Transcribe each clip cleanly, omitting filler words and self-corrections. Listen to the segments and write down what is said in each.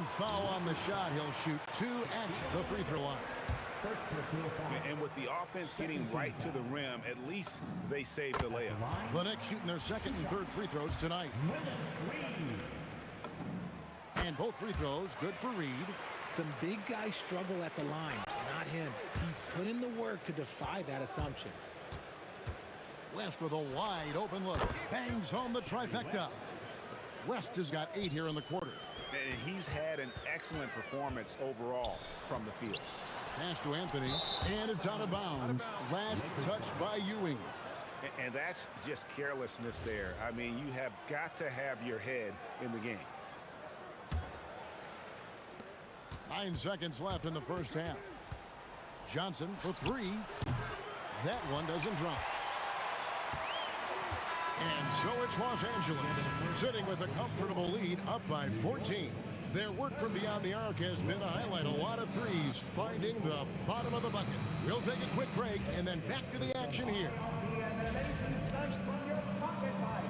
And foul on the shot. He'll shoot 2 at the free throw line. And with the offense getting right to the rim, at least they saved the layup. The Knicks shooting their second and third free throws tonight. And both free throws good for Reed. Some big guys struggle at the line. Not him. He's put in the work to defy that assumption. West with a wide open look. Bangs home the trifecta. West has got 8 here in the quarter. And he's had an excellent performance overall from the field. Pass to Anthony, and it's out of bounds. Last touch by Ewing. And that's just carelessness there. I mean, you have got to have your head in the game. 9 seconds left in the first half. Johnson for 3. That one doesn't drop. And so it's Los Angeles sitting with a comfortable lead up by 14. Their work from beyond the arc has been to highlight a lot of threes, finding the bottom of the bucket. We'll take a quick break and then back to the action here. From your pocket by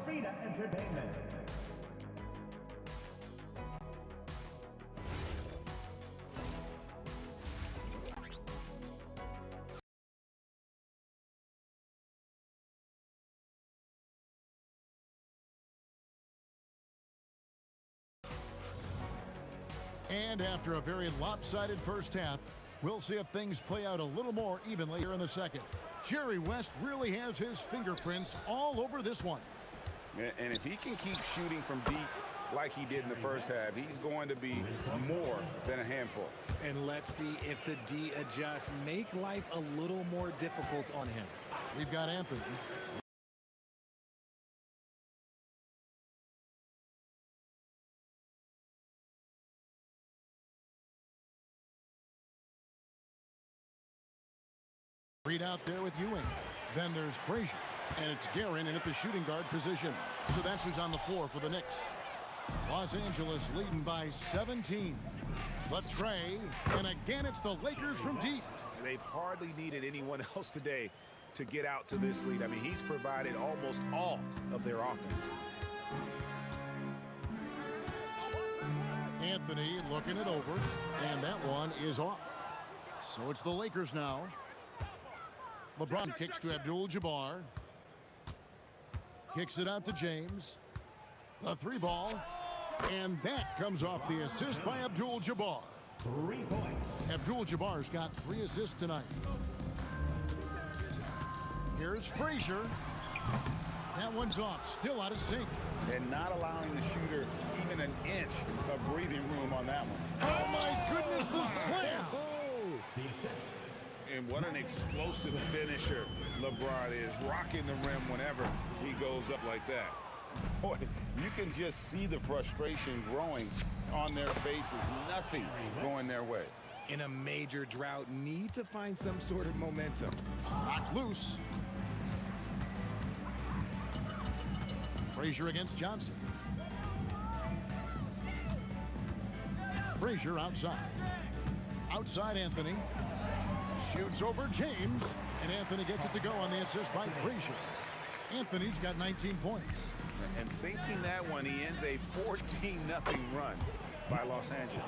Arena Entertainment. And after a very lopsided first half, we'll see if things play out a little more evenly here in the second. Jerry West really has his fingerprints all over this one. And if he can keep shooting from deep like he did in the first half, he's going to be more than a handful. And let's see if the D adjusts, make life a little more difficult on him. We've got Anthony. Reed out there with Ewing. Then there's Frazier. And it's Guerin in at the shooting guard position. So that's who's on the floor for the Knicks. Los Angeles leading by 17. The tray. And again, it's the Lakers from deep. They've hardly needed anyone else today to get out to this lead. I mean, he's provided almost all of their offense. Anthony looking it over. And that one is off. So it's the Lakers now. LeBron kicks to Abdul-Jabbar. Kicks it out to James. The 3 ball. And that comes off the assist by Abdul-Jabbar. 3 points. Abdul-Jabbar's got 3 assists tonight. Here's Frazier. That one's off. Still out of sync. And not allowing the shooter even an inch of breathing room on that one. Oh, my goodness, the slam. Oh, the assist. And what an explosive finisher LeBron is, rocking the rim whenever he goes up like that. Boy, you can just see the frustration growing on their faces. Nothing going their way. In a major drought, need to find some sort of momentum. Knocked loose. Frazier against Johnson. Frazier outside. Outside Anthony. Shoots over James, and Anthony gets it to go on the assist by Frazier. Anthony's got 19 points. And sinking that one, he ends a 14-0 run by Los Angeles.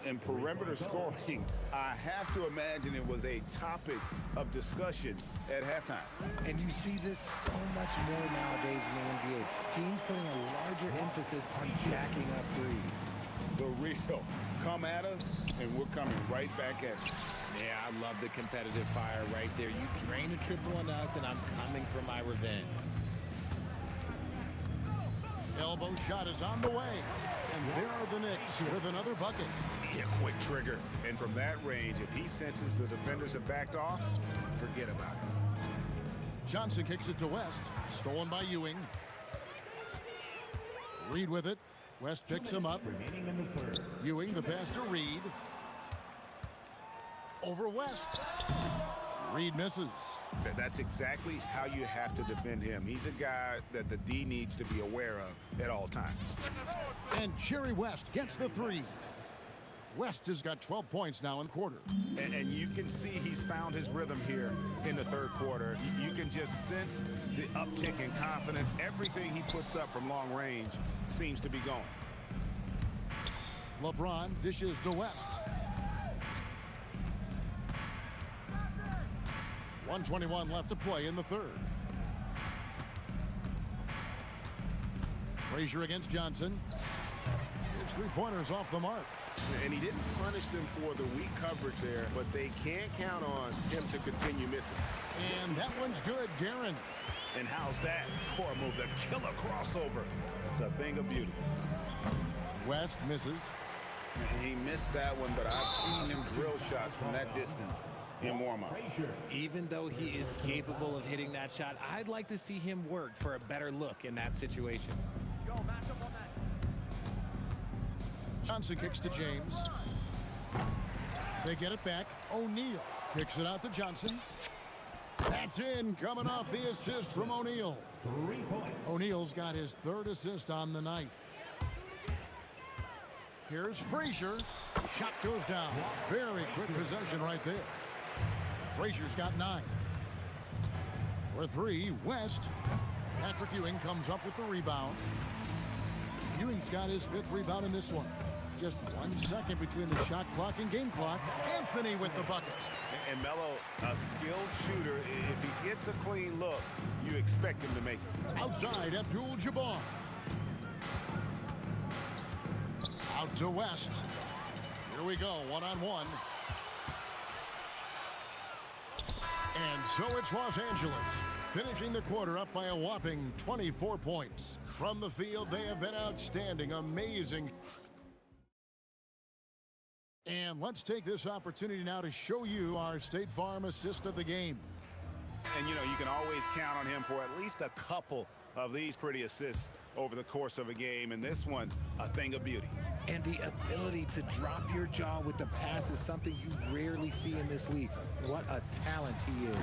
And perimeter scoring, I have to imagine it was a topic of discussion at halftime. And you see this so much more nowadays in the NBA. Teams putting a larger emphasis on jacking up threes. The real, come at us, and we're coming right back at you. Yeah, I love the competitive fire right there. You drain a triple on us, and I'm coming for my revenge. Elbow shot is on the way. And there are the Knicks with another bucket. Yeah, quick trigger. And from that range, if he senses the defenders have backed off, forget about it. Johnson kicks it to West. Stolen by Ewing. Reed with it. West picks him up. Remaining in the third. Ewing, the pass to Reed. Over West. Reed misses. That's exactly how you have to defend him. He's a guy that the D needs to be aware of at all times. And Jerry West gets the 3. West has got 12 points now in the quarter. And you can see he's found his rhythm here in the third quarter. You can just sense the uptick in confidence. Everything he puts up from long range seems to be going. LeBron dishes to West. 1:21 left to play in the third. Frazier against Johnson. His three-pointers off the mark. And he didn't punish them for the weak coverage there, but they can't count on him to continue missing. And that one's good, Guerin. And how's that for a move? The killer crossover. It's a thing of beauty. West misses. He missed that one, but I've seen him drill shots from that distance in warm-up. Even though he is capable of hitting that shot, I'd like to see him work for a better look in that situation. Johnson kicks to James. They get it back. O'Neal kicks it out to Johnson. That's in, coming off the assist from O'Neal. 3 points. O'Neal's got his third assist on the night. Here's Frazier. Shot goes down. Very quick possession right there. Frazier's got 9. For 3, West. Patrick Ewing comes up with the rebound. Ewing's got his 5th rebound in this one. Just 1 second between the shot clock and game clock. Anthony with the bucket. And Melo, a skilled shooter, if he gets a clean look, you expect him to make it. Outside, Abdul-Jabbar. Out to West. Here we go, one-on-one. And so it's Los Angeles, finishing the quarter up by a whopping 24 points. From the field, they have been outstanding, amazing. And let's take this opportunity now to show you our State Farm assist of the game. And, you know, you can always count on him for at least a couple of these pretty assists over the course of a game. And this one, a thing of beauty. And the ability to drop your jaw with the pass is something you rarely see in this league. What a talent he is.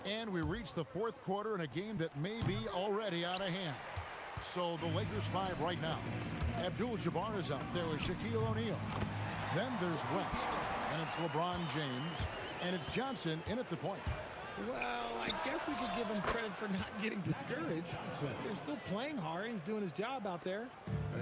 And we reach the 4th quarter in a game that may be already out of hand. So the Lakers 5 right now. Abdul-Jabbar is up there with Shaquille O'Neal. Then there's West, and it's LeBron James, and it's Johnson in at the point. Well, I guess we could give him credit for not getting discouraged. They're still playing hard. He's doing his job out there.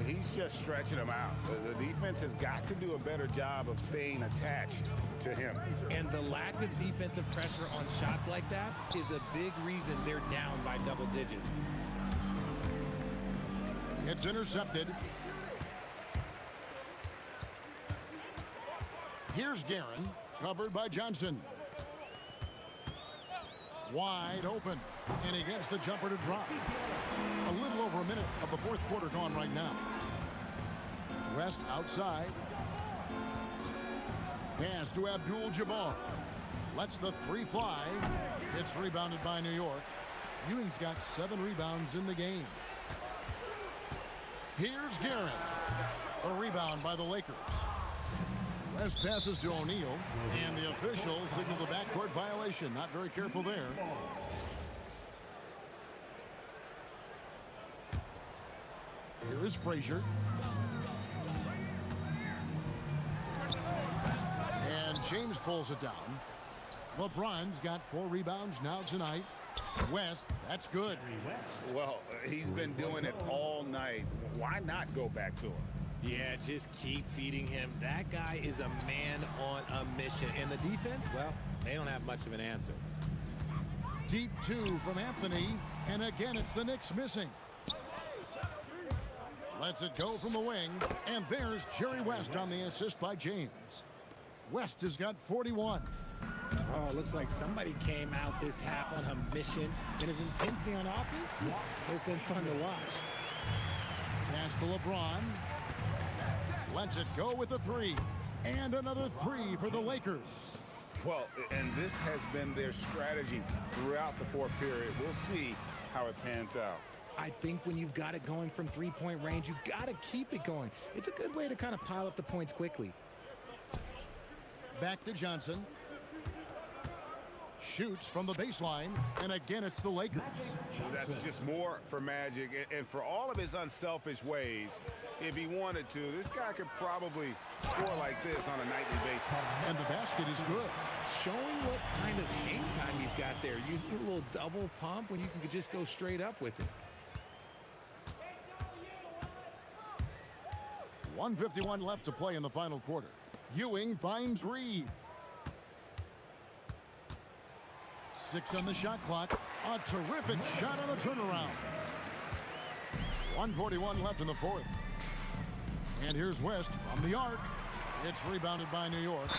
He's just stretching them out. The defense has got to do a better job of staying attached to him. And the lack of defensive pressure on shots like that is a big reason they're down by double digits. It's intercepted. Here's Guerin, covered by Johnson. Wide open, and he gets the jumper to drop. A little over a minute of the 4th quarter gone right now. West outside. Pass to Abdul-Jabbar. Lets the 3 fly. It's rebounded by New York. Ewing's got 7 rebounds in the game. Here's Guerin. A rebound by the Lakers. West passes to O'Neal, and the official signaled the backcourt violation. Not very careful there. Here is Frazier. And James pulls it down. LeBron's got 4 rebounds now tonight. West, that's good. Well, he's been doing it all night. Why not go back to him? Yeah, just keep feeding him. That guy is a man on a mission. And the defense, well, they don't have much of an answer. Deep 2 from Anthony, and again it's the Knicks missing. Lets it go from the wing, and there's Jerry West on the assist by James. West has got 41. Oh, it looks like somebody came out this half on a mission. And his intensity on offense, it's been fun to watch. Pass to LeBron. Lets it go with a 3. And another 3 for the Lakers. Well, and this has been their strategy throughout the 4th period. We'll see how it pans out. I think when you've got it going from 3-point range, you got to keep it going. It's a good way to kind of pile up the points quickly. Back to Johnson. Shoots from the baseline, and again it's the Lakers. That's just more for Magic, and for all of his unselfish ways, if he wanted to, this guy could probably score like this on a nightly basis. And the basket is good. Showing what kind of game time he's got there. Using a little double pump when you can just go straight up with it. 1:51 left to play in the final quarter. Ewing finds Reed. 6 on the shot clock. A terrific shot on the turnaround. 1:41 left in the fourth. And here's West from the arc. It's rebounded by New York.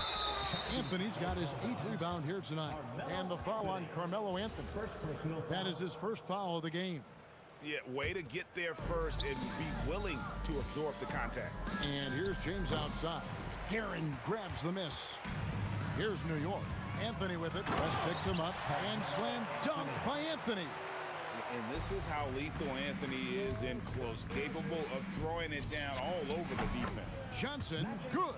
Anthony's got his 8th rebound here tonight. And the foul on Carmelo Anthony. That is his first foul of the game. Yeah, way to get there first and be willing to absorb the contact. And here's James outside. Guerin grabs the miss. Here's New York. Anthony with it. West picks him up. And slam dunk by Anthony. And this is how lethal Anthony is in close, capable of throwing it down all over the defense. Johnson, good.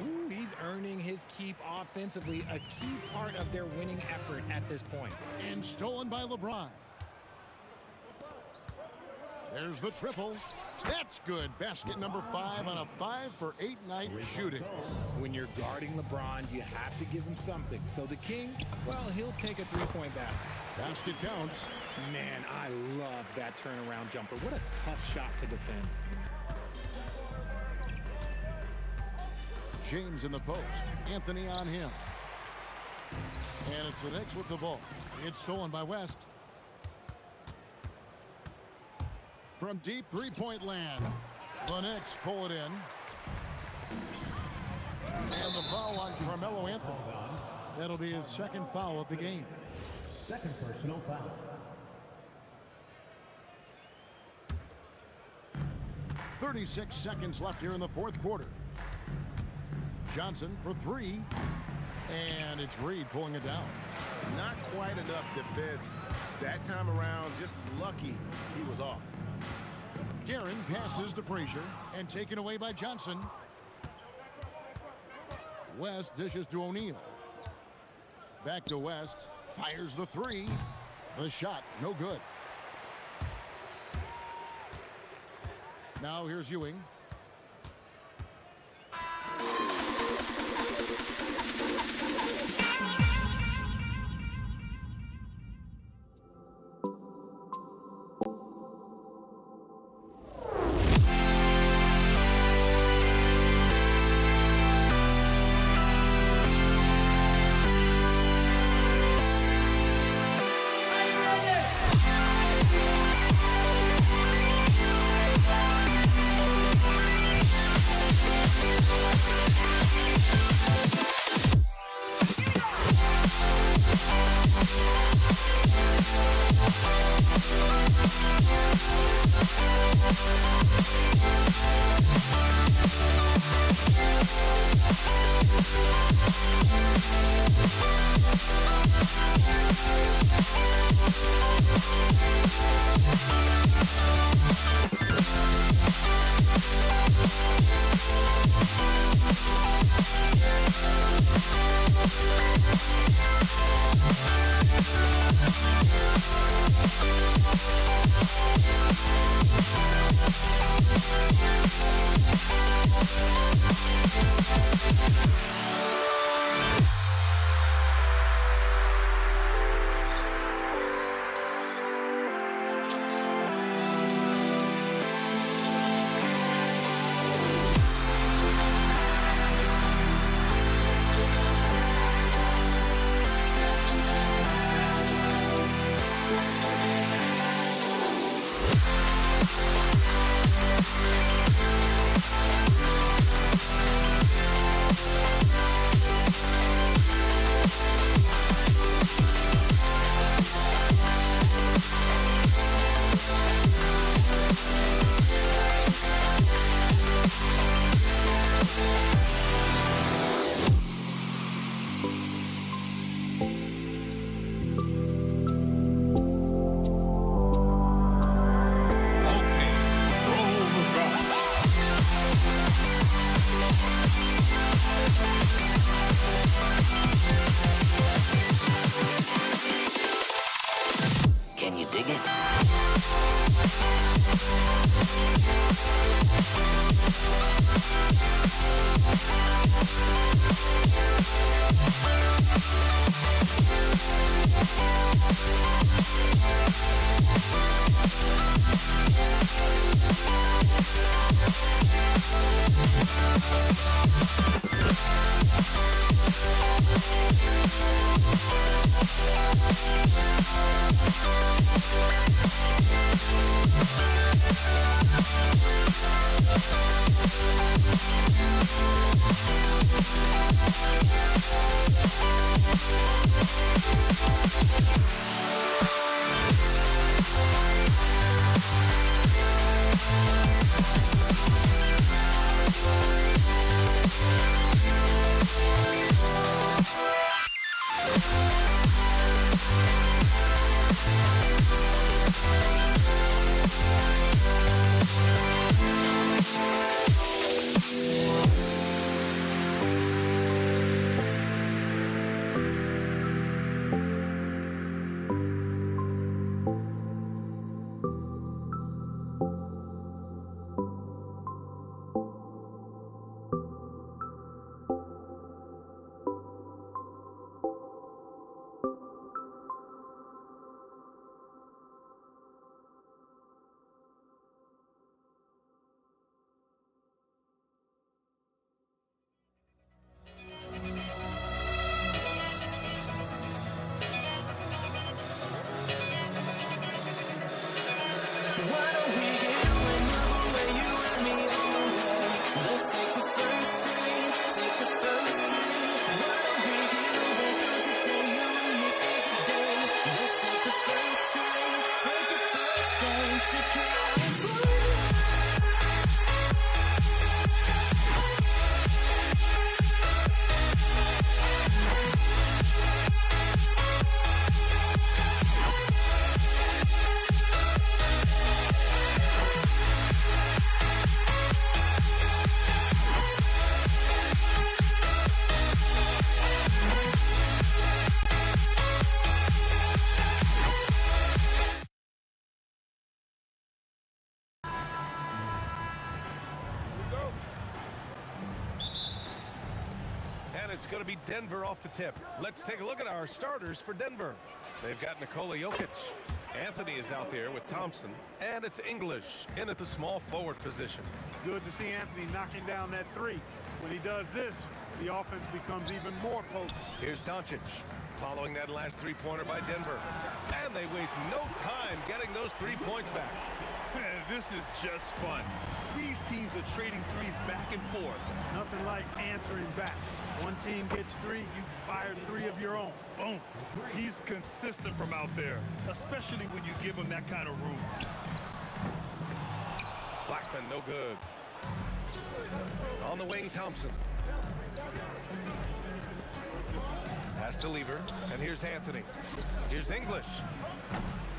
Ooh, he's earning his keep offensively, a key part of their winning effort at this point. And stolen by LeBron. There's the triple. That's good. Basket number 5 on a 5-for-8 night shooting. When you're guarding LeBron, you have to give him something. So the King, well, he'll take a three-point basket. Basket counts. Man, I love that turnaround jumper. What a tough shot to defend. James in the post. Anthony on him. And it's the Knicks with the ball. It's stolen by West. From deep three-point land, the Knicks pull it in. And the foul on Carmelo Anthony. That'll be his second foul of the game. Second personal foul. .36 seconds left here in the fourth quarter. Johnson for 3. And it's Reed pulling it down. Not quite enough defense. That time around, just lucky he was off. Guerin passes to Frazier and taken away by Johnson. West dishes to O'Neal. Back to West. Fires the 3. The shot, no good. Now here's Ewing. it's going to be Denver off the tip. Let's take a look at our starters for Denver. They've got Nikola Jokic. Anthony is out there with Thompson. And it's English in at the small forward position. Good to see Anthony knocking down that three. When he does this, the offense becomes even more potent. Here's Doncic, following that last three-pointer by Denver. And they waste no time getting those 3 points back. This is just fun. These teams are trading threes back and forth. Nothing like answering back. One team gets three, you fire three of your own. Boom. He's consistent from out there, especially when you give him that kind of room. Blackman, no good. On the wing, Thompson. Pass to Lever, and here's Anthony. Here's English.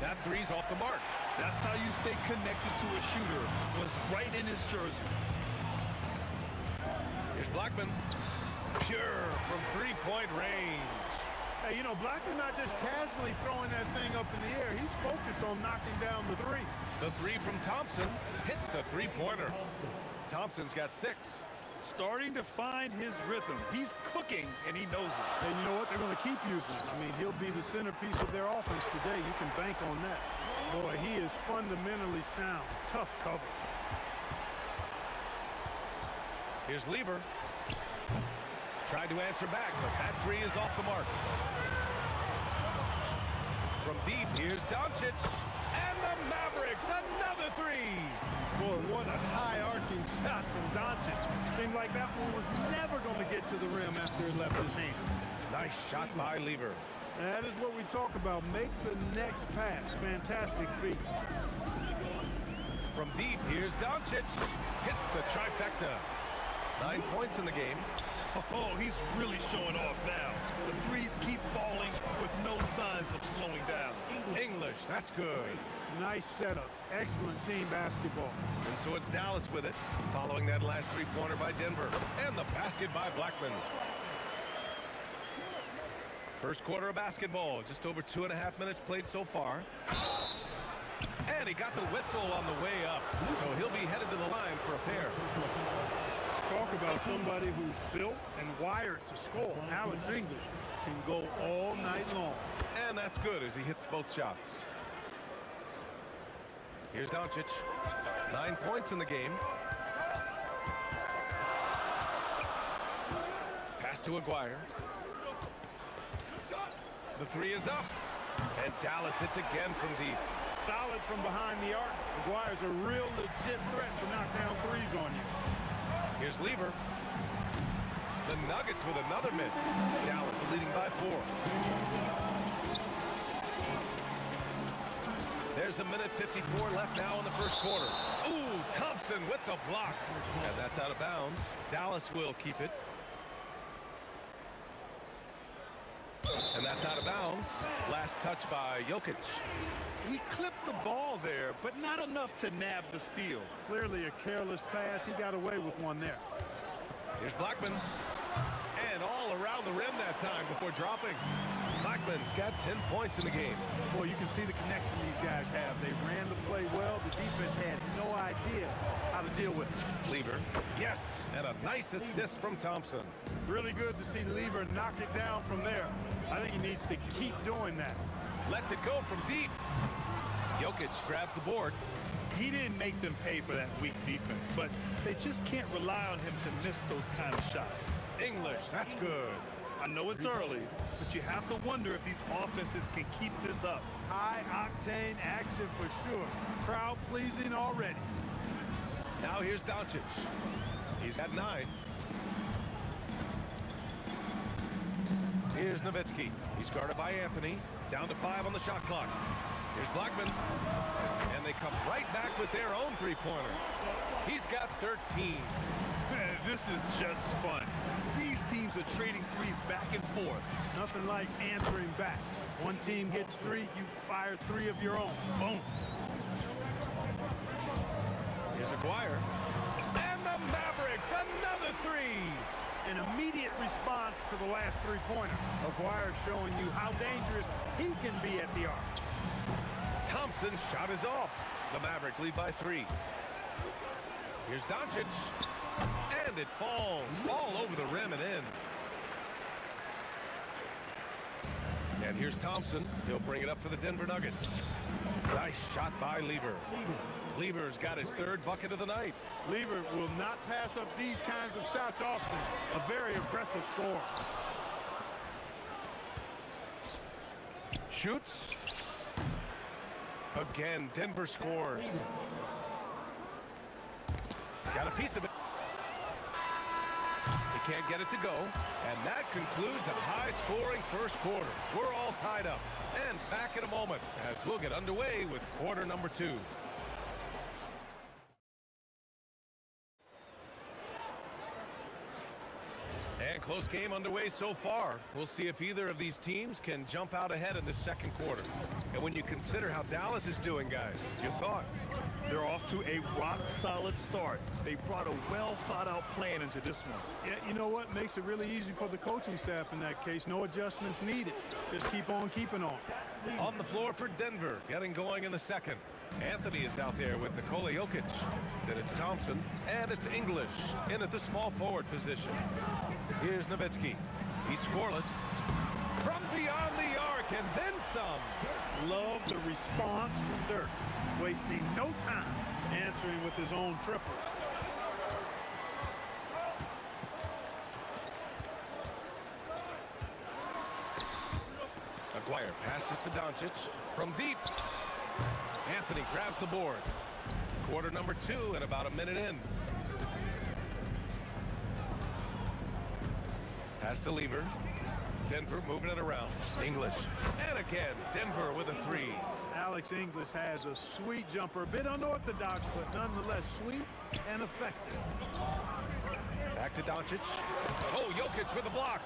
That three's off the mark. That's how you stay connected to a shooter. Was right in his jersey. Here's Blackman. Pure from three-point range. Hey, you know, Blackman's not just casually throwing that thing up in the air. He's focused on knocking down the three. The three from Thompson hits a three-pointer. Thompson's got 6. Starting to find his rhythm. He's cooking, and he knows it. And you know what? They're going to keep using him. I mean, he'll be the centerpiece of their offense today. You can bank on that. Boy, he is fundamentally sound. Tough cover. Here's Lever. Tried to answer back, but that three is off the mark. From deep, here's Doncic. And the Mavericks, another three. Boy, what a high-arcing shot from Doncic. Seemed like that one was never going to get to the rim after it left his hand. Nice shot by Lever. That is what we talk about. Make the next pass. Fantastic feat. From deep, here's Doncic. Hits the trifecta. 9 points in the game. Oh, he's really showing off now. The threes keep falling with no signs of slowing down. English, that's good. Nice setup. Excellent team basketball. And so it's Dallas with it, following that last three-pointer by Denver. And the basket by Blackman. First quarter of basketball, just over 2.5 minutes played so far. And he got the whistle on the way up, so he'll be headed to the line for a pair. Talk about somebody who's built and wired to score. Alex English can go all night long. And that's good as he hits both shots. Here's Doncic. 9 points in the game. Pass to Aguirre. The three is up. And Dallas hits again from deep. Solid from behind the arc. Aguirre's a real legit threat to knock down threes on you. Here's Lever. The Nuggets with another miss. Dallas leading by 4. There's a minute 54 left now in the first quarter. Ooh, Thompson with the block. And that's out of bounds. Dallas will keep it. And that's out of bounds. Last touch by Jokic. He clipped the ball there, but not enough to nab the steal. Clearly a careless pass. He got away with one there. Here's Blackman. And all around the rim that time before dropping. Blackman's got 10 points in the game. Boy, you can see the connection these guys have. They ran the play well. The defense had no idea how to deal with it. Lever. Yes. And a nice assist from Thompson. Really good to see Lever knock it down from there. I think he needs to keep doing that. Lets it go from deep. Jokic grabs the board. He didn't make them pay for that weak defense, but they just can't rely on him to miss those kind of shots. English, that's good. I know it's early, but you have to wonder if these offenses can keep this up. High-octane action for sure. Crowd-pleasing already. Now here's Doncic. He's got 9. Here's Nowitzki. He's guarded by Anthony. Down to 5 on the shot clock. Here's Blackman. And they come right back with their own three-pointer. He's got 13. This is just fun. These teams are trading threes back and forth. Nothing like answering back. One team gets 3, you fire 3 of your own. Boom. Here's Aguirre. And the Mavericks, another 3. An immediate response to the last three-pointer. Aguirre showing you how dangerous he can be at the arc. Thompson's shot is off. The Mavericks lead by 3. Here's Doncic. And it falls all over the rim and in. And here's Thompson. He'll bring it up for the Denver Nuggets. Nice shot by Lever. Lever's got his third bucket of the night. Lever will not pass up these kinds of shots often. A very aggressive score. Shoots. Again, Denver scores. Got a piece of it. He can't get it to go. And that concludes a high-scoring first quarter. We're all tied up. And back in a moment as we'll get underway with quarter number 2. And close game underway so far. We'll see if either of these teams can jump out ahead in the second quarter. And when you consider how Dallas is doing, guys, your thoughts? They're off to a rock-solid start. They brought a well-thought-out plan into this one. Yeah, you know what? Makes it really easy for the coaching staff in that case. No adjustments needed. Just keep on keeping on. On the floor for Denver, getting going in the second. Anthony is out there with Nikola Jokic. Then it's Thompson, and it's English in at the small forward position. Here's Nowitzki. He's scoreless. From beyond the arc, and then some. Love the response from Dirk. Wasting no time answering with his own triple. Aguirre passes to Doncic from deep. Anthony grabs the board. Quarter number 2 and about a minute in. Pass to Lever. Denver moving it around. English. And again, Denver with a 3. Alex English has a sweet jumper. A bit unorthodox, but nonetheless sweet and effective. Back to Doncic. Oh, Jokic with the block.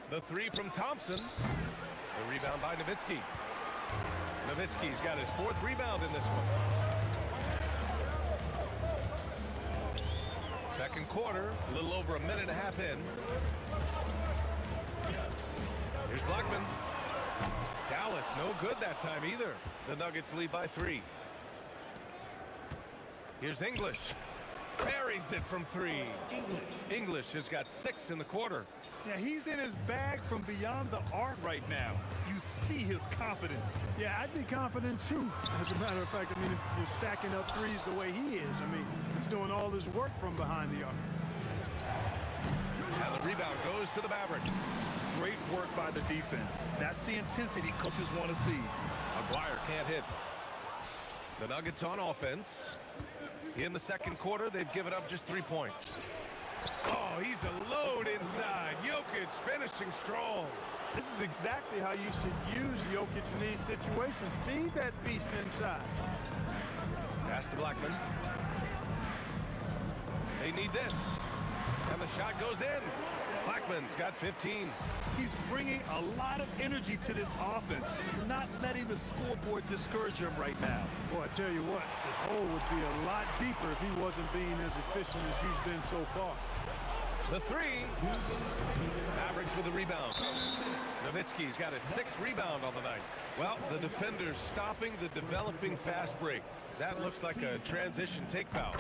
The 3 from Thompson. The rebound by Nowitzki. Nowitzki's got his 4th rebound in this one. Second quarter, a little over a minute and a half in. Here's Blackman. Dallas, no good that time either. The Nuggets lead by 3. Here's English. Buries it from 3. English has got 6 in the quarter. Yeah, he's in his bag from beyond the arc right now. You see his confidence. Yeah, I'd be confident too. As a matter of fact, I mean, if you're stacking up threes the way he is, I mean, he's doing all his work from behind the arc. And the rebound goes to the Mavericks. Great work by the defense. That's the intensity coaches want to see. Aguirre can't hit. The Nuggets on offense. In the second quarter, they've given up just 3 points. Oh, he's a load inside. Jokic finishing strong. This is exactly how you should use Jokic in these situations. Feed that beast inside. Pass to Blackman. They need this. And the shot goes in. Blackman's got 15. He's bringing a lot of energy to this offense, not letting the scoreboard discourage him right now. Boy, I tell you what, the hole would be a lot deeper if he wasn't being as efficient as he's been so far. The 3. Mavericks with a rebound. Nowitzki's got his 6th rebound on the night. Well, the defender's stopping the developing fast break. That looks like a transition take foul.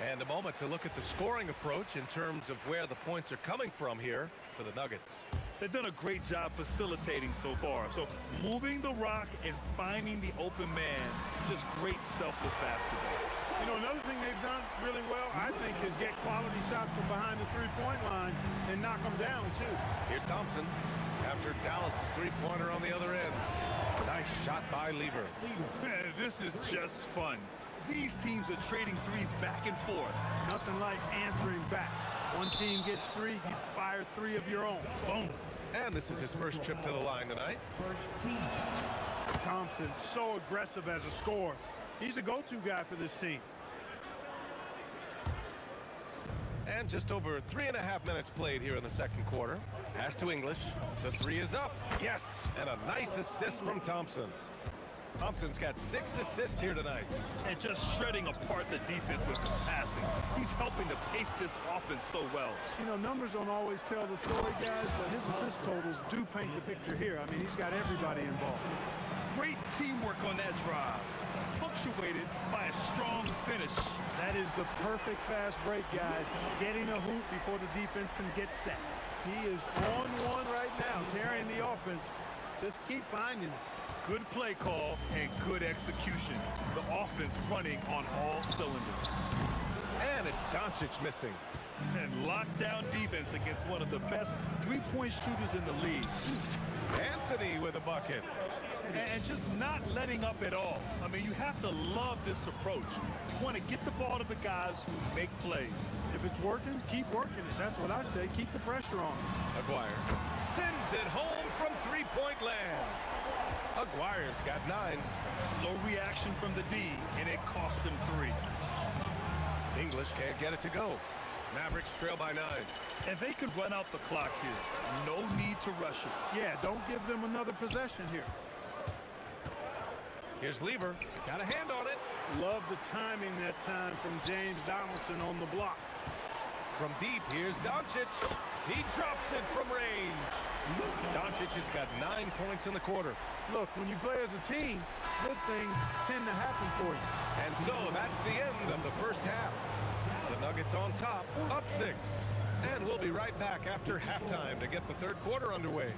And a moment to look at the scoring approach in terms of where the points are coming from here for the Nuggets. They've done a great job facilitating so far. So moving the rock and finding the open man, just great selfless basketball. You know, another thing they've done really well, I think, is get quality shots from behind the three-point line and knock them down, too. Here's Thompson after Dallas' three-pointer on the other end. Nice shot by Lever. This is just fun. These teams are trading threes back and forth. Nothing like answering back. One team gets 3, you fire 3 of your own. Boom. And this is his first trip to the line tonight. Thompson, so aggressive as a scorer. He's a go-to guy for this team. And just over 3.5 minutes played here in the second quarter. Pass to English. The 3 is up. Yes. And a nice assist from Thompson. Thompson's got 6 assists here tonight. And just shredding apart the defense with his passing. He's helping to pace this offense so well. You know, numbers don't always tell the story, guys, but his assist totals do paint the picture here. I mean, he's got everybody involved. Great teamwork on that drive. Punctuated by a strong finish. That is the perfect fast break, guys. Getting a hoop before the defense can get set. He is on one right now, carrying the offense. Just keep finding it. Good play call and good execution. The offense running on all cylinders. And it's Doncic missing. And lockdown defense against one of the best three-point shooters in the league. Anthony with a bucket. And just not letting up at all. I mean, you have to love this approach. You want to get the ball to the guys who make plays. If it's working, keep working it. That's what I say. Keep the pressure on. Aguirre sends it home from three-point land. Aguirre's got 9. Slow reaction from the D, and it cost him 3. English can't get it to go. Mavericks trail by 9. And they could run out the clock here. No need to rush it. Yeah, don't give them another possession here. Here's Lever. Got a hand on it. Love the timing that time from James Donaldson on the block. From deep, here's Doncic. He drops it from range. Doncic has got 9 points in the quarter. Look, when you play as a team, good things tend to happen for you. And so that's the end of the first half. The Nuggets on top, up 6. And we'll be right back after halftime to get the third quarter underway.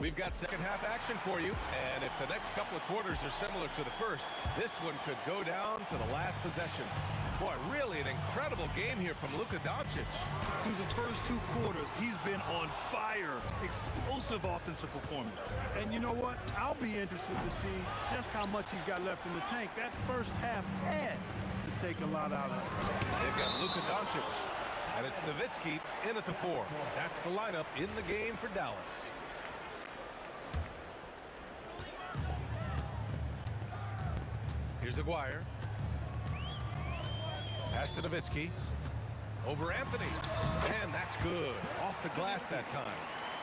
We've got second half action for you, and if the next couple of quarters are similar to the first, this one could go down to the last possession. Boy, really an incredible game here from Luka Doncic. Through the first 2 quarters, he's been on fire. Explosive offensive performance. And you know what? I'll be interested to see just how much he's got left in the tank. That first half had to take a lot out of it. They've got Luka Doncic, and it's Nowitzki in at the 4. That's the lineup in the game for Dallas. Here's Aguirre. Pass to Nowitzki. Over Anthony. And that's good. Off the glass that time.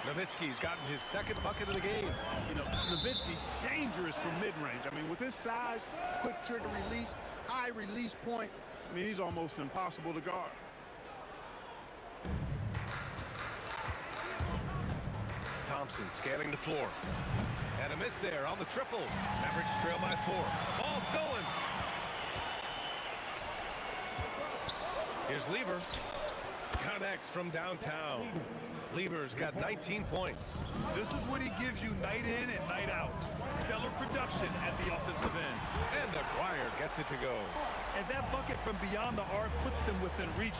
Nowitzki's gotten his second bucket of the game. You know, Nowitzki, dangerous from mid-range. I mean, with his size, quick trigger release, high release point, I mean, he's almost impossible to guard. Thompson scanning the floor. And a miss there on the triple. Mavericks trail by 4. Ball stolen. Here's Lever. Connects from downtown. Lever's got 19 points. This is what he gives you night in and night out. Stellar production at the offensive end. And Aguirre gets it to go. And that bucket from beyond the arc puts them within reach.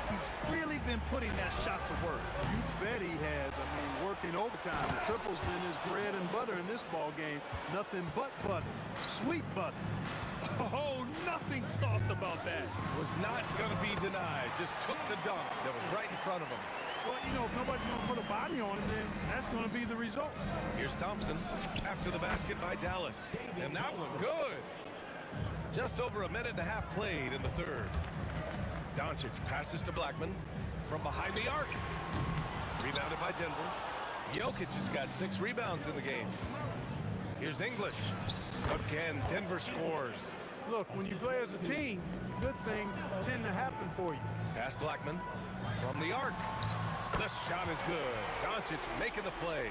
He's really been putting that shot to work. You bet he has. I mean, working overtime. The triple's been his bread and butter in this ball game. Nothing but butter. Sweet butter. Oh, nothing soft about that. Was not going to be denied. Just took the dunk that was right in front of him. Well, you know, if nobody's going to put a body on him, then that's going to be the result. Here's Thompson after the basket by Dallas. And that one good. Just over a minute and a half played in the third. Doncic passes to Blackman from behind the arc. Rebounded by Denver. Jokic has got 6 rebounds in the game. Here's English. Again, Denver scores. Look, when you play as a team, good things tend to happen for you. Pass Blackman from the arc. The shot is good. Doncic making the play.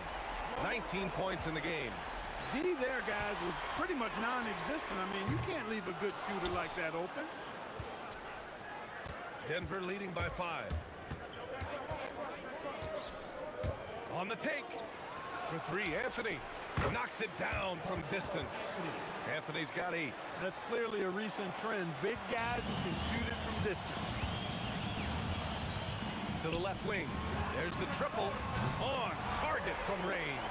19 points in the game. D there, guys, was pretty much non-existent. I mean, you can't leave a good shooter like that open. Denver leading by 5. On the take. For 3, Anthony knocks it down from distance. Anthony's got 8. That's clearly a recent trend. Big guys who can shoot it from distance. To the left wing. There's the triple. On target from range.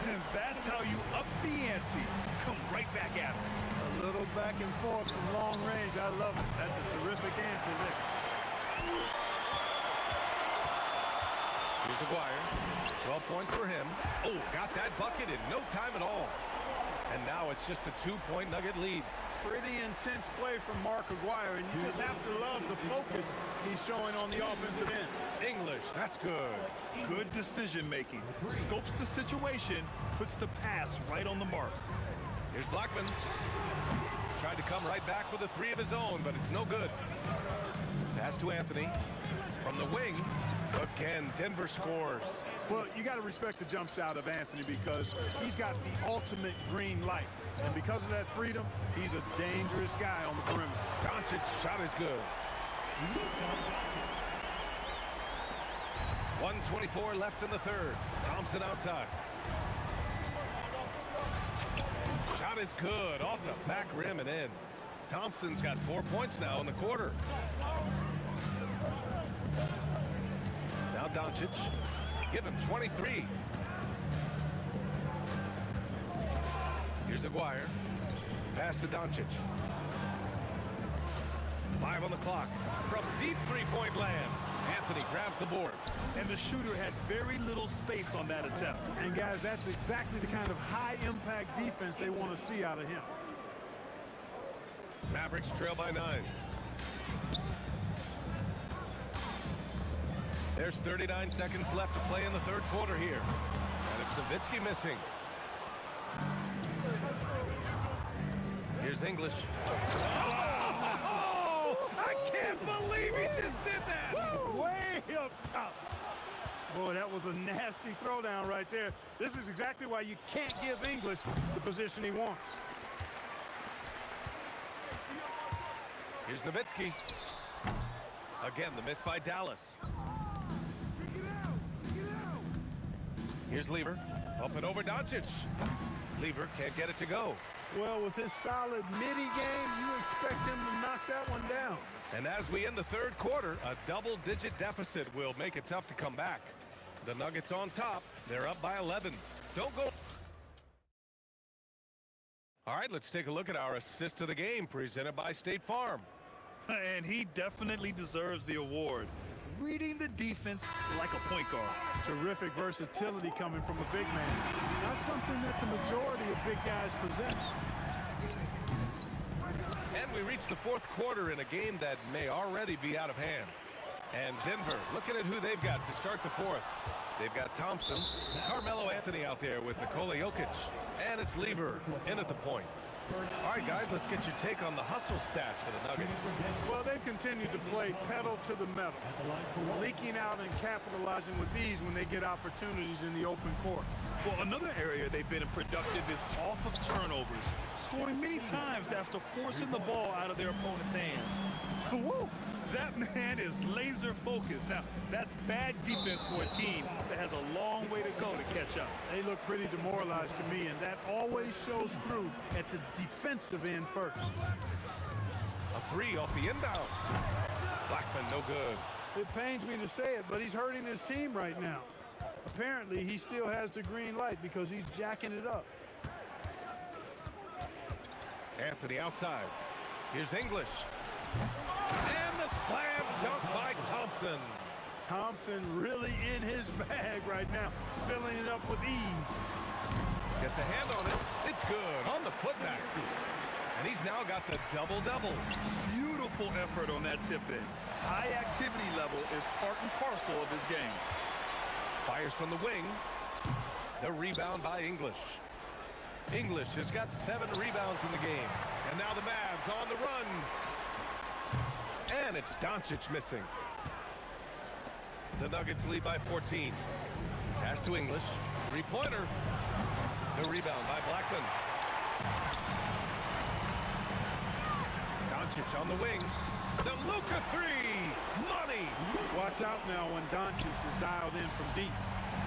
And that's how you up the ante. Come right back at him. A little back and forth from long range. I love it. That's a terrific answer there. Here's Aguirre. 12 points for him. Oh, got that bucket in no time at all. And now it's just a 2-point Nugget lead. Pretty intense play from Mark Aguirre, and you just have to love the focus he's showing on the offensive end. English, that's good. Good decision making. Scopes the situation, puts the pass right on the mark. Here's Blackman. Tried to come right back with a 3 of his own, but it's no good. Pass to Anthony. From the wing, again, Denver scores. Well, you got to respect the jump shot of Anthony because he's got the ultimate green light. And because of that freedom, he's a dangerous guy on the perimeter. Doncic's shot is good. 1:24 left in the third. Thompson outside. Shot is good, off the back rim and in. Thompson's got 4 points now in the quarter. Now Doncic, give him 23. Here's Aguirre. Pass to Doncic. 5 on the clock. From deep three-point land, Anthony grabs the board. And the shooter had very little space on that attempt. And guys, that's exactly the kind of high-impact defense they want to see out of him. Mavericks trail by 9. There's 39 seconds left to play in the third quarter here. And it's Nowitzki missing. Here's English. Oh! I can't believe he just did that! Way up top. Boy, that was a nasty throwdown right there. This is exactly why you can't give English the position he wants. Here's Nowitzki. Again, the miss by Dallas. Here's Lever. Up and over Doncic. Lever can't get it to go. Well, with his solid midi game, you expect him to knock that one down. And as we end the third quarter, a double-digit deficit will make it tough to come back. The Nuggets on top. They're up by 11. Don't go. All right, let's take a look at our assist of the game presented by State Farm. And he definitely deserves the award. Reading the defense like a point guard. Terrific versatility coming from a big man. Not something that the majority of big guys possess. And we reach the fourth quarter in a game that may already be out of hand. And Denver, looking at who they've got to start the fourth. They've got Thompson, Carmelo Anthony out there with Nikola Jokic. And it's Lever in at the point. All right, guys, let's get your take on the hustle stats for the Nuggets. Well, they've continued to play pedal to the metal, leaking out and capitalizing with ease when they get opportunities in the open court. Well, another area they've been productive is off of turnovers, scoring many times after forcing the ball out of their opponent's hands. Woo! That man is laser focused. Now, that's bad defense for a team that has a long way to go to catch up. They look pretty demoralized to me, and that always shows through at the defensive end first. A three off the inbound. Blackman, no good. It pains me to say it, but he's hurting his team right now. Apparently, he still has the green light because he's jacking it up. Anthony outside. Here's English. And the slam dunk by Thompson. Thompson really in his bag right now, filling it up with ease. Gets a hand on it. It's good on the putback. And he's now got the double-double. Beautiful effort on that tip in. High activity level is part and parcel of his game. Fires from the wing. The rebound by English. English has got 7 rebounds in the game. And now the Mavs on the run. And it's Doncic missing. The Nuggets lead by 14. Pass to English. Three-pointer. The rebound by Blackman. Doncic on the wing. The Luka three. Money. Watch out now when Doncic is dialed in from deep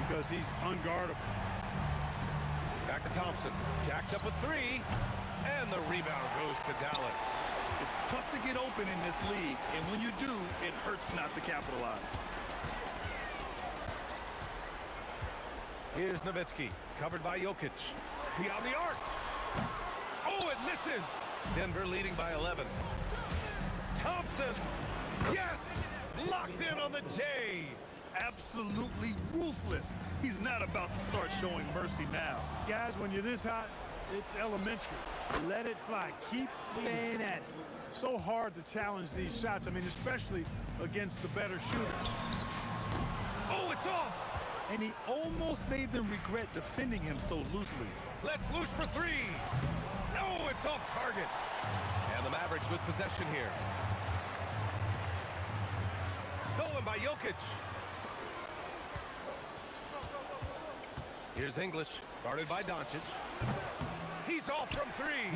because he's unguardable. Back to Thompson. Jacks up with 3. And the rebound goes to Dallas. It's tough to get open in this league, and when you do, it hurts not to capitalize. Here's Nowitzki, covered by Jokic. Beyond the arc. Oh, it misses. Denver leading by 11. Thompson. Yes! Locked in on the J. Absolutely ruthless. He's not about to start showing mercy now. Guys, when you're this hot, it's elementary. Let it fly. Keep staying at it. So hard to challenge these shots. I mean, especially against the better shooters. Oh, it's off. And he almost made them regret defending him so loosely. Let's loose for 3. No, it's off target. And the Mavericks with possession here. Stolen by Jokic. Here's English, guarded by Doncic. He's off from three.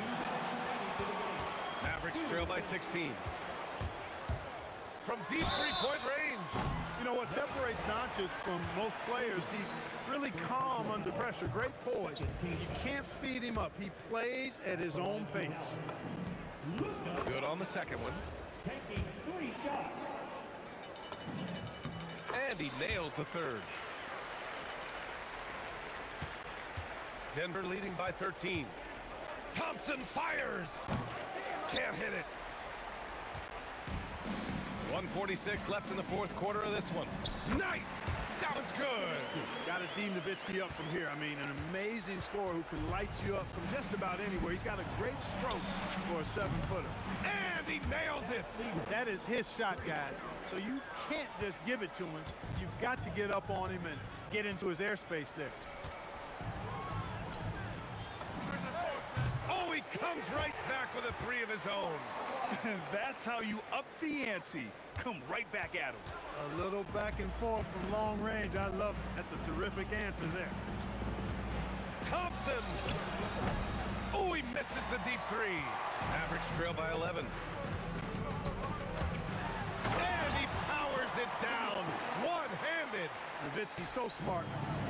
Mavericks trail by 16. From deep three-point range. You know what separates Doncic from most players, he's really calm under pressure, great poise. You can't speed him up. He plays at his own pace. Good on the second one. Taking 3 shots. And he nails the third. Denver leading by 13. Thompson fires. Can't hit it. 1:46 left in the fourth quarter of this one. Nice. That was good. Got to Dean Nowitzki up from here. I mean, an amazing scorer who can light you up from just about anywhere. He's got a great stroke for a 7-footer. And he nails it. That is his shot, guys. So you can't just give it to him. You've got to get up on him and get into his airspace there. Oh, he comes right back with a three of his own. That's how you up the ante. Come right back at him. A little back and forth from long range. I love it. That's a terrific answer there. Thompson. Oh, he misses the deep three. Mavericks trail by 11. And he powers it down. One-handed. Nowitzki's so smart.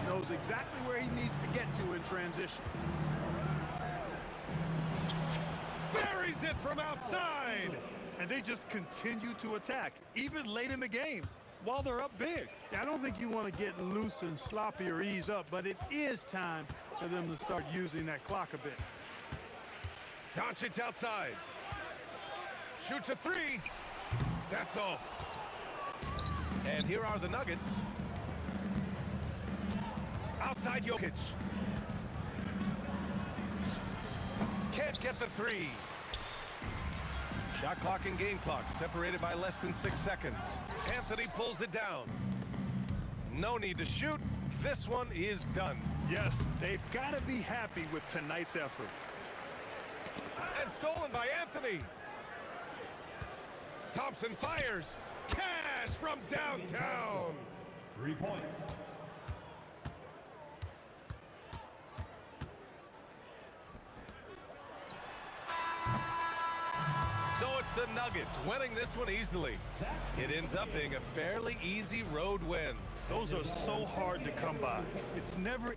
Knows exactly where he needs to get to in transition. Buries it from outside. And they just continue to attack, even late in the game, while they're up big. I don't think you want to get loose and sloppy or ease up, but it is time for them to start using that clock a bit. Doncic outside. Shoots a three. That's off. And here are the Nuggets. Outside Jokic. Can't get the three. Shot clock and game clock separated by less than 6 seconds. Anthony pulls it down. No need to shoot. This one is done. Yes, they've got to be happy with tonight's effort. And stolen by Anthony. Thompson fires. Cash from downtown. 3 points. So it's the Nuggets winning this one easily. It ends up being a fairly easy road win. Those are so hard to come by. It's never...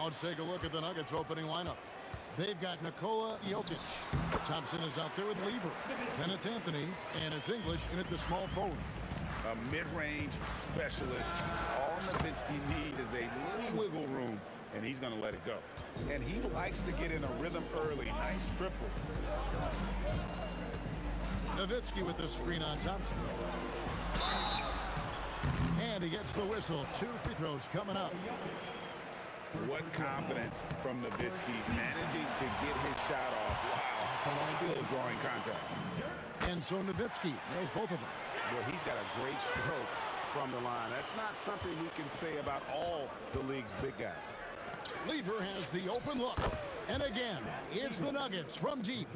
let's take a look at the Nuggets opening lineup. They've got Nikola Jokic. Thompson is out there with Lever. Then it's Anthony, and it's English in at the small forward. A mid-range specialist. All Nowitzki needs is a little wiggle room, and he's going to let it go. And he likes to get in a rhythm early. Nice triple. Nowitzki with the screen on Thompson. And he gets the whistle. 2 free throws coming up. What confidence from Nowitzki, managing to get his shot off. Wow, still drawing contact. And so Nowitzki nails both of them. Well, he's got a great stroke from the line. That's not something we can say about all the league's big guys. Lever has the open look. And again, it's the Nuggets from deep.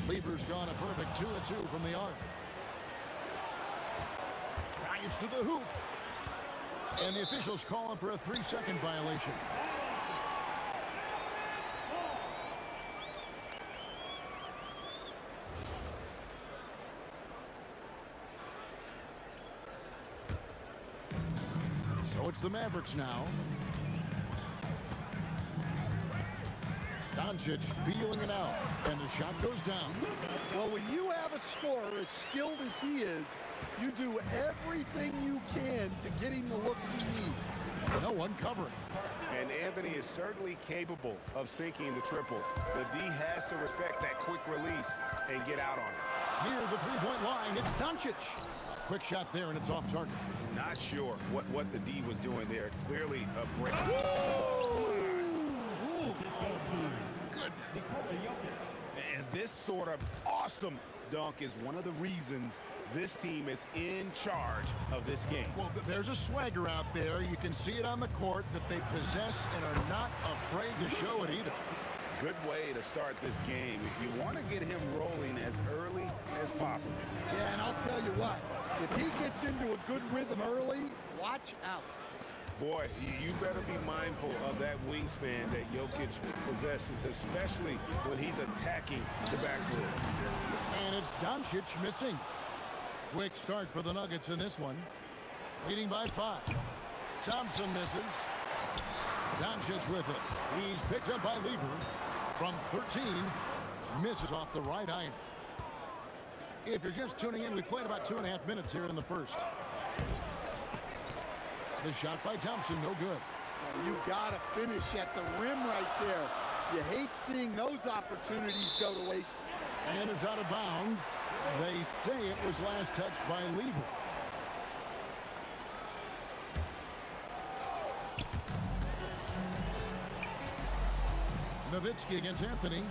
Lever's gone a perfect 2 of 2 from the arc. Drives to the hoop. And the officials calling for a 3-second violation. So it's the Mavericks now. Doncic feeling it out, and the shot goes down. Well, when you have a scorer as skilled as he is, you do everything you can to get him the looks he needs. No one covering. And Anthony is certainly capable of sinking the triple. The D has to respect that quick release and get out on it. Near the three-point line, it's Doncic. A quick shot there, and it's off target. Not sure what the D was doing there. Clearly a break. And this sort of awesome dunk is one of the reasons this team is in charge of this game. Well, there's a swagger out there. You can see it on the court that they possess and are not afraid to show it either. Good way to start this game if you want to get him rolling as early as possible. Yeah, and I'll tell you what, if he gets into a good rhythm early, watch out. Boy, you better be mindful of that wingspan that Jokic possesses, especially when he's attacking the backboard. And it's Doncic missing. Quick start for the Nuggets in this one. Leading by 5. Thompson misses. Doncic with it. He's picked up by Lever from 13. Misses off the right iron. If you're just tuning in, we played about 2.5 minutes here in the first. The shot by Thompson, no good. You gotta finish at the rim right there. You hate seeing those opportunities go to waste. And it's out of bounds. They say it was last touched by Lever. Nowitzki against Anthony.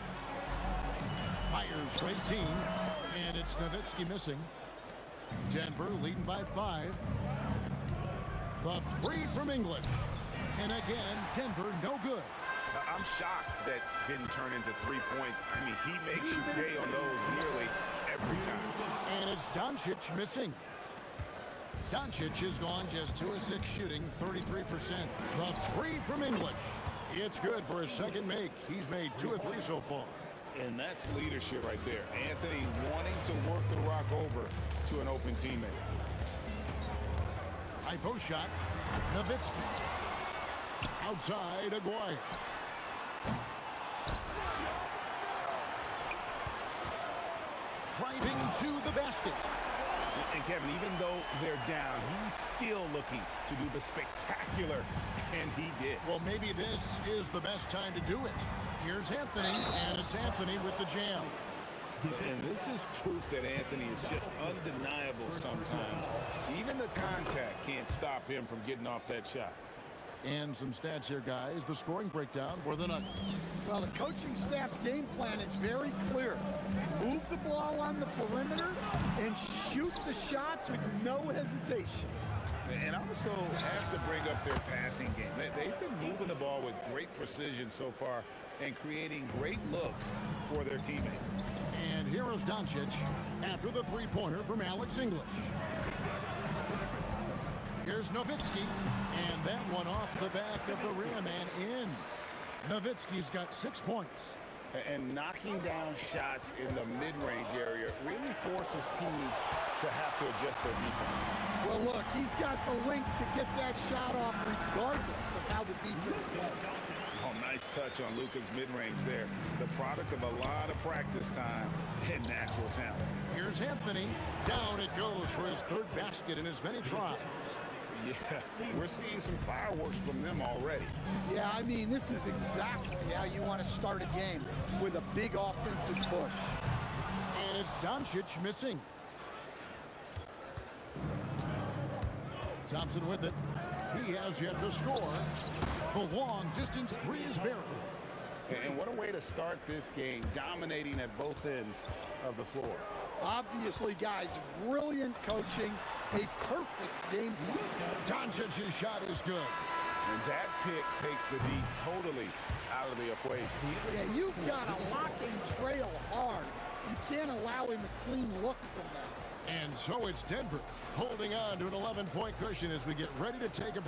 Fires for 18. And it's Nowitzki missing. Denver leading by 5. The 3 from English. And again, Denver no good. I'm shocked that didn't turn into 3 points. I mean, he makes you pay on those nearly every time. And it's Doncic missing. Doncic has gone just 2 of 6 shooting, 33%. The 3 from English. It's good for his second make. He's made 2 of 3 so far. And that's leadership right there. Anthony wanting to work the rock over to an open teammate. High post shot. Nowitzki. Outside, Aguirre. Driving to the basket. And Kevin, even though they're down, he's still looking to do the spectacular, and he did. Well, maybe this is the best time to do it. Here's Anthony, and it's Anthony with the jam. And this is proof that Anthony is just undeniable sometimes. Even the contact can't stop him from getting off that shot. And some stats here, guys. The scoring breakdown for the Nuggets. Well, the coaching staff's game plan is very clear. Move the ball on the perimeter and shoot the shots with no hesitation. And also have to bring up their passing game. They've been moving the ball with great precision so far and creating great looks for their teammates. And here is Doncic after the three-pointer from Alex English. Here's Nowitzki, and that one off the back of the rim and in. Nowitzki's got 6 points. And knocking down shots in the mid-range area really forces teams to have to adjust their defense. Well, look, he's got the length to get that shot off regardless of how the defense plays. touch on Luka's mid-range there. The product of a lot of practice time and natural talent. Here's Anthony. Down it goes for his third basket in as many tries. Yeah, we're seeing some fireworks from them already. Yeah, I mean, this is exactly how you want to start a game, with a big offensive push. And it's Doncic missing. Thompson with it. He has yet to score. The long distance three is buried. And what a way to start this game, dominating at both ends of the floor. Obviously, guys, brilliant coaching, a perfect game plan. Doncic's shot is good. And that pick takes the D totally out of the equation. Yeah, you've got to lock and trail hard. You can't allow him a clean look from that. And so it's Denver holding on to an 11-point cushion as we get ready to take a...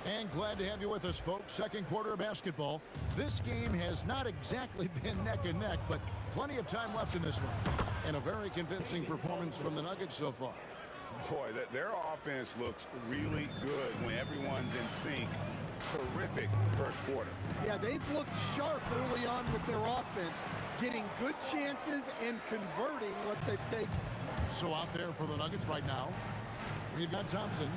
And glad to have you with us, folks. Second quarter of basketball. This game has not exactly been neck and neck, but plenty of time left in this one. And a very convincing performance from the Nuggets so far. Boy, their offense looks really good when everyone's in sync. Terrific first quarter. Yeah, they've looked sharp early on with their offense, getting good chances and converting what they've taken. So out there for the Nuggets right now, we've got Thompson.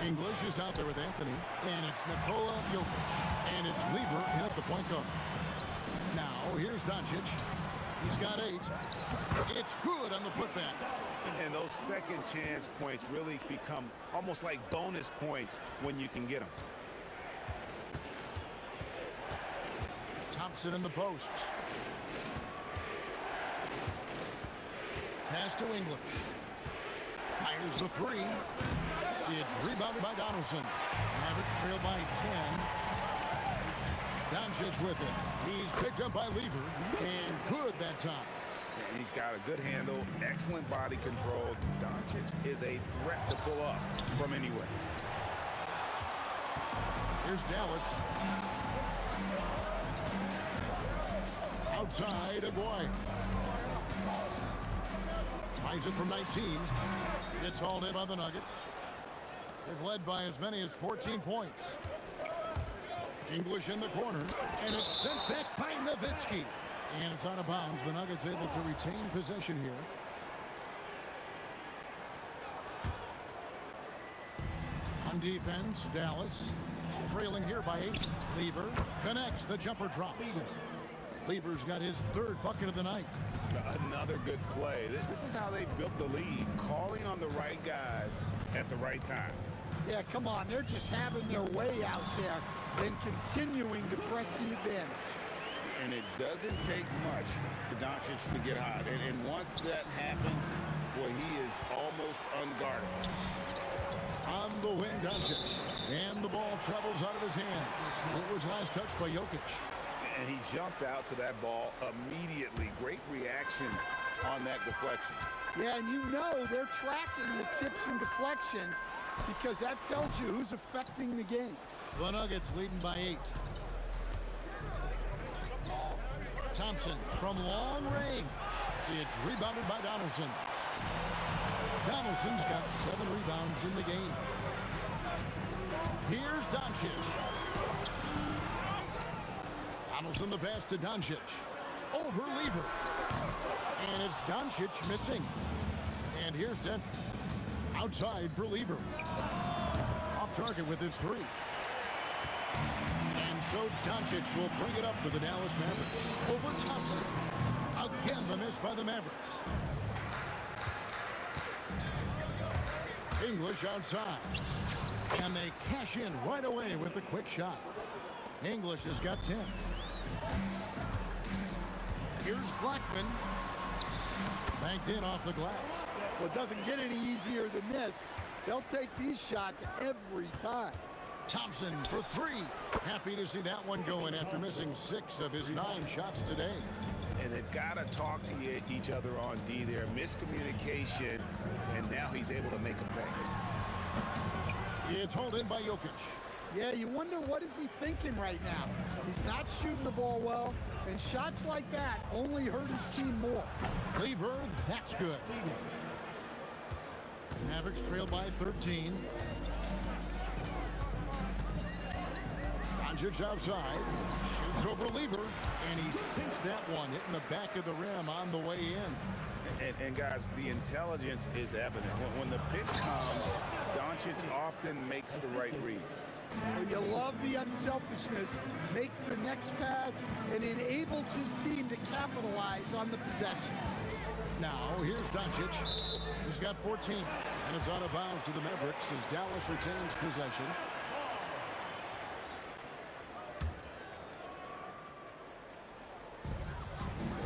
English is out there with Anthony. And it's Nikola Jokic. And it's Lever in at the point guard. Now, here's Doncic. He's got 8. It's good on the putback. And those second chance points really become almost like bonus points when you can get them. Thompson in the post. Pass to English. Fires the 3. It's rebounded by Donaldson. Mavericks trail by 10. Doncic with it. He's picked up by Lever. And good that time. And he's got a good handle, excellent body control. Doncic is a threat to pull up from anywhere. Here's Dallas. Outside, Aguirre. Tries it from 19. Gets hauled in by the Nuggets. They've led by as many as 14 points. English in the corner, and it's sent back by Nowitzki. And it's out of bounds. The Nuggets able to retain possession here. On defense, Dallas trailing here by 8. Lever connects. The jumper drops. Lever's got his third bucket of the night. Another good play. This is how they built the lead, calling on the right guys at the right time. Yeah, come on. They're just having their way out there and continuing to press the advantage. And it doesn't take much for Doncic to get hot. And once that happens, boy, he is almost unguardable. On the wing, Doncic. And the ball travels out of his hands. It was last touched by Jokic. And he jumped out to that ball immediately. Great reaction on that deflection. Yeah, and you know they're tracking the tips and deflections because that tells you who's affecting the game. The Nuggets leading by 8. Thompson from long range. It's rebounded by Donaldson. Donaldson's got 7 rebounds in the game. Here's Doncic. Donaldson the pass to Doncic. Over Lever. And it's Doncic missing. And here's Denver. Outside for Lever. Off target with his 3. And so Doncic will bring it up for the Dallas Mavericks. Over Thompson. Again, the miss by the Mavericks. English outside. And they cash in right away with a quick shot. English has got 10. Here's Blackman. Banked in off the glass. Well, it doesn't get any easier than this. They'll take these shots every time. Thompson for 3. Happy to see that one going after missing 6 of his 9 shots today. And they've got to talk to each other on D there. Miscommunication, and now he's able to make a pay. It's hauled in by Jokic. Yeah, you wonder what is he thinking right now. He's not shooting the ball well, and shots like that only hurt his team more. Lever, that's good. Mavericks trail by 13. Doncic outside. Shoots over Lever. And he sinks that one, hitting the back of the rim on the way in. And guys, the intelligence is evident. When the pick comes, Doncic often makes the right read. Well, you love the unselfishness, makes the next pass, and enables his team to capitalize on the possession. Now, here's Doncic. He's got 14, and it's out of bounds to the Mavericks as Dallas retains possession.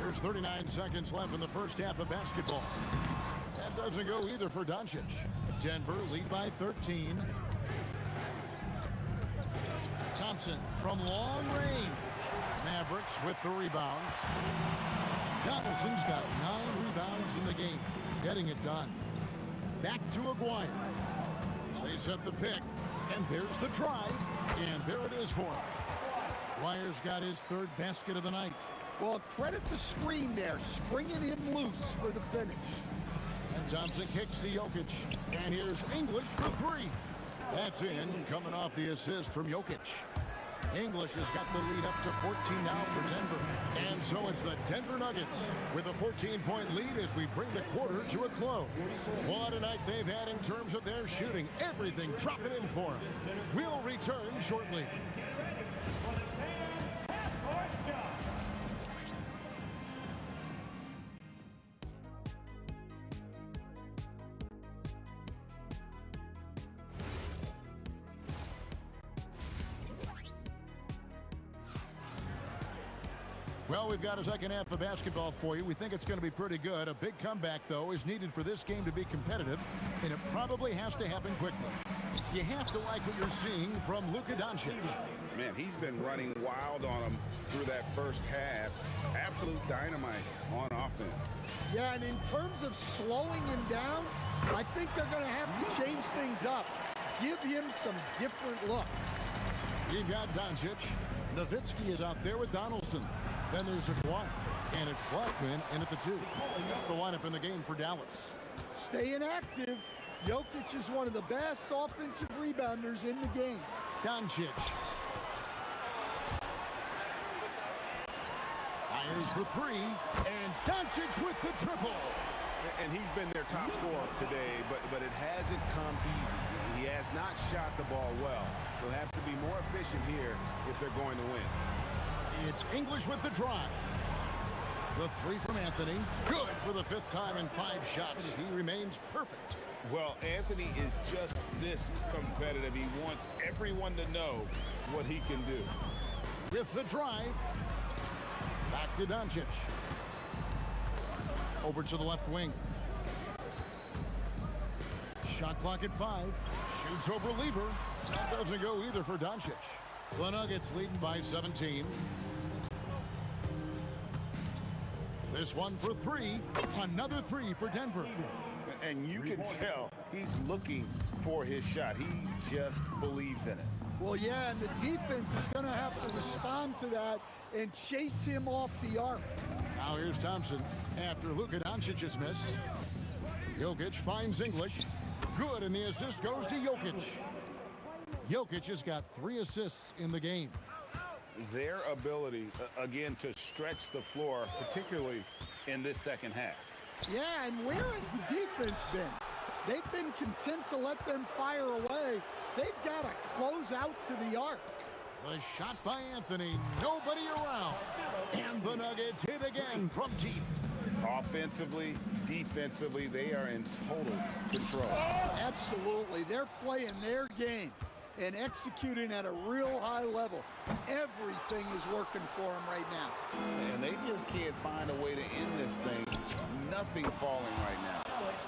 There's 39 seconds left in the first half of basketball. That doesn't go either for Doncic. Denver lead by 13. Thompson from long range. Mavericks with the rebound. Donaldson's got 9 rebounds in the game, getting it done. Back to Aguirre. They set the pick, and there's the drive, and there it is for him. Aguirre's got his 3rd basket of the night. Well, credit the screen there, springing him loose for the finish. And Thompson kicks to Jokic, and here's English for 3. That's in, coming off the assist from Jokic. English has got the lead up to 14 now for Denver. And so it's the Denver Nuggets with a 14-point lead as we bring the quarter to a close. What a night they've had in terms of their shooting. Everything dropping in for them. We'll return shortly. Well, we've got a second half of basketball for you. We think it's going to be pretty good. A big comeback, though, is needed for this game to be competitive, and it probably has to happen quickly. You have to like what you're seeing from Luka Doncic. Man, he's been running wild on him through that first half. Absolute dynamite on offense. Yeah, and in terms of slowing him down, I think they're going to have to change things up. Give him some different looks. You've got Doncic. Nowitzki is out there with Donaldson. Then there's Aguirre, and it's Blackman in at the 2. That's the lineup in the game for Dallas. Staying active. Jokic is one of the best offensive rebounders in the game. Doncic. Fires for 3, and Doncic with the triple. And he's been their top scorer today, but it hasn't come easy. He has not shot the ball well. They'll have to be more efficient here if they're going to win. It's English with the drive. The 3 from Anthony. Good for the 5th time in 5 shots. He remains perfect. Well, Anthony is just this competitive. He wants everyone to know what he can do. With the drive. Back to Doncic. Over to the left wing. Shot clock at 5. Shoots over Lever. That doesn't go either for Doncic. The Nuggets leading by 17. This one for 3. Another 3 for Denver. And you can tell he's looking for his shot. He just believes in it. Well, yeah, and the defense is going to have to respond to that and chase him off the arc. Now here's Thompson after Luka Doncic's miss. Jokic finds English. Good, and the assist goes to Jokic. Jokic has got 3 assists in the game. Their ability, again, to stretch the floor, particularly in this second half. Yeah, and where has the defense been? They've been content to let them fire away. They've got to close out to the arc. The shot by Anthony, nobody around. And the Nuggets hit again from deep. Offensively, defensively, they are in total control. Absolutely. They're playing their game and executing at a real high level. Everything is working for them right now. And they just can't find a way to end this thing. Nothing falling right now.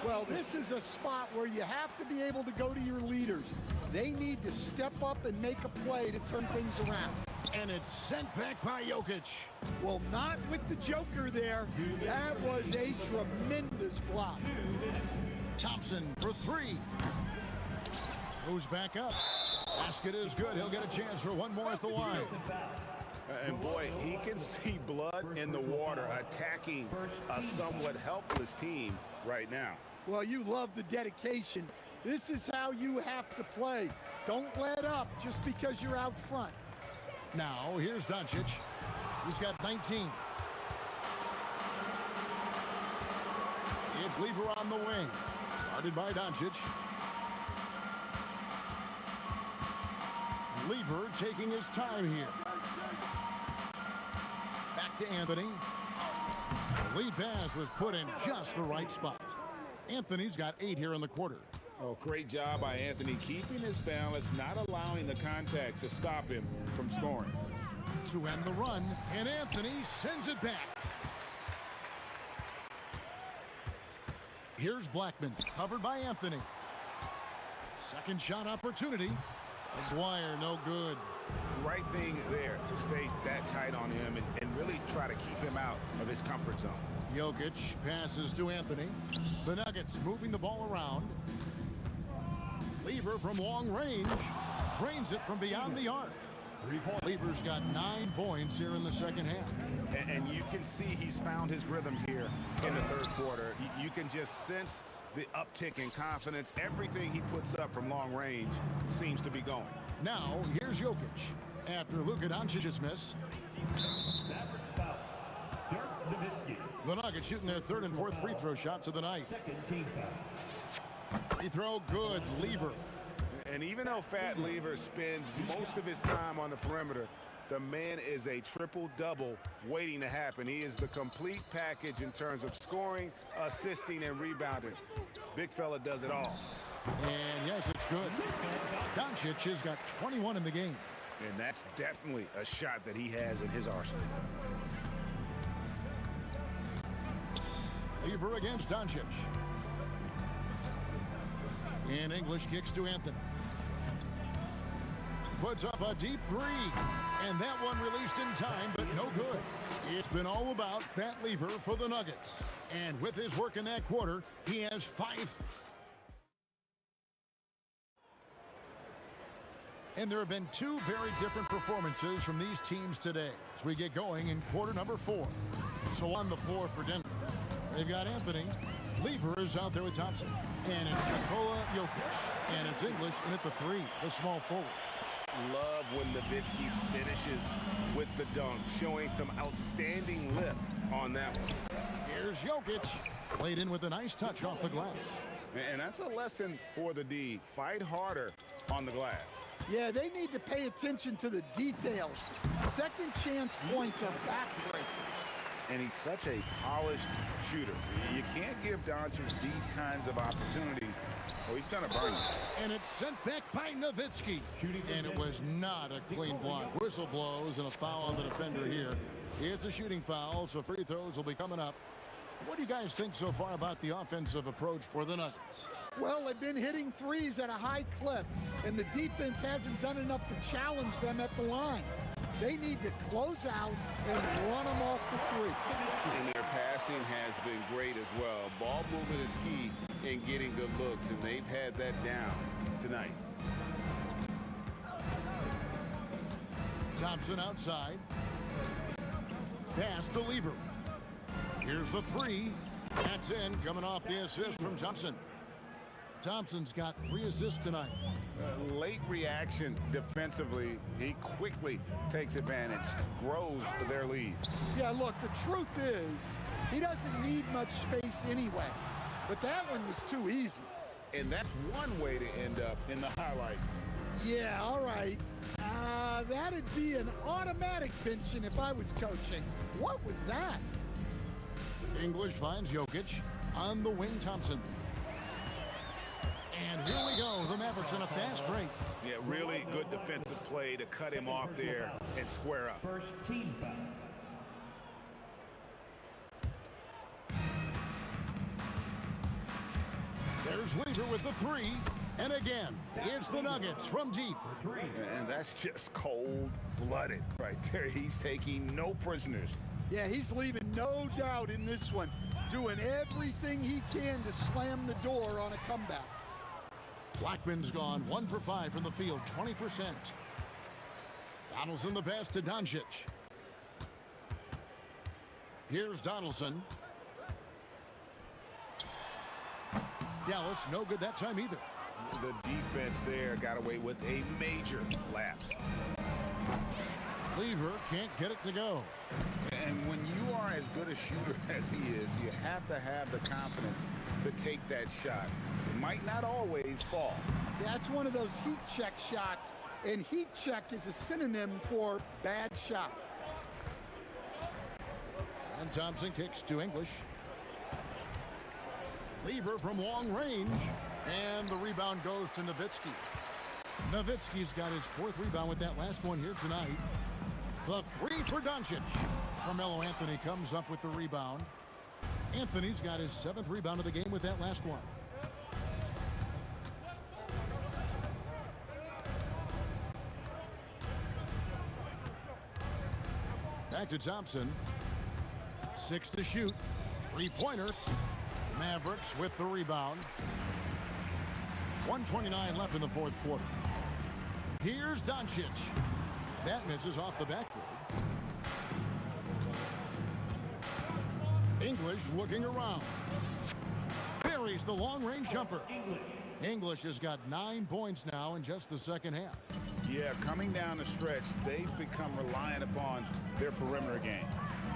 Well, this is a spot where you have to be able to go to your leaders. They need to step up and make a play to turn things around. And it's sent back by Jokic. Well, not with the Joker there. That was a tremendous block. Thompson for 3. Goes back up. Basket is good. He'll get a chance for one more at the line. And boy, he can see blood in the water attacking a somewhat helpless team right now. Well, you love the dedication. This is how you have to play. Don't let up just because you're out front. Now, here's Doncic. He's got 19. It's Lever on the wing. Guarded by Doncic. Lever taking his time here. Back to Anthony. The lead pass was put in just the right spot. Anthony's got 8 here in the quarter. Oh, great job by Anthony keeping his balance, not allowing the contact to stop him from scoring. To end the run, and Anthony sends it back. Here's Blackman, covered by Anthony. Second shot opportunity. Dwyer, no good. Right thing there to stay that tight on him and really try to keep him out of his comfort zone. Jokic passes to Anthony. The Nuggets moving the ball around. Lever from long range. Drains it from beyond the arc. Lever's got 9 points here in the second half. And you can see he's found his rhythm here in the third quarter. You can just sense the uptick in confidence. Everything he puts up from long range seems to be going. Now, here's Jokic. After Luka Doncic's miss. The Nuggets shooting their third and fourth free throw shots of the night. Free throw good. Lever. And even though Fat Lever spends most of his time on the perimeter, the man is a triple-double waiting to happen. He is the complete package in terms of scoring, assisting, and rebounding. Big fella does it all. And yes, it's good. Doncic has got 21 in the game. And that's definitely a shot that he has in his arsenal. Lever against Doncic. And English kicks to Anthony. Puts up a deep three. And that one released in time, but no good. It's been all about Fat Lever for the Nuggets. And with his work in that quarter, he has 5. And there have been 2 very different performances from these teams today as we get going in quarter number 4. So on the floor for Denver, they've got Anthony. Lever is out there with Thompson. And it's Nikola Jokic. And it's English in at the 3, the small forward. Love when Nowitzki finishes with the dunk, showing some outstanding lift on that one. Here's Jokic. Played in with a nice touch off the glass. And that's a lesson for the D. Fight harder on the glass. Yeah, they need to pay attention to the details. Second chance points are backbreaking. And he's such a polished shooter. You can't give Doncic these kinds of opportunities, or he's going to burn you. And it's sent back by Nowitzki. And it was not a clean block. Whistle blows and a foul on the defender here. It's a shooting foul, so free throws will be coming up. What do you guys think so far about the offensive approach for the Nuggets? Well, they've been hitting threes at a high clip, and the defense hasn't done enough to challenge them at the line. They need to close out and run them off the 3. And their passing has been great as well. Ball movement is key in getting good looks, and they've had that down tonight. Thompson outside. Pass to Lever. Here's the 3. That's in, coming off the assist from Thompson. Thompson's got 3 assists tonight. Late reaction defensively. He quickly takes advantage, grows their lead. Yeah, look, the truth is, he doesn't need much space anyway. But that one was too easy. And that's one way to end up in the highlights. Yeah, all right. That'd be an automatic benching if I was coaching. What was that? English finds Jokic on the wing. Thompson. And here we go. The Mavericks in a fast break. Yeah, really good defensive play to cut him off there and square up. First team foul. There's Lever with the 3. And again, it's the Nuggets from deep. And that's just cold-blooded right there. He's taking no prisoners. Yeah, he's leaving no doubt in this one. Doing everything he can to slam the door on a comeback. Blackman's gone 1 for 5 from the field, 20%. Donaldson the pass to Doncic. Here's Donaldson. Dallas, no good that time either. The defense there got away with a major lapse. Lever can't get it to go. And when you are as good a shooter as he is, you have to have the confidence to take that shot. It might not always fall. That's one of those heat check shots, and heat check is a synonym for bad shot. And Thompson kicks to English. Lever from long range, and the rebound goes to Nowitzki. Nowitzki's got his 4th rebound with that last one here tonight. The 3 for Doncic. Carmelo Anthony comes up with the rebound. Anthony's got his 7th rebound of the game with that last one. Back to Thompson. 6 to shoot. 3-pointer. Mavericks with the rebound. 1:29 left in the 4th quarter. Here's Doncic. That misses off the backboard. English looking around. Buries the long-range jumper. English has got 9 points now in just the second half. Yeah, coming down the stretch, they've become reliant upon their perimeter game.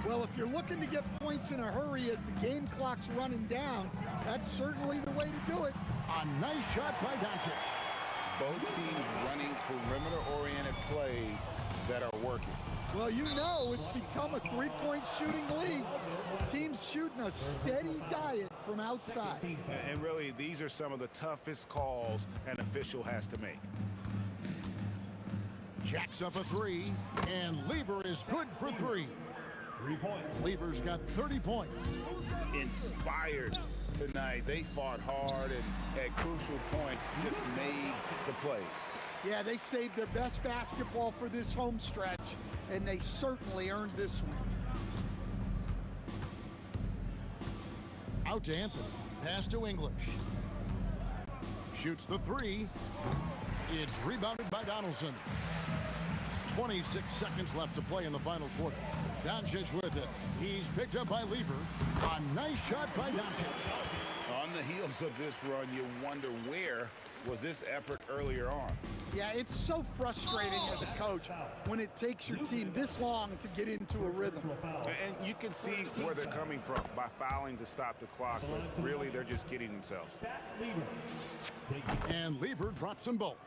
Well, if you're looking to get points in a hurry as the game clock's running down, that's certainly the way to do it. A nice shot by Doncic. Both teams running perimeter-oriented plays that are working. Well, you know it's become a 3-point shooting league. Teams shooting a steady diet from outside. And really, these are some of the toughest calls an official has to make. Jacks up a 3, and Lever is good for 3. 3 points. Lever's got 30 points. Inspired tonight. They fought hard and at crucial points just made the plays. Yeah, they saved their best basketball for this home stretch, and they certainly earned this one. Out to Anthony. Pass to English. Shoots the 3. It's rebounded by Donaldson. 26 seconds left to play in the final quarter. Doncic with it. He's picked up by Lever. A nice shot by Doncic. On the heels of this run, you wonder where was this effort earlier on. Yeah, it's so frustrating as a coach when it takes your team this long to get into a rhythm. And you can see where they're coming from by fouling to stop the clock, but really they're just kidding themselves. And Lever drops them both.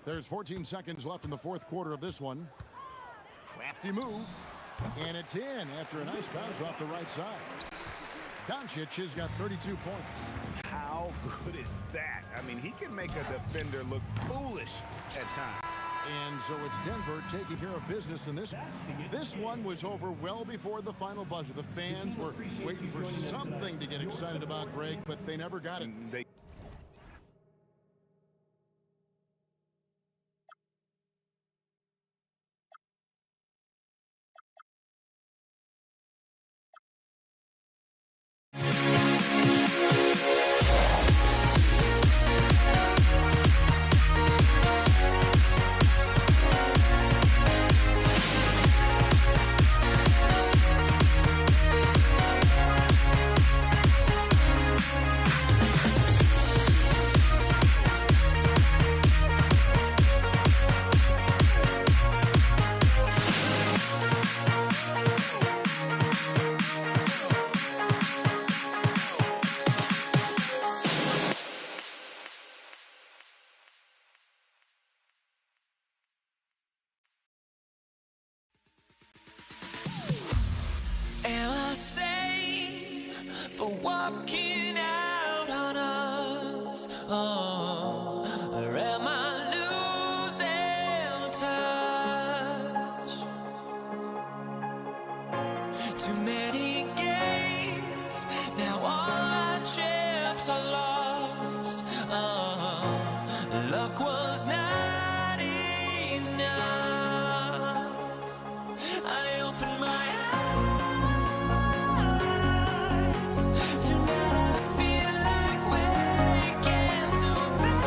There's 14 seconds left in the 4th quarter of this one. Crafty move. And it's in after a nice bounce off the right side. Doncic has got 32 points. How good is that? I mean, he can make a defender look foolish at times. And so it's Denver taking care of business in this one. This one was over well before the final buzzer. The fans were waiting for something to get excited about, Greg, but they never got it. Am I safe for walking out on us? Oh, or am I losing touch? Too many games, now all our chips are lost. Oh, luck was not enough. I opened my eyes. Tonight I feel like waking so bad.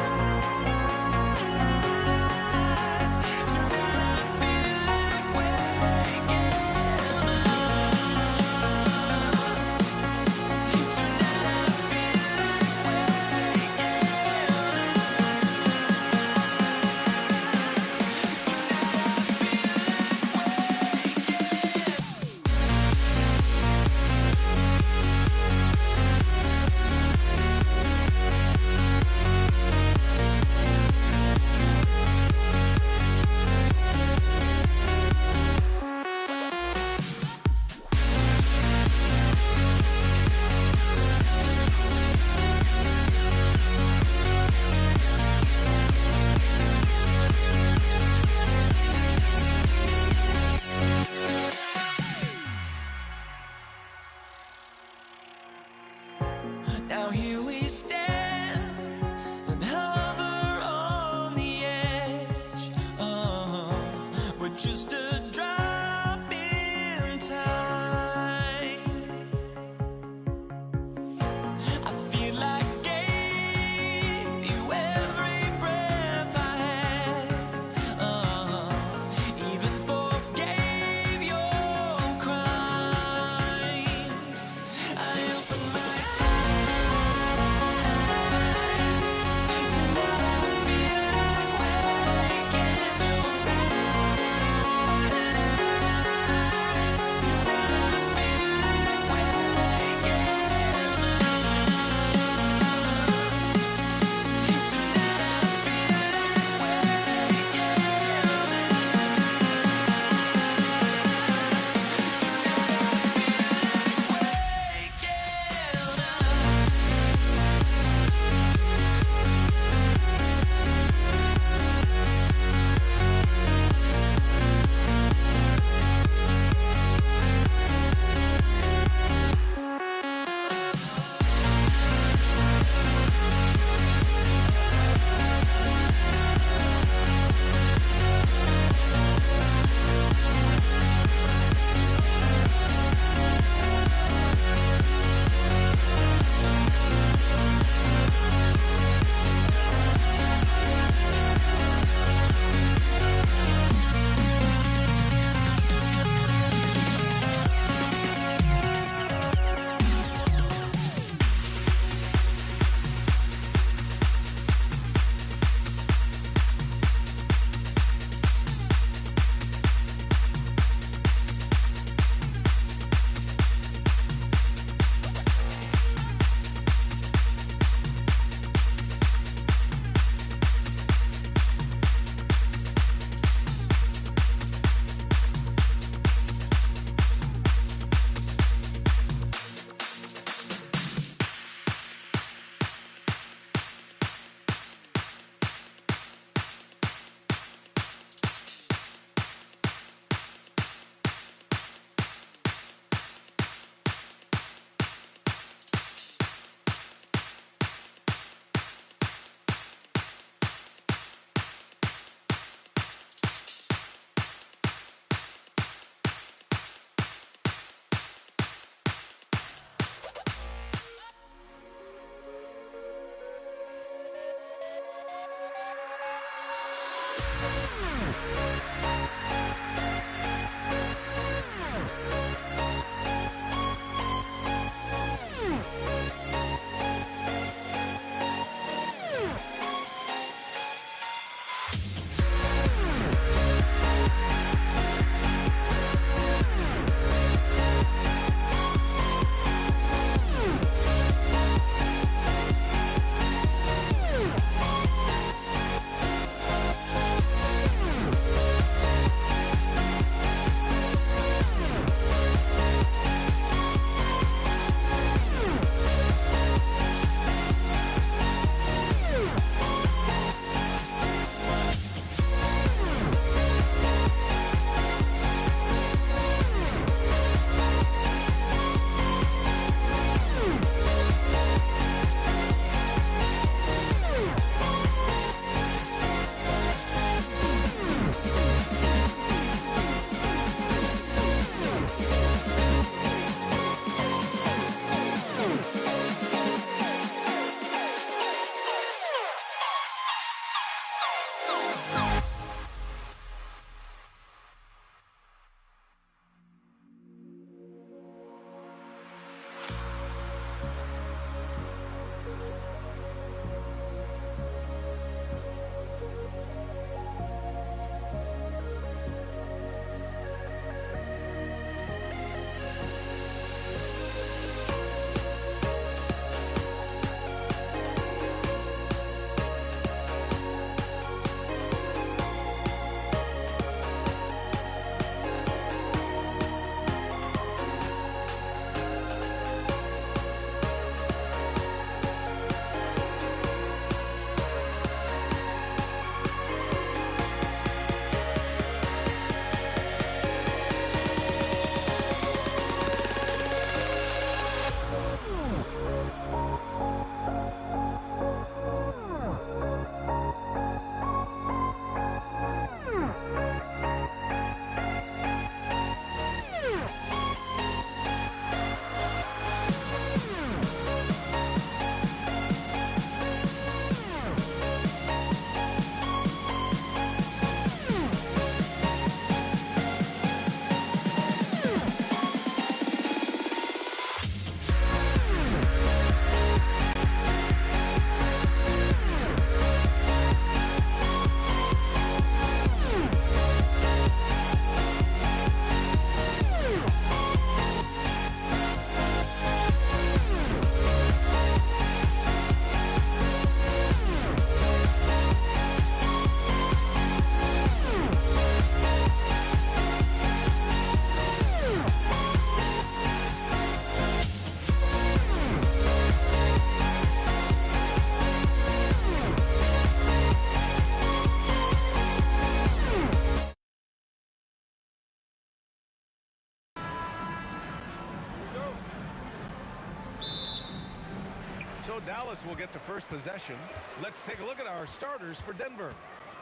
So Dallas will get the first possession. Let's take a look at our starters for Denver.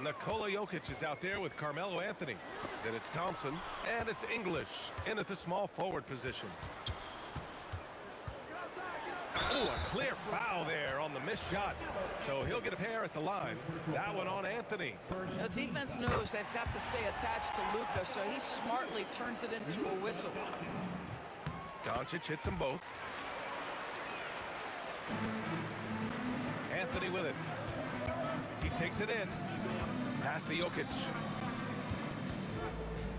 Nikola Jokic is out there with Carmelo Anthony. Then it's Thompson, and it's English in at the small forward position. Oh, a clear foul there on the missed shot. So he'll get a pair at the line. That one on Anthony. The defense knows they've got to stay attached to Luka, so he smartly turns it into a whistle. Doncic hits them both. Anthony with it. He takes it in. Pass to Jokic.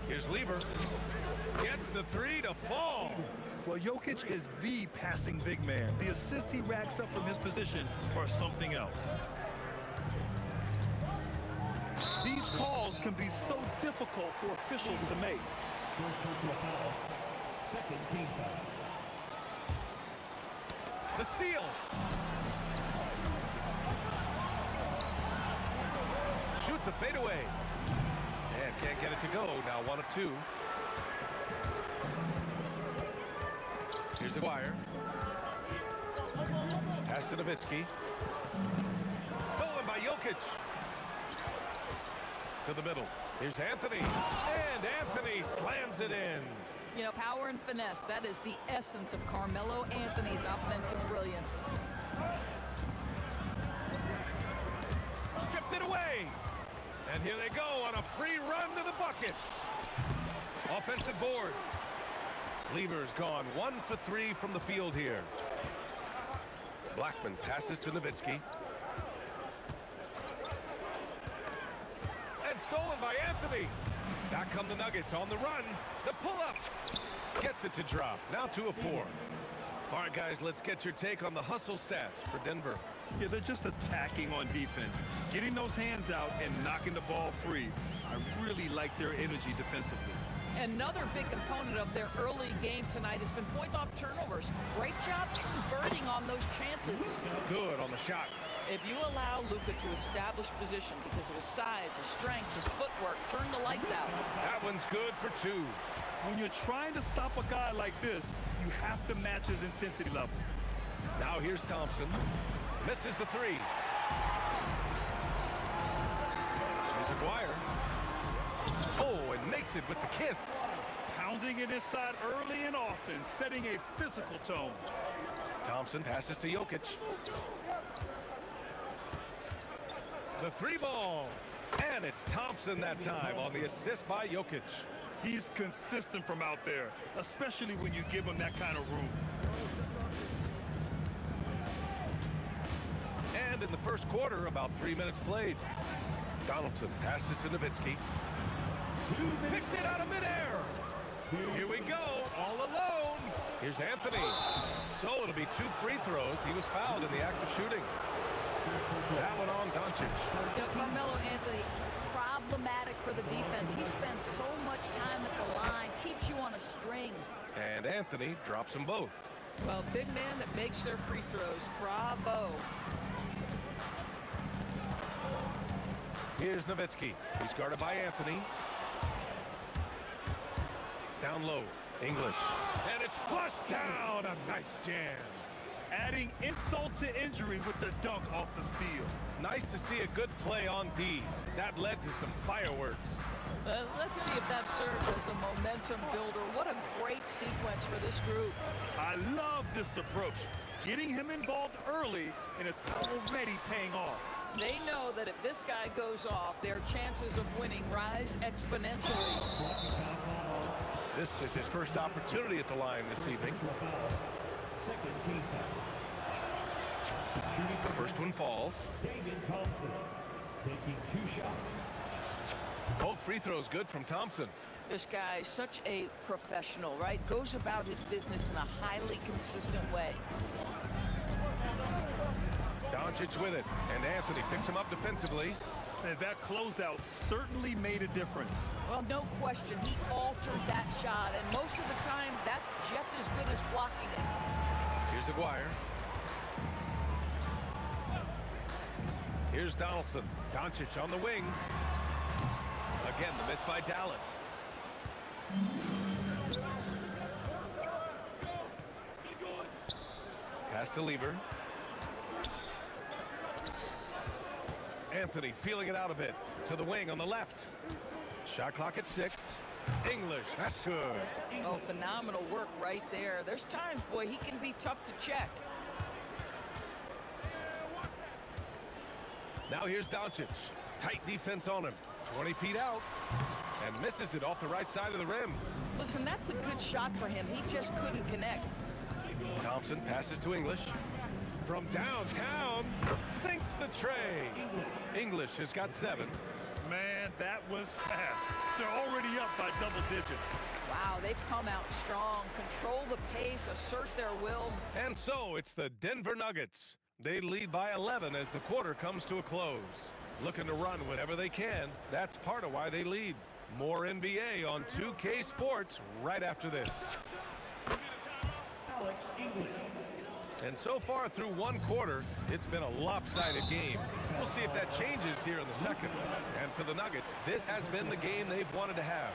Here's Lever. Gets the three to fall. Well, Jokic is the passing big man. The assist he racks up from his position or something else. These calls can be so difficult for officials to make. Second team foul. The steal. Shoots a fadeaway. And can't get it to go. Now 1 of 2. Here's Aguirre. Pass to Nowitzki. Stolen by Jokic. To the middle. Here's Anthony. And Anthony slams it in. You know, power and finesse, that is the essence of Carmelo Anthony's offensive brilliance. Stripped it away. And here they go on a free run to the bucket. Offensive board. Lever's gone 1 for 3 from the field here. Blackman passes to Nowitzki. And stolen by Anthony. Back come the Nuggets on the run. The pull-up. Gets it to drop. Now 2 of 4. All right, guys, let's get your take on the hustle stats for Denver. Yeah, they're just attacking on defense, getting those hands out and knocking the ball free. I really like their energy defensively. Another big component of their early game tonight has been points off turnovers. Great job converting on those chances. Good on the shot. If you allow Luka to establish position because of his size, his strength, his footwork, turn the lights out. That one's good for 2. When you're trying to stop a guy like this, you have to match his intensity level. Now here's Thompson. Misses the 3. Here's Aguirre. Oh, and makes it with the kiss. Pounding it inside early and often, setting a physical tone. Thompson passes to Jokic. The 3 ball. And it's Thompson that time on the assist by Jokic. He's consistent from out there, especially when you give him that kind of room. And in the first quarter, about 3 minutes played. Donaldson passes to Nowitzki. Picked it out of midair. Here we go, all alone. Here's Anthony. So it'll be 2 free throws. He was fouled in the act of shooting. That one on Doncic. Carmelo Anthony, problematic for the defense. He spends so much time at the line, keeps you on a string. And Anthony drops them both. Well, big man that makes their free throws. Bravo. Here's Nowitzki. He's guarded by Anthony. Down low, English. And it's flushed down. A nice jam. Adding insult to injury with the dunk off the steal. Nice to see a good play on D. That led to some fireworks. Let's see if that serves as a momentum builder. What a great sequence for this group. I love this approach. Getting him involved early, and it's already paying off. They know that if this guy goes off, their chances of winning rise exponentially. This is his first opportunity at the line this evening. The first one falls. David Thompson taking 2 shots. Both free throws good from Thompson. This guy is such a professional, right? Goes about his business in a highly consistent way. Doncic with it, and Anthony picks him up defensively. And that closeout certainly made a difference. Well, no question, he altered that shot, and most of the time, that's just as good as blocking it. Here's Aguirre. Here's Donaldson. Doncic on the wing. Again, the miss by Dallas. Pass to Lever. Anthony feeling it out a bit. To the wing on the left. Shot clock at 6. English, that's good. Oh, phenomenal work right there. There's times, boy, he can be tough to check. Now here's Doncic. Tight defense on him. 20 feet out. And misses it off the right side of the rim. Listen, that's a good shot for him. He just couldn't connect. Thompson passes to English. From downtown, sinks the tray. English has got 7. Man, that was fast. They're already up by double digits. Wow, they've come out strong, control the pace, assert their will. And so it's the Denver Nuggets. They lead by 11 as the quarter comes to a close. Looking to run whenever they can. That's part of why they lead. More NBA on 2K Sports right after this. Alex English. And so far through one quarter, it's been a lopsided game. We'll see if that changes here in the second. And for the Nuggets, this has been the game they've wanted to have.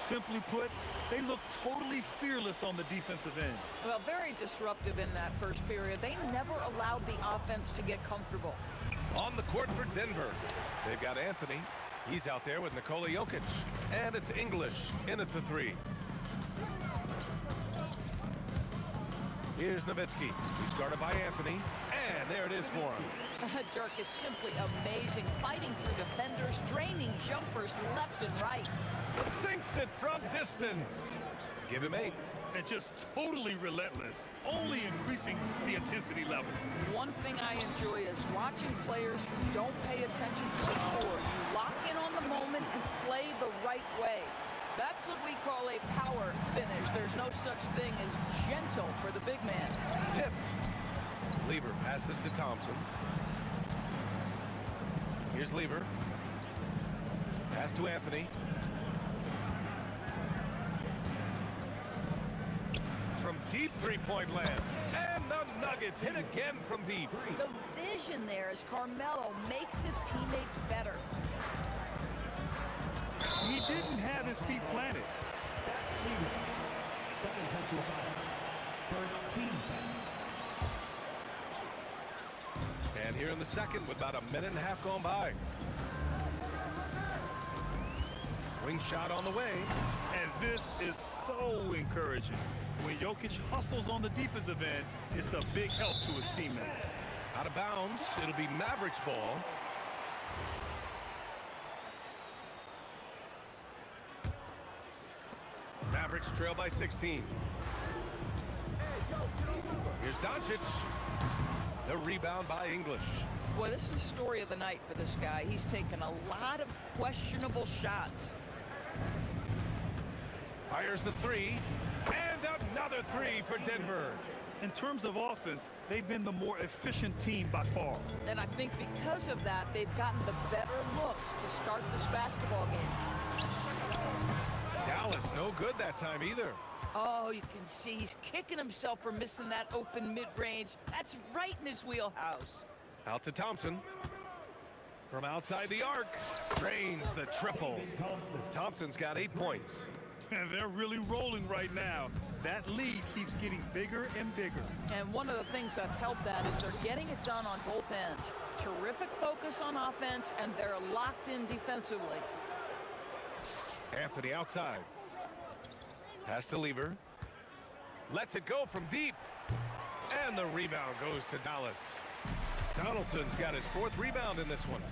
Simply put, they look totally fearless on the defensive end. Well, very disruptive in that first period. They never allowed the offense to get comfortable. On the court for Denver, they've got Anthony. He's out there with Nikola Jokic. And it's English in at the 3. Here's Nowitzki. He's guarded by Anthony. And there it is for him. Dirk is simply amazing, fighting through defenders, draining jumpers left and right. Sinks it from distance. Give him 8. And just totally relentless, only increasing the intensity level. One thing I enjoy is watching players who don't pay attention to the score. You lock in on the moment and play the right way. That's what we call a power finish. There's no such thing as gentle for the big man. Tipped. Lever passes to Thompson. Here's Lever. Pass to Anthony. From deep three-point land. And the Nuggets hit again from deep. The vision there as Carmelo makes his teammates better. He didn't have his feet planted. First team foul. And here in the second with about a minute and a half gone by. Wing shot on the way. And this is so encouraging. When Jokic hustles on the defensive end, it's a big help to his teammates. Out of bounds. It'll be Mavericks ball. Mavericks trail by 16. Here's Doncic. The rebound by English. Boy, this is the story of the night for this guy. He's taken a lot of questionable shots. Fires the 3. And another 3 for Denver. In terms of offense, they've been the more efficient team by far. And I think because of that, they've gotten the better looks to start this basketball game. Dallas no good that time either. Oh, you can see he's kicking himself for missing that open mid-range. That's right in his wheelhouse. Out to Thompson. From outside the arc. Drains the triple. Thompson's got 8 points. And they're really rolling right now. That lead keeps getting bigger and bigger. And one of the things that's helped that is they're getting it done on both ends. Terrific focus on offense, and they're locked in defensively. Anthony outside. Pass to Lever. Lets it go from deep. And the rebound goes to Dallas. Donaldson's got his 4th rebound in this one.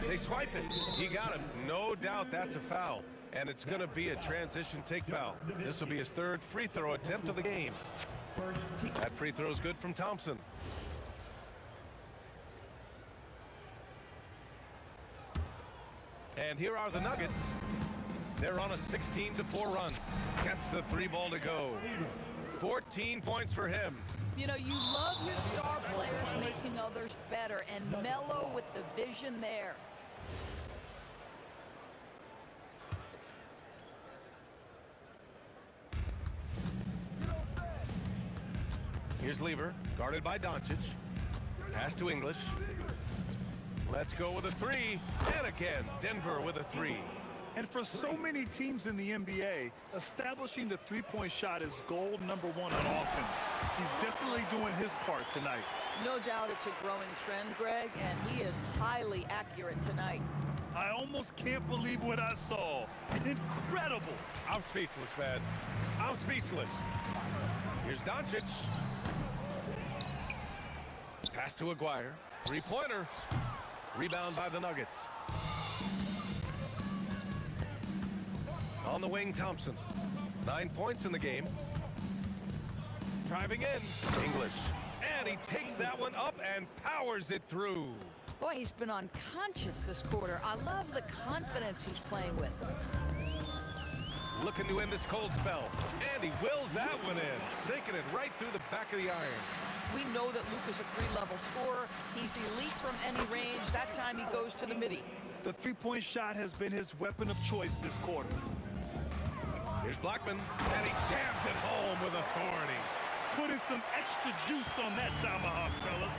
They swipe it. He got him. No doubt that's a foul. And it's going to be a transition take foul. This will be his 3rd free throw attempt of the game. That free throw is good from Thompson. And here are the Nuggets. They're on a 16-4 run. Gets the 3 ball to go. 14 points for him. You know, you love your star players making others better, and Melo with the vision there. Here's Lever, guarded by Doncic. Pass to English. Let's go with a 3. And again, Denver with a 3. And for so many teams in the NBA, establishing the three-point shot is goal number 1 on offense. He's definitely doing his part tonight. No doubt it's a growing trend, Greg, and he is highly accurate tonight. I almost can't believe what I saw. Incredible. I'm speechless, man. I'm speechless. Here's Doncic. Pass to Aguirre. 3-pointer. Rebound by the Nuggets. On the wing, Thompson. 9 points in the game. Driving in, English. And he takes that one up and powers it through. Boy, he's been unconscious this quarter. I love the confidence he's playing with. Looking to end this cold spell. And he wills that one in, sinking it right through the back of the iron. We know that Luke is a 3-level scorer. He's elite from any range. That time he goes to the midi. The three-point shot has been his weapon of choice this quarter. Here's Blackman, and he jams it home with authority. Putting some extra juice on that tomahawk, fellas.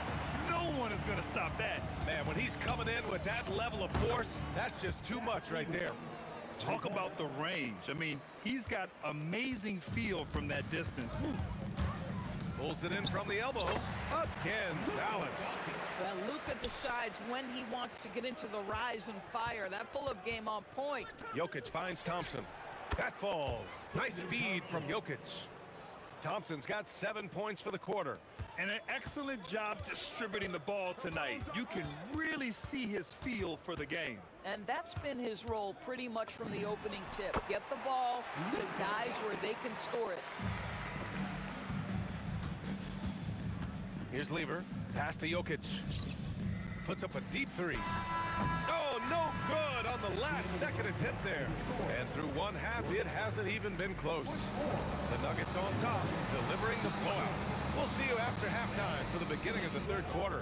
No one is going to stop that. Man, when he's coming in with that level of force, that's just too much right there. Talk about the range. I mean, he's got amazing feel from that distance. Woo. Pulls it in from the elbow. Again, Dallas. Well, Luka decides when he wants to get into the rise and fire. That pull-up game on point. Jokic finds Thompson. That falls. Nice feed from Jokic. Thompson's got 7 points for the quarter. And an excellent job distributing the ball tonight. You can really see his feel for the game. And that's been his role pretty much from the opening tip. Get the ball to guys where they can score it. Here's Lever. Pass to Jokic. Puts up a deep three. Oh, no good on the last second attempt there. And through one half, it hasn't even been close. The Nuggets on top, delivering the blowout. We'll see you after halftime for the beginning of the third quarter.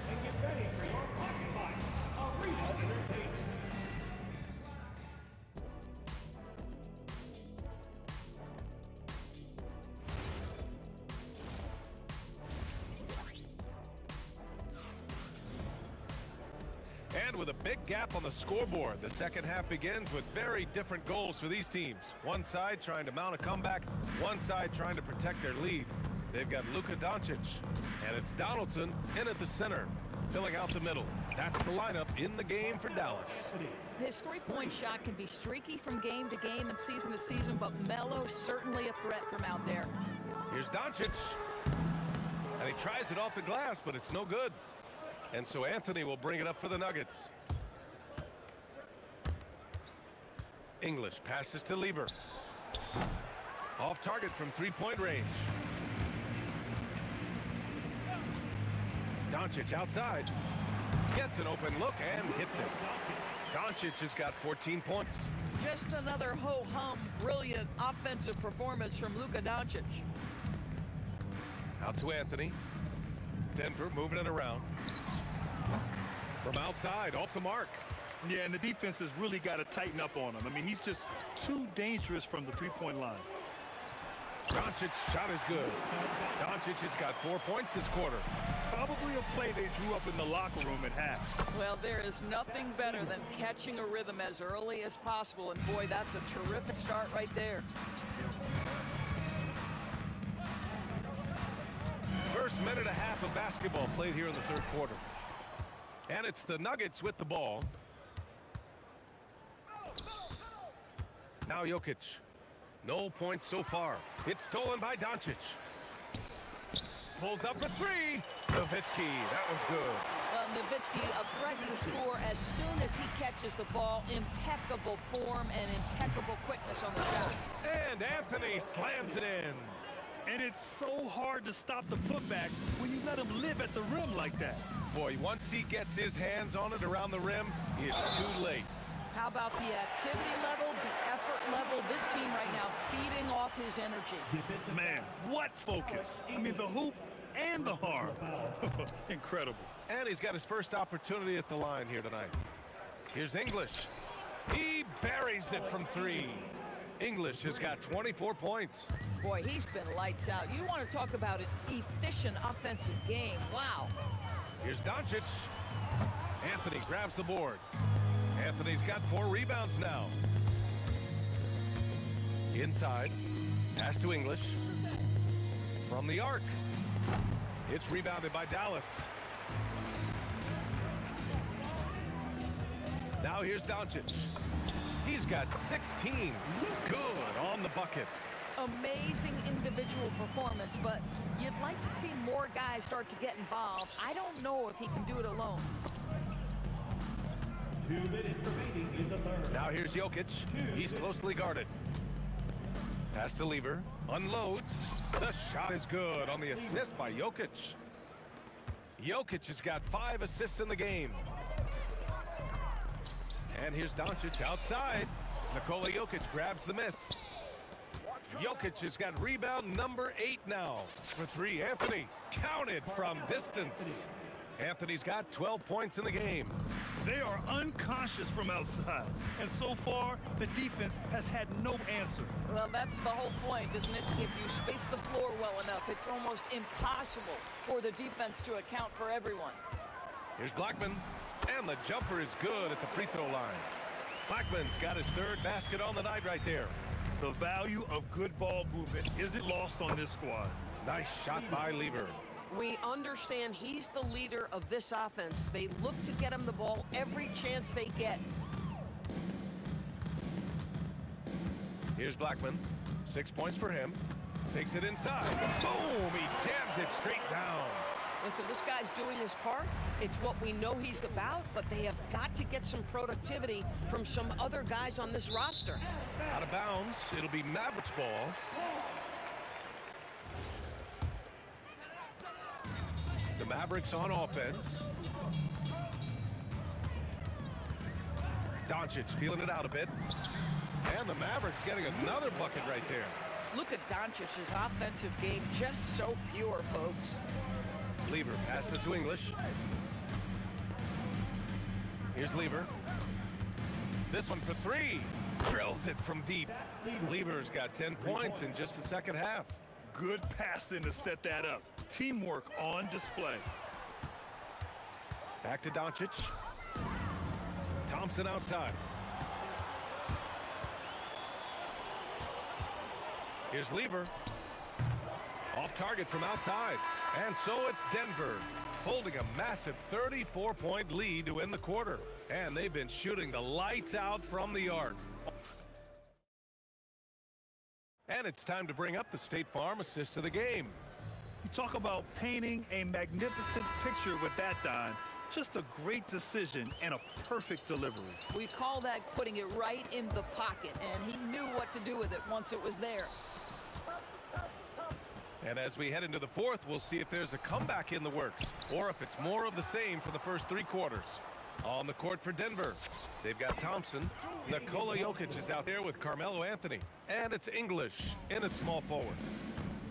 And with a big gap on the scoreboard, the second half begins with very different goals for these teams. One side trying to mount a comeback, one side trying to protect their lead. They've got Luka Doncic, and it's Donaldson in at the center, filling out the middle. That's the lineup in the game for Dallas. His three-point shot can be streaky from game to game and season to season, but Melo's certainly a threat from out there. Here's Doncic, and he tries it off the glass, but it's no good. And so Anthony will bring it up for the Nuggets. English passes to Lever. Off target from three-point range. Doncic outside. Gets an open look and hits it. Doncic has got 14 points. Just another ho-hum, brilliant offensive performance from Luka Doncic. Out to Anthony. Denver moving it around. From outside, off the mark. Yeah, and the defense has really got to tighten up on him. I mean, he's just too dangerous from the three-point line. Doncic's shot is good. Doncic has got 4 points this quarter. Probably a play they drew up in the locker room at half. Well, there is nothing better than catching a rhythm as early as possible, and boy, that's a terrific start right there. First minute and a half of basketball played here in the third quarter. And it's the Nuggets with the ball. Now Jokic. No points so far. It's stolen by Doncic. Pulls up for three. Nowitzki, that one's good. Nowitzki, a threat to score as soon as he catches the ball. Impeccable form and impeccable quickness on the shot. And Anthony slams it in. And it's so hard to stop the putback when you let him live at the rim like that. Boy, once he gets his hands on it around the rim, it's too late. How about the activity level, the effort level? This team right now feeding off his energy. Man, what focus. I mean, the hoop and the harm. Incredible. And he's got his first opportunity at the line here tonight. Here's English. He buries it from three. English has got 24 points. Boy, he's been lights out. You want to talk about an efficient offensive game. Wow. Here's Doncic. Anthony grabs the board. Anthony's got 4 rebounds now. Inside. Pass to English. From the arc. It's rebounded by Dallas. Now here's Doncic. He's got 16. Good on the bucket. Amazing individual performance, but you'd like to see more guys start to get involved. I don't know if he can do it alone. 2 minutes remaining in the third. Now here's Jokic. He's closely guarded. Pass to Lever. Unloads. The shot is good on the assist by Jokic. Jokic has got 5 assists in the game. And here's Doncic outside. Nikola Jokic grabs the miss. Jokic has got rebound number 8 now. For 3, Anthony counted from distance. Anthony's got 12 points in the game. They are unconscious from outside. And so far, the defense has had no answer. Well, that's the whole point, isn't it? If you space the floor well enough, it's almost impossible for the defense to account for everyone. Here's Blackman. And the jumper is good at the free throw line. Blackman's got his 3rd basket on the night right there. The value of good ball movement isn't lost on this squad. Nice shot by Lever. We understand he's the leader of this offense. They look to get him the ball every chance they get. Here's Blackman. 6 points for him. Takes it inside. Boom! He jams it straight down. Listen, this guy's doing his part. It's what we know he's about, but they have got to get some productivity from some other guys on this roster. Out of bounds. It'll be Mavericks ball. The Mavericks on offense. Doncic feeling it out a bit. And the Mavericks getting another bucket right there. Look at Doncic's offensive game, just so pure, folks. Lever passes to English. Here's Lever. This one for three. Drills it from deep. Lever's got 10 points in just the second half. Good passing to set that up. Teamwork on display. Back to Doncic. Thompson outside. Here's Lever. Off target from outside. And so it's Denver holding a massive 34-point lead to win the quarter. And they've been shooting the lights out from the arc. And it's time to bring up the State Farm assist of the game. You talk about painting a magnificent picture with that, Don. Just a great decision and a perfect delivery. We call that putting it right in the pocket, and he knew what to do with it once it was there. And as we head into the fourth, we'll see if there's a comeback in the works or if it's more of the same for the first three quarters. On the court for Denver, they've got Thompson. Nikola Jokic is out there with Carmelo Anthony. And it's English in at small forward.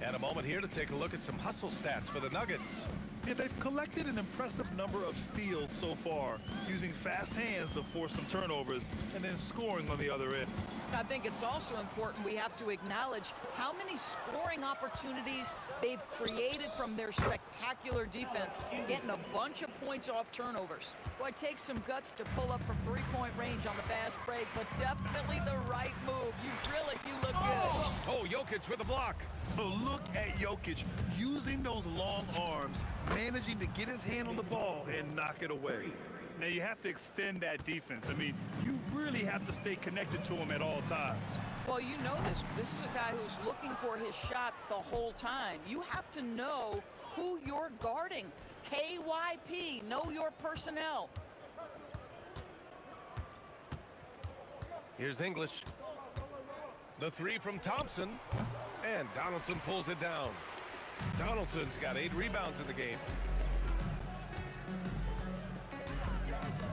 And a moment here to take a look at some hustle stats for the Nuggets. Yeah, they've collected an impressive number of steals so far, using fast hands to force some turnovers and then scoring on the other end. I think it's also important we have to acknowledge how many scoring opportunities they've created from their spectacular defense, getting a bunch of points off turnovers. Boy, it takes some guts to pull up from three-point range on the fast break, but definitely the right move. You drill it, you look good. Oh, Jokic with a block. Oh, look at Jokic using those long arms, managing to get his hand on the ball and knock it away. Now, you have to extend that defense. I mean, you really have to stay connected to him at all times. Well, you know this. This is a guy who's looking for his shot the whole time. You have to know who you're guarding. KYP, know your personnel. Here's English. The three from Thompson. And Donaldson pulls it down. Donaldson's got 8 rebounds in the game.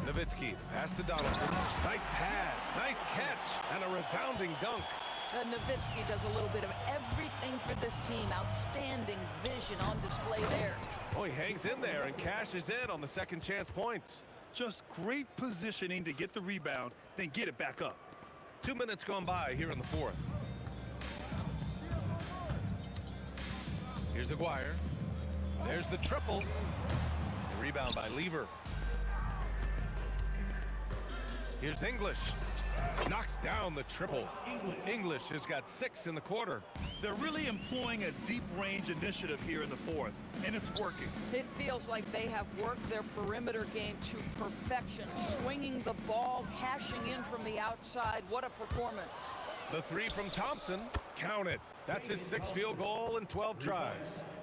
Nowitzki, pass to Donaldson. Nice pass, nice catch, and a resounding dunk. Nowitzki does a little bit of everything for this team. Outstanding vision on display there. Oh, he hangs in there and cashes in on the second chance points. Just great positioning to get the rebound, then get it back up. 2 minutes gone by here in the fourth. Here's Aguirre. There's the triple. The rebound by Lever. Here's English. Knocks down the triple. English has got 6 in the quarter. They're really employing a deep range initiative here in the fourth, and it's working. It feels like they have worked their perimeter game to perfection. Swinging the ball, cashing in from the outside. What a performance. The three from Thompson. Count it. That's his 6th field goal in 12 tries.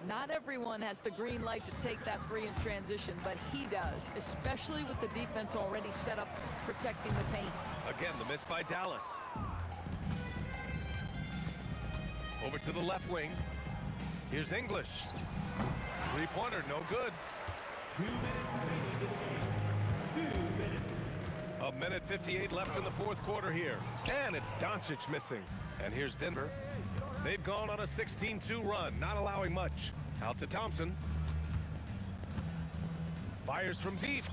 Not everyone has the green light to take that three in transition, but he does, especially with the defense already set up protecting the paint. Again, the miss by Dallas. Over to the left wing. Here's English. Three-pointer, no good. 2 minutes remaining in the game. 2 minutes. A minute 58 left in the fourth quarter here. And it's Doncic missing. And here's Denver. They've gone on a 16-2 run, not allowing much. Out to Thompson. Fires from deep.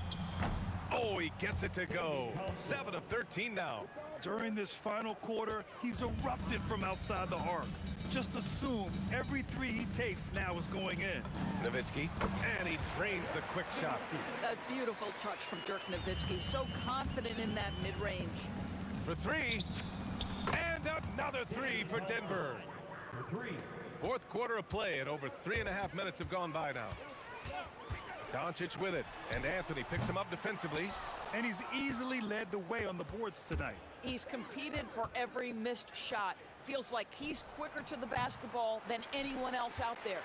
Oh, he gets it to go. 7 of 13 now. During this final quarter, he's erupted from outside the arc. Just assume every three he takes now is going in. Nowitzki, and he drains the quick shot. A beautiful touch from Dirk Nowitzki. So confident in that mid-range. For 3. And another 3 for Denver. For 3. Fourth quarter of play, and over 3.5 minutes have gone by now. Doncic with it, and Anthony picks him up defensively. And he's easily led the way on the boards tonight. He's competed for every missed shot. Feels like he's quicker to the basketball than anyone else out there.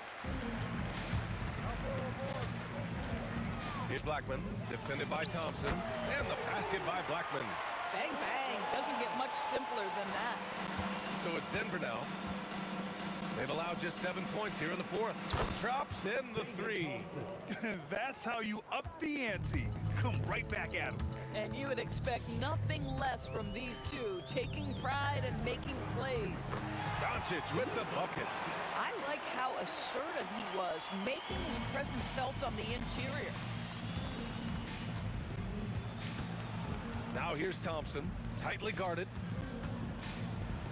Here's Blackman, defended by Thompson, and the basket by Blackman. Bang, bang. Doesn't get much simpler than that. So it's Denver now. They've allowed just 7 points here in the fourth. Drops in the three. That's how you up the ante. Come right back at him. And you would expect nothing less from these two, taking pride and making plays. Doncic with the bucket. I like how assertive he was, making his presence felt on the interior. Now here's Thompson, tightly guarded.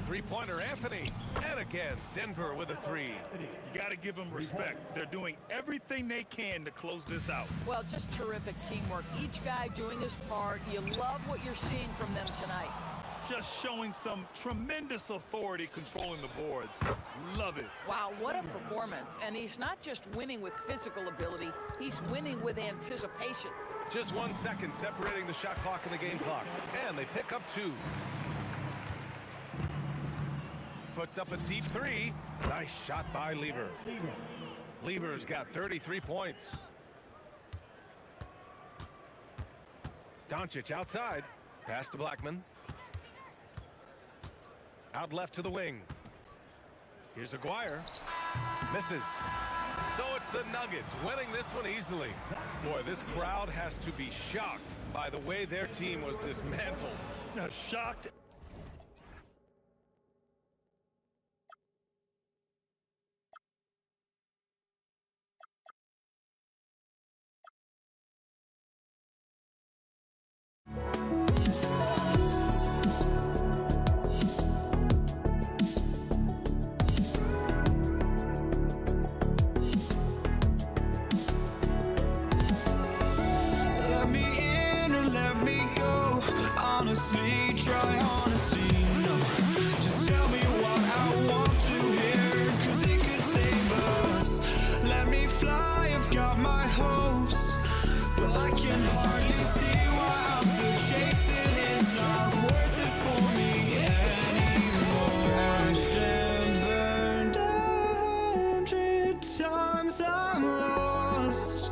Three-pointer, Anthony. And again, Denver with a three. You got to give them respect. They're doing everything they can to close this out. Well, just terrific teamwork. Each guy doing his part. You love what you're seeing from them tonight. Just showing some tremendous authority controlling the boards. Love it. Wow, what a performance. And he's not just winning with physical ability, he's winning with anticipation. Just 1 second separating the shot clock and the game clock. And they pick up 2. Puts up a deep three. Nice shot by Lever. Lever's got 33 points. Doncic outside. Pass to Blackman. Out left to the wing. Here's Aguirre. Misses. So it's the Nuggets winning this one easily. Boy, this crowd has to be shocked by the way their team was dismantled. Shocked. Honestly, try honesty, no. Just tell me what I want to hear, 'cause it could save us. Let me fly, I've got my hopes, but I can hardly see why I'm still chasing. It's not worth it for me anymore. Crashed and burned 100 times, I'm lost.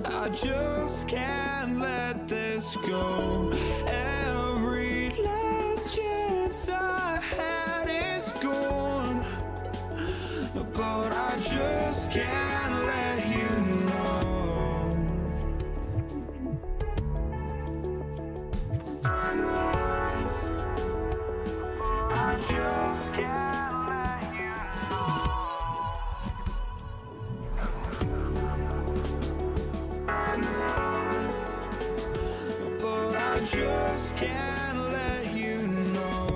I just can't let this go. Every last chance I had is gone, but I just can't let you know. I just can't let you but I just can't let you know.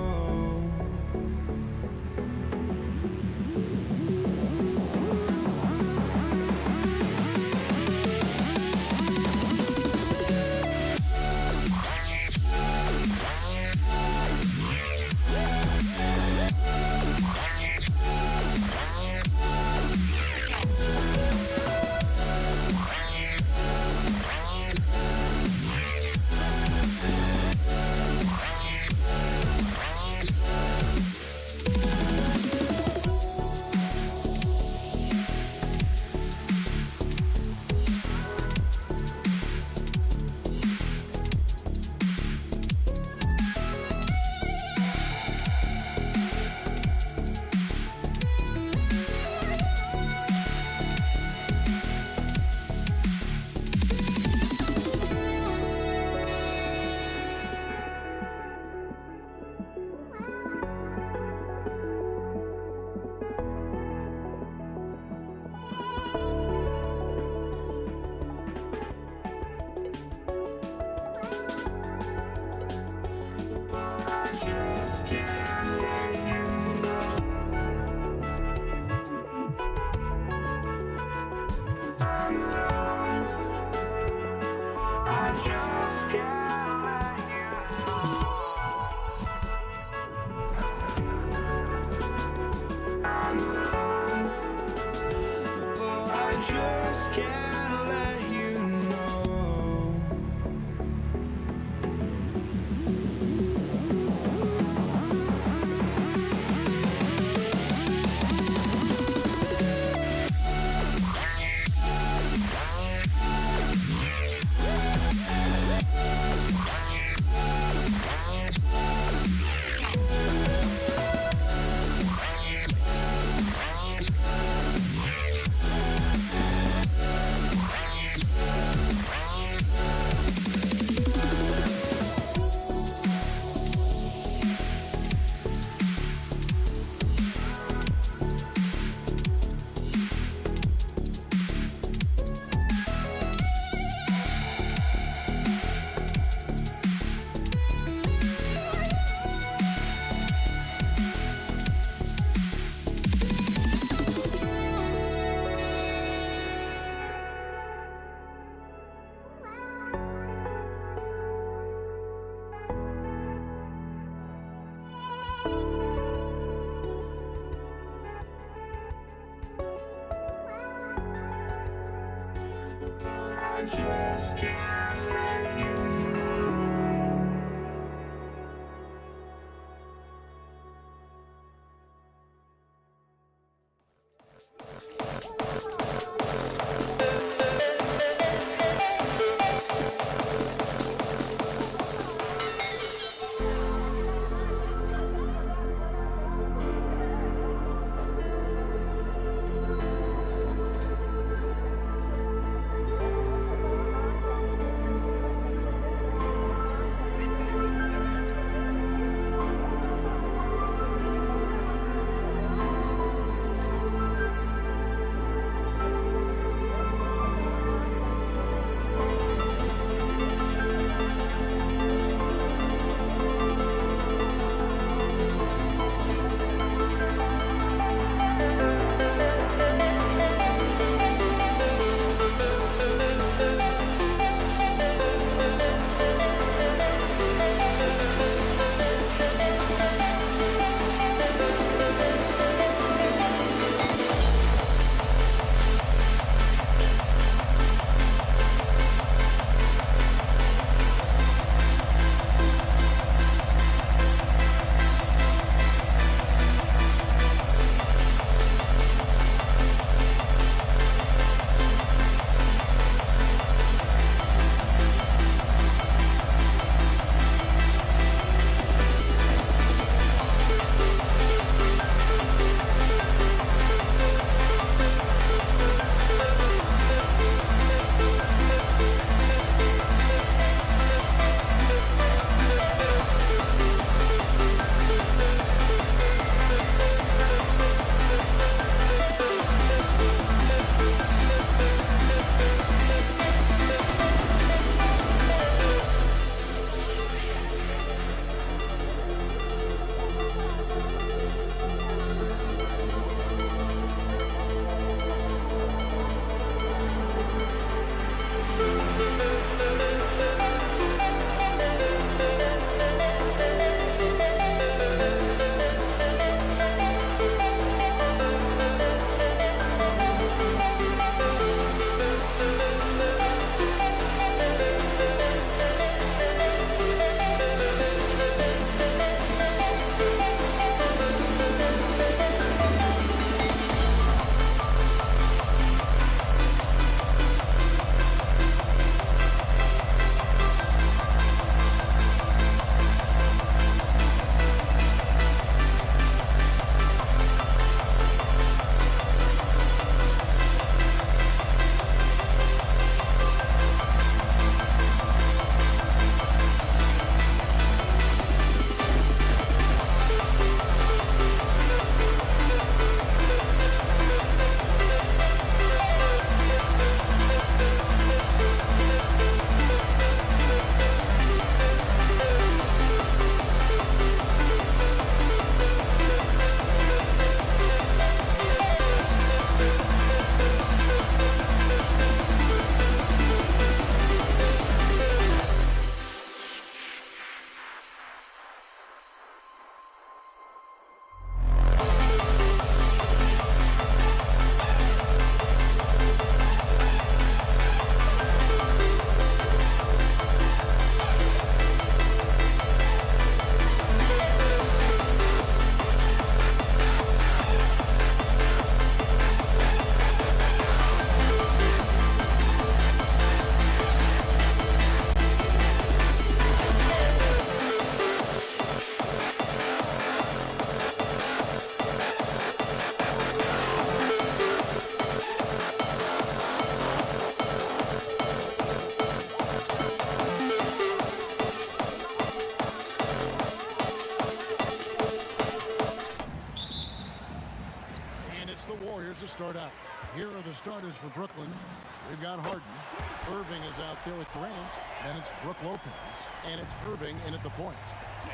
starters for Brooklyn. We've got Harden. Irving is out there with Durant. Then it's Brook Lopez. And it's Irving in at the point.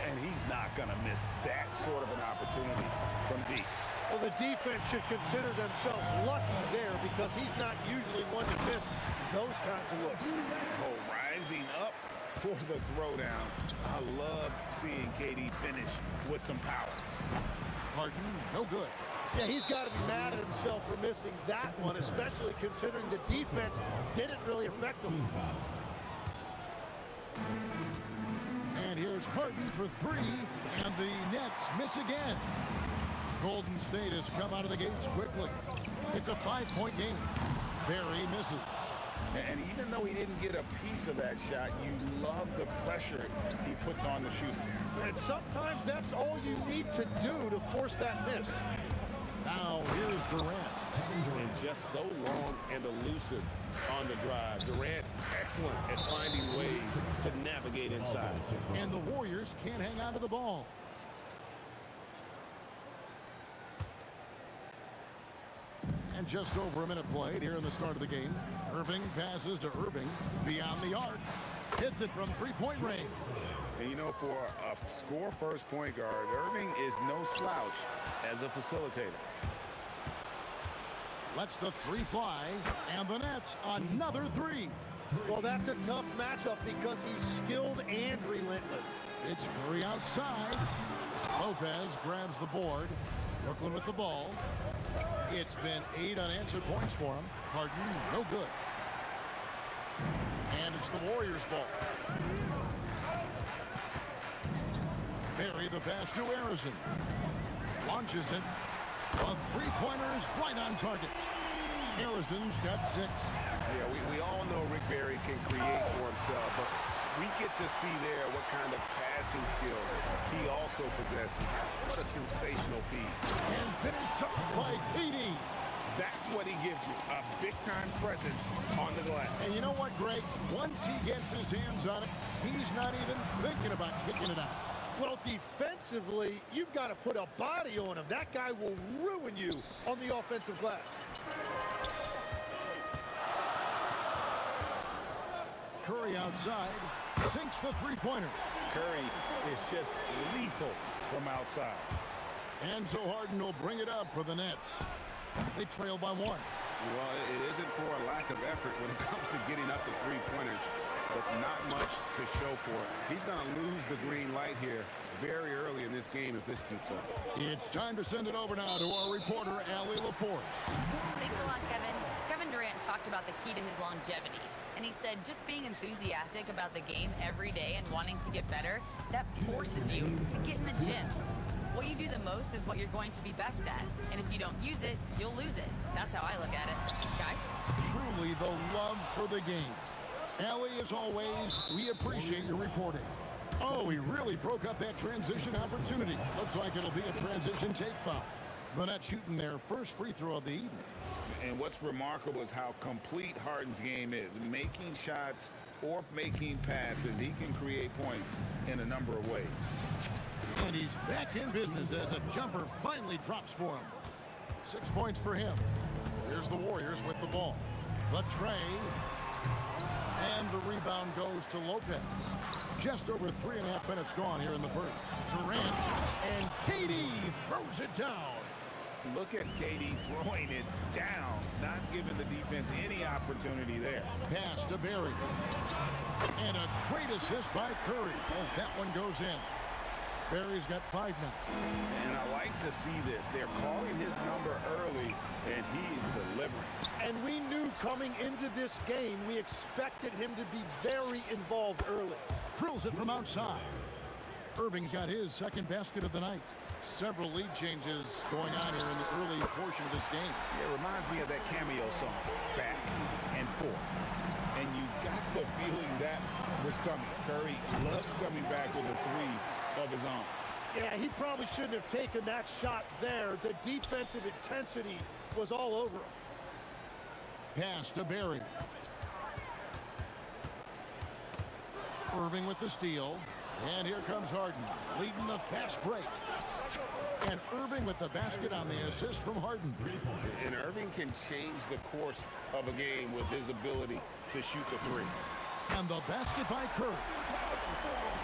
And he's not going to miss that sort of an opportunity from deep. Well, the defense should consider themselves lucky there because he's not usually one to miss those kinds of looks. Oh, rising up for the throwdown. I love seeing KD finish with some power. Harden, no good. Yeah, he's got to be mad at himself for missing that one, especially considering the defense didn't really affect him. And here's Harden for three, and the Nets miss again. Golden State has come out of the gates quickly. It's a 5-point game. Barry misses. And even though he didn't get a piece of that shot, you love the pressure he puts on the shooter. And sometimes that's all you need to do to force that miss. Now here's Durant. And just so long and elusive on the drive. Durant, excellent at finding ways to navigate inside. And the Warriors can't hang on to the ball. And just over a minute played here in the start of the game. Irving passes to Irving beyond the arc. Hits it from three-point range. And you know, for a score-first point guard, Irving is no slouch as a facilitator. Lets the three fly, and the Nets another three. Well, that's a tough matchup because he's skilled and relentless. It's Curry outside. Lopez grabs the board. Brooklyn with the ball. It's been 8 unanswered points for him. Harden, no good. And it's the Warriors' ball. Barry the pass to Harrison. Launches it. A three-pointer is right on target. Harrison's got 6. Yeah, we all know Rick Barry can create for himself, but we get to see there what kind of passing skills he also possesses. What a sensational feed. And finished up by KD. That's what he gives you, a big-time presence on the glass. And you know what, Greg? Once he gets his hands on it, he's not even thinking about kicking it out. Well, defensively, you've got to put a body on him. That guy will ruin you on the offensive glass. Curry outside, sinks the three-pointer. Curry is just lethal from outside. And so Harden will bring it up for the Nets. They trail by 1. Well, it isn't for a lack of effort when it comes to getting up to three-pointers, but not much to show for it. He's going to lose the green light here very early in this game if this keeps up. It's time to send it over now to our reporter, Allie LaForce. Thanks a lot, Kevin. Kevin Durant talked about the key to his longevity. And he said just being enthusiastic about the game every day and wanting to get better, that forces you to get in the gym. What you do the most is what you're going to be best at. And if you don't use it, you'll lose it. That's how I look at it. Guys? Truly the love for the game. Allie, as always, we appreciate your reporting. Oh, he really broke up that transition opportunity. Looks like it'll be a transition take foul. The Nets shooting their first free throw of the evening. And what's remarkable is how complete Harden's game is. Making shots or making passes, he can create points in a number of ways. And he's back in business as a jumper finally drops for him. 6 points for him. Here's the Warriors with the ball. The tray. And the rebound goes to Lopez. Just over 3.5 minutes gone here in the first. Durant and KD throws it down. Look at KD throwing it down, not giving the defense any opportunity there. Pass to Barry. And a great assist by Curry as that one goes in. Barry's got 5 now. And I like to see this. They're calling his number early, and he's delivering. And we knew coming into this game, we expected him to be very involved early. Drills it from outside. Irving's got his second basket of the night. Several lead changes going on here in the early portion of this game. It reminds me of that cameo song, Back and Forth. And you got the feeling that was coming. Curry loves coming back with a three of his own. Yeah, he probably shouldn't have taken that shot there. The defensive intensity was all over him. Pass to Barry. Irving with the steal. And here comes Harden, leading the fast break. And Irving with the basket on the assist from Harden. And Irving can change the course of a game with his ability to shoot the three. And the basket by Curry.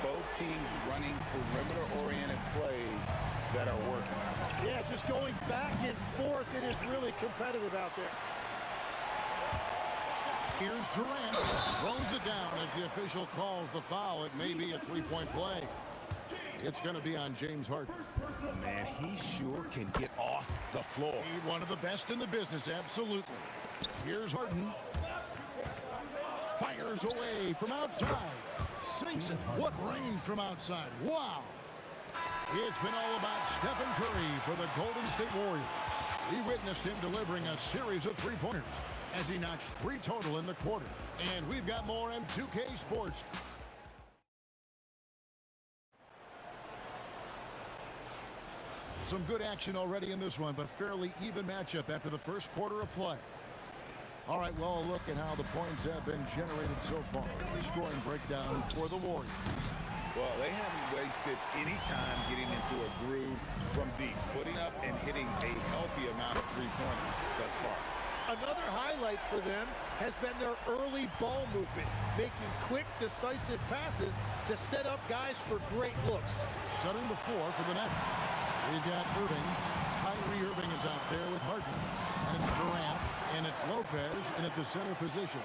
Both teams running perimeter-oriented plays that are working. Yeah, just going back and forth, it is really competitive out there. Here's Durant. Throws it down as the official calls the foul. It may be a three-point play. It's going to be on James Harden. Man, he sure can get off the floor. He's one of the best in the business, absolutely. Here's Harden. Fires away from outside. Sinks it. What range from outside. Wow. It's been all about Stephen Curry for the Golden State Warriors. We witnessed him delivering a series of three-pointers as he notched 3 total in the quarter. And we've got more M2K Sports. Some good action already in this one, but fairly even matchup after the first quarter of play. All right, well, look at how the points have been generated so far. The scoring breakdown for the Warriors. Well, they haven't wasted any time getting into a groove from deep, putting up and hitting a healthy amount of three-pointers thus far. Another highlight for them has been their early ball movement, making quick, decisive passes to set up guys for great looks. Setting the floor for the Nets. We've got Irving. Kyrie Irving is out there with Harden. And it's Durant. And it's Lopez in at the center position.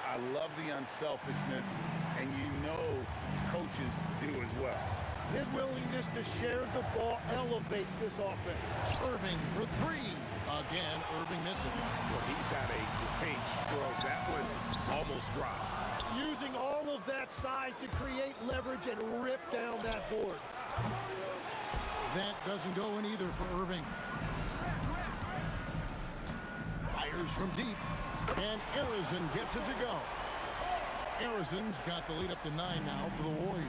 I love the unselfishness, and you know coaches do as well. His willingness to share the ball elevates this offense. Irving for 3. Again, Irving missing. Well, he's got a great stroke. That one almost dropped. Using all of that size to create leverage and rip down that board. That doesn't go in either for Irving. Fires from deep. And Arizon gets it to go. Arizon's got the lead up to 9 now for the Warriors.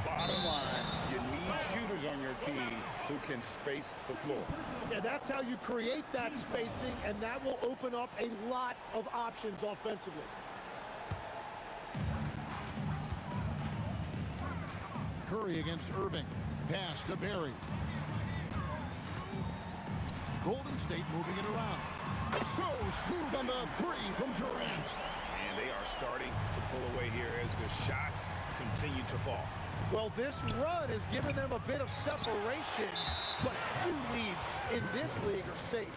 Bottom line, you need shooters on your team who can space the floor. Yeah, that's how you create that spacing, and that will open up a lot of options offensively. Curry against Irving. Pass to Barry. Golden State moving it around. So smooth on the 3 from Durant. And they are starting to pull away here as the shots continue to fall. Well, this run has given them a bit of separation, but few leads in this league are safe.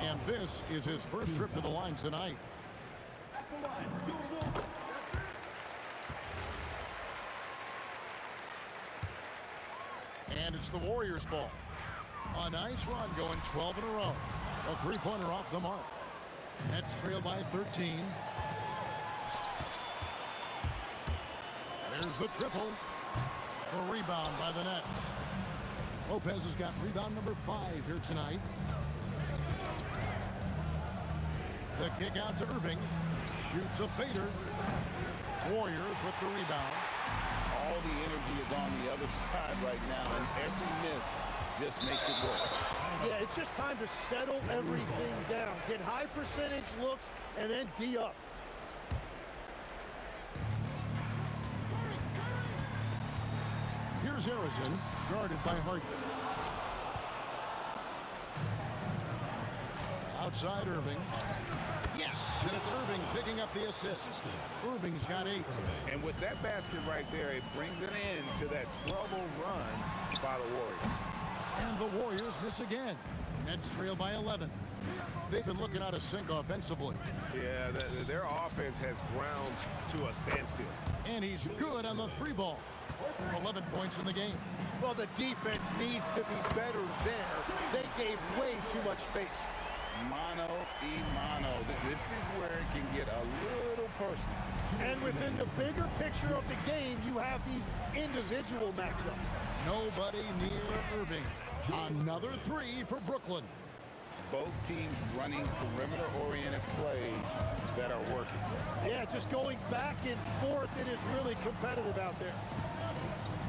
And this is his first trip to the line tonight. And it's the Warriors' ball. A nice run going 12 in a row. A three-pointer off the mark. Nets trail by 13. There's the triple. A rebound by the Nets. Lopez has got rebound number 5 here tonight. The kick out to Irving. Shoots a fader. Warriors with the rebound. All the energy is on the other side right now, and every miss just makes it work. Yeah, it's just time to settle everything down. Get high percentage looks and then D up. Here's Arizon, guarded by Harden. Outside Irving. Yes, and it's Irving picking up the assist. Irving's got 8. And with that basket right there, it brings an end to that 12-0 run by the Warriors. And the Warriors miss again. Nets trail by 11. They've been looking out of sync offensively. Yeah, their offense has ground to a standstill. And he's good on the 3 ball. 11 points in the game. Well, the defense needs to be better there. They gave way too much space. Mano. This is where it can get a little personal. And within the bigger picture of the game, you have these individual matchups. Nobody near Irving. Another 3 for Brooklyn. Both teams running perimeter-oriented plays that are working. Yeah, just going back and forth, it is really competitive out there.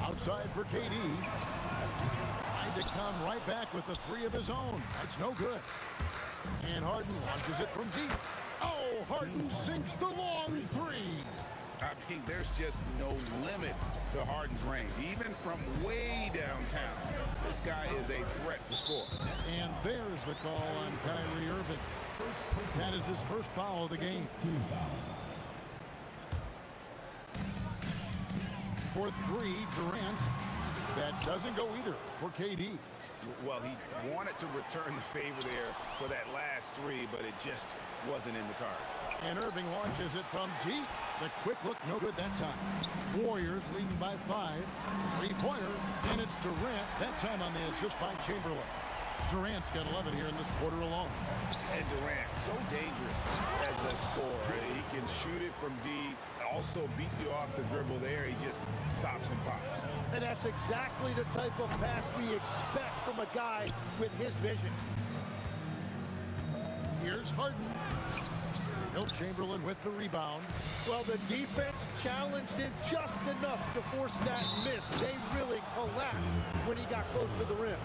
Outside for KD. Trying to come right back with the 3 of his own. That's no good. And Harden launches it from deep. Oh, Harden sinks the long 3. I mean, there's just no limit to Harden's range. Even from way downtown, this guy is a threat to score. And there's the call on Kyrie Irving. That is his first foul of the game. For three, Durant. That doesn't go either for KD. Well, he wanted to return the favor there for that last three, but it just wasn't in the cards. And Irving launches it from deep. The quick look, no good that time. Warriors leading by 5. Three-pointer, and it's Durant. That time on the assist by Chamberlain. Durant's got 11 here in this quarter alone. And Durant, so dangerous as a scorer. He can shoot it from deep, also beat you off the dribble there. He just stops and pops. And that's exactly the type of pass we expect from a guy with his vision. Here's Harden. Wilt Chamberlain with the rebound. Well, the defense challenged him just enough to force that miss. They really collapsed when he got close to the rim.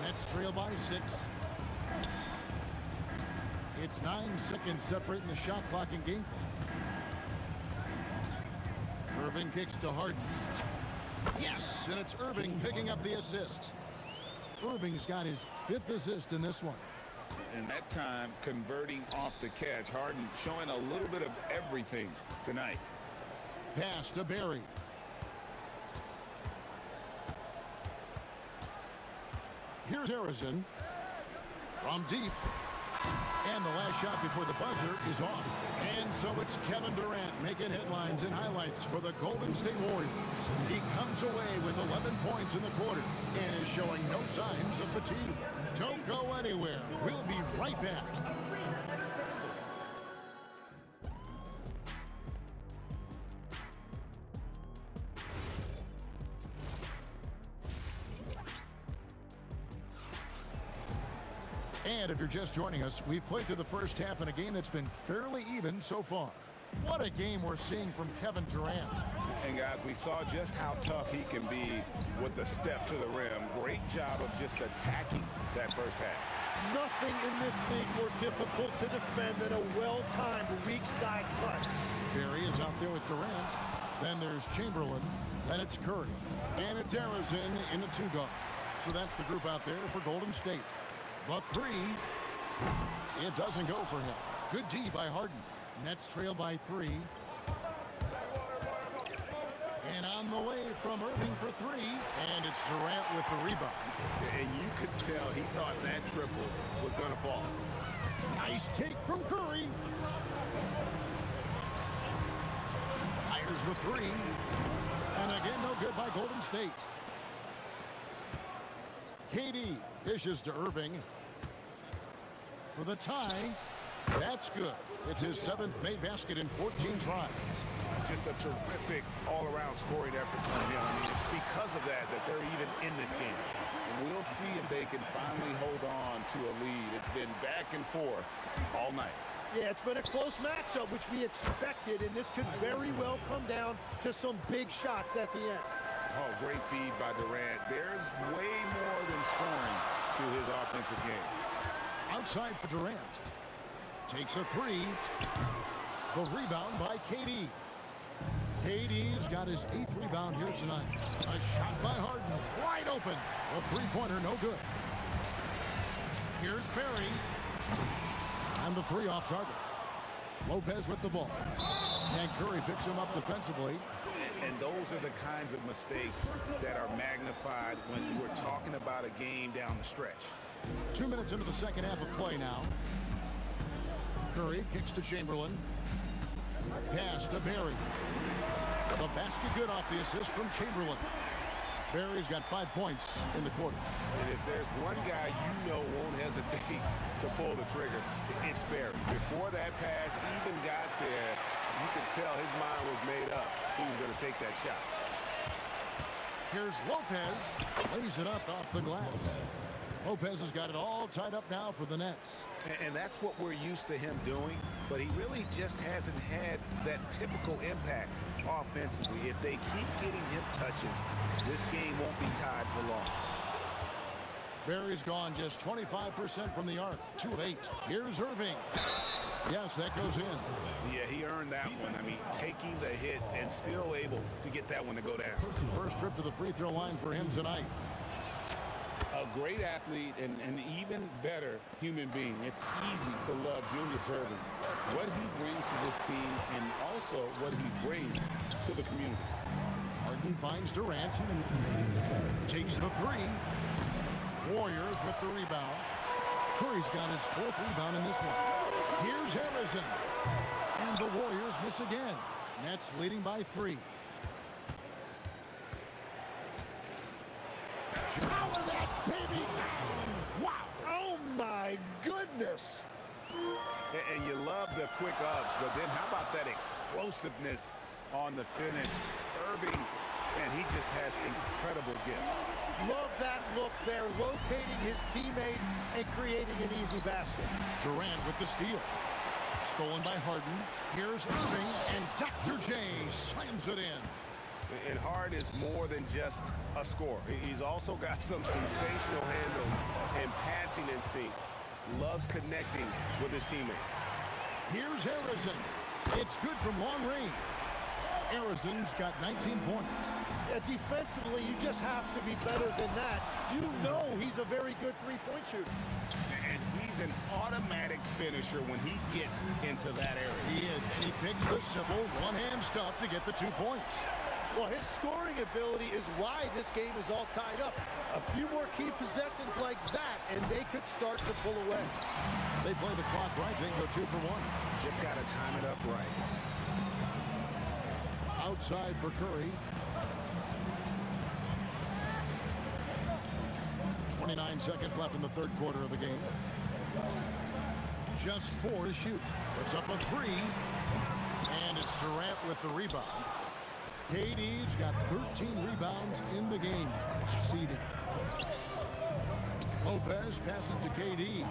Nets trail by 6. It's 9 seconds separating the shot clock and game clock. Irving kicks to Harden. Yes, and it's Irving picking up the assist. Irving's got his 5th assist in this one. And that time, converting off the catch. Harden showing a little bit of everything tonight. Pass to Barry. Here's Harrison from deep. And the last shot before the buzzer is off. And so it's Kevin Durant making headlines and highlights for the Golden State Warriors. He comes away with 11 points in the quarter and is showing no signs of fatigue. Don't go anywhere. We'll be right back. And if you're just joining us, we've played through the first half in a game that's been fairly even so far. What a game we're seeing from Kevin Durant. And guys, we saw just how tough he can be with the step to the rim. Great job of just attacking that first half. Nothing in this league more difficult to defend than a well-timed weak side cut. Barry is out there with Durant. Then there's Chamberlain. Then it's Curry. And it's Harrison in the 2-guard. So that's the group out there for Golden State. But 3, it doesn't go for him. Good D by Harden. Nets trail by 3. And on the way from Irving for 3. And it's Durant with the rebound. And you could tell he thought that triple was going to fall. Nice take from Curry. Fires the 3. And again, no good by Golden State. KD dishes to Irving for the tie. That's good. It's his 7th made basket in 14 tries. Just a terrific all-around scoring effort from him. I mean, it's because of that they're even in this game. And we'll see if they can finally hold on to a lead. It's been back and forth all night. Yeah, it's been a close matchup, which we expected, and this could very well come down to some big shots at the end. Oh, great feed by Durant. There's way more than scoring to his offensive game. Outside for Durant. Takes a 3. The rebound by KD. KD's got his 8th rebound here tonight. A shot by Harden. Wide open. A three-pointer, no good. Here's Barry. And the 3 off target. Lopez with the ball. And Curry picks him up defensively. And those are the kinds of mistakes that are magnified when we're talking about a game down the stretch. 2 minutes into the second half of play now. Curry kicks to Chamberlain. Pass to Barry. The basket good off the assist from Chamberlain. Barry's got 5 points in the quarter. And if there's one guy you know won't hesitate to pull the trigger, it's Barry. Before that pass even got there, you could tell his mind was made up. He was going to take that shot. Here's Lopez. Lays it up off the glass. Lopez has got it all tied up now for the Nets. And that's what we're used to him doing, but he really just hasn't had that typical impact offensively. If they keep getting him touches, this game won't be tied for long. Barry's gone just 25% from the arc. 2 of 8. Here's Irving. Yes, that goes in. Yeah, he earned that one. I mean, taking the hit and still able to get that one to go down. First trip to the free throw line for him tonight. A great athlete and an even better human being. It's easy to love Julius Erving. What he brings to this team and also what he brings to the community. Harden finds Durant. Takes the three. Warriors with the rebound. Curry's got his 4th rebound in this one. Here's Harrison. And the Warriors miss again. Nets leading by 3. Power that baby down. Wow. Oh, my goodness. And you love the quick ups, but then how about that explosiveness on the finish? Irving, and he just has incredible gifts. Love that look there, locating his teammate and creating an easy basket. Durant with the steal. Stolen by Harden. Here's Irving, and Dr. J slams it in. And Hart is more than just a scorer. He's also got some sensational handles and passing instincts. Loves connecting with his teammates. Here's Harrison. It's good from long range. Harrison's got 19 points. Yeah, defensively, you just have to be better than that. You know he's a very good three-point shooter. And he's an automatic finisher when he gets into that area. He is, and he picks the simple one-hand stuff to get the 2 points. Well, his scoring ability is why this game is all tied up. A few more key possessions like that, and they could start to pull away. They play the clock right, they go 2 for 1. Just got to time it up right. Outside for Curry. 29 seconds left in the 3rd quarter of the game. Just 4 to shoot. Puts up a 3. And it's Durant with the rebound. KD's got 13 rebounds in the game. Seeding. Lopez passes to KD.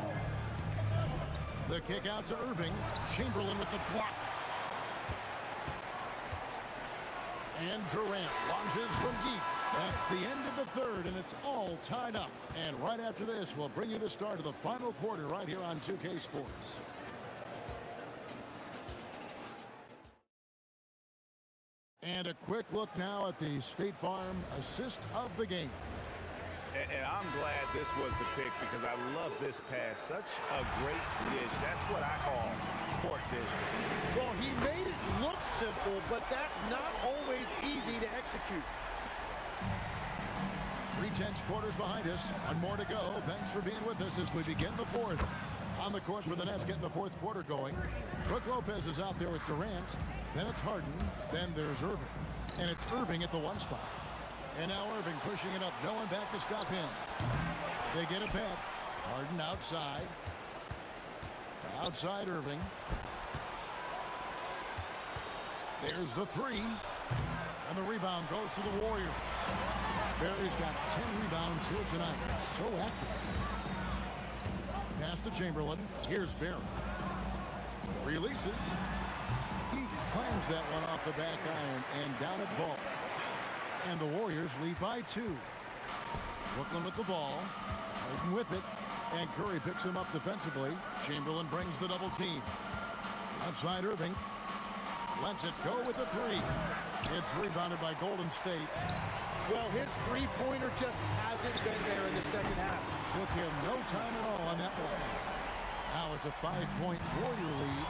The kick out to Irving. Chamberlain with the block. And Durant launches from deep. That's the end of the 3rd, and it's all tied up. And right after this, we'll bring you the start of the final quarter right here on 2K Sports. And a quick look now at the State Farm assist of the game. And I'm glad this was the pick because I love this pass. Such a great dish. That's what I call court vision. Well, he made it look simple, but that's not always easy to execute. 3/10 quarters behind us. One more to go. Thanks for being with us as we begin the 4th. On the court for the Nets, getting the 4th quarter going. Brook Lopez is out there with Durant. Then it's Harden. Then there's Irving. And it's Irving at the 1 spot. And now Irving pushing it up. No one back to stop him. They get it back. Harden outside. Outside Irving. There's the 3. And the rebound goes to the Warriors. Barry's got 10 rebounds here tonight. So active. Pass to Chamberlain. Here's Barry. Releases. He clangs that one off the back iron, and down it falls. And the Warriors lead by 2. Brooklyn with the ball. Harden with it. And Curry picks him up defensively. Chamberlain brings the double team. Outside Irving. Lets it go with the 3. It's rebounded by Golden State. Well, his three-pointer just hasn't been there in the second half. Took him no time at all on that one. Now it's a 5-point Warrior lead.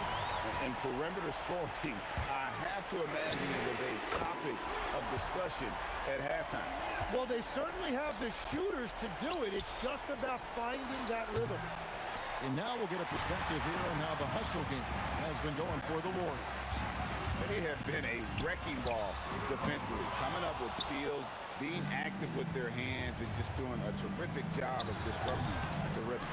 And perimeter scoring, I have to imagine it was a topic of discussion at halftime. Well, they certainly have the shooters to do it. It's just about finding that rhythm. And now we'll get a perspective here on how the hustle game has been going for the Warriors. They have been a wrecking ball defensively, coming up with steals, being active with their hands, and just doing a terrific job of disrupting the rhythm.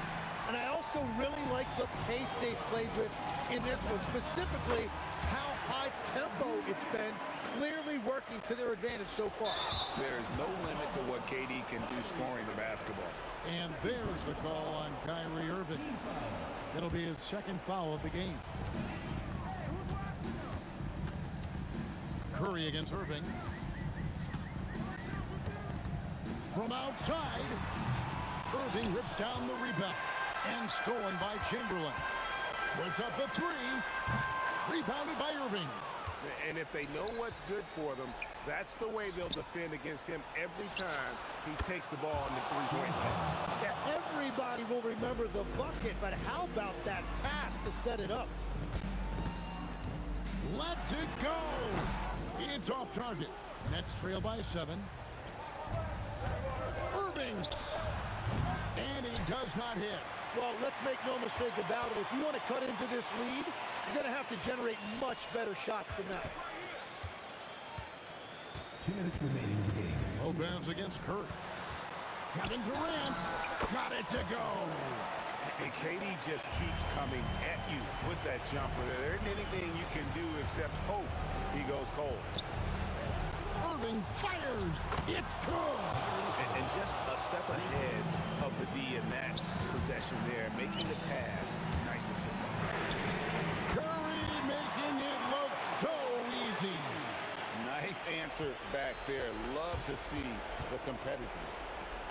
And I also really like the pace they've played with in this one, specifically how high tempo it's been, clearly working to their advantage so far. There's no limit to what KD can do scoring the basketball. And there's the call on Kyrie Irving. It'll be his 2nd foul of the game. Curry against Irving. From outside, Irving rips down the rebound and stolen by Chamberlain. Puts up the three. Rebounded by Irving. And if they know what's good for them, that's the way they'll defend against him every time he takes the ball in the three-point line. Yeah, everybody will remember the bucket, but how about that pass to set it up? Let's it go. It's off target. Nets trail by 7. Irving. And he does not hit. Well, let's make no mistake about it. If you want to cut into this lead, you're going to have to generate much better shots than that. 2 minutes remaining in the game. Lopez against Curry. Kevin Durant got it to go. And KD just keeps coming at you with that jumper. There isn't anything you can do except hope he goes cold. Irving fires. It's good. And just a step ahead of the D in that possession there, making the pass nice and simple. Curry making it look so easy. Nice answer back there. Love to see the competitiveness.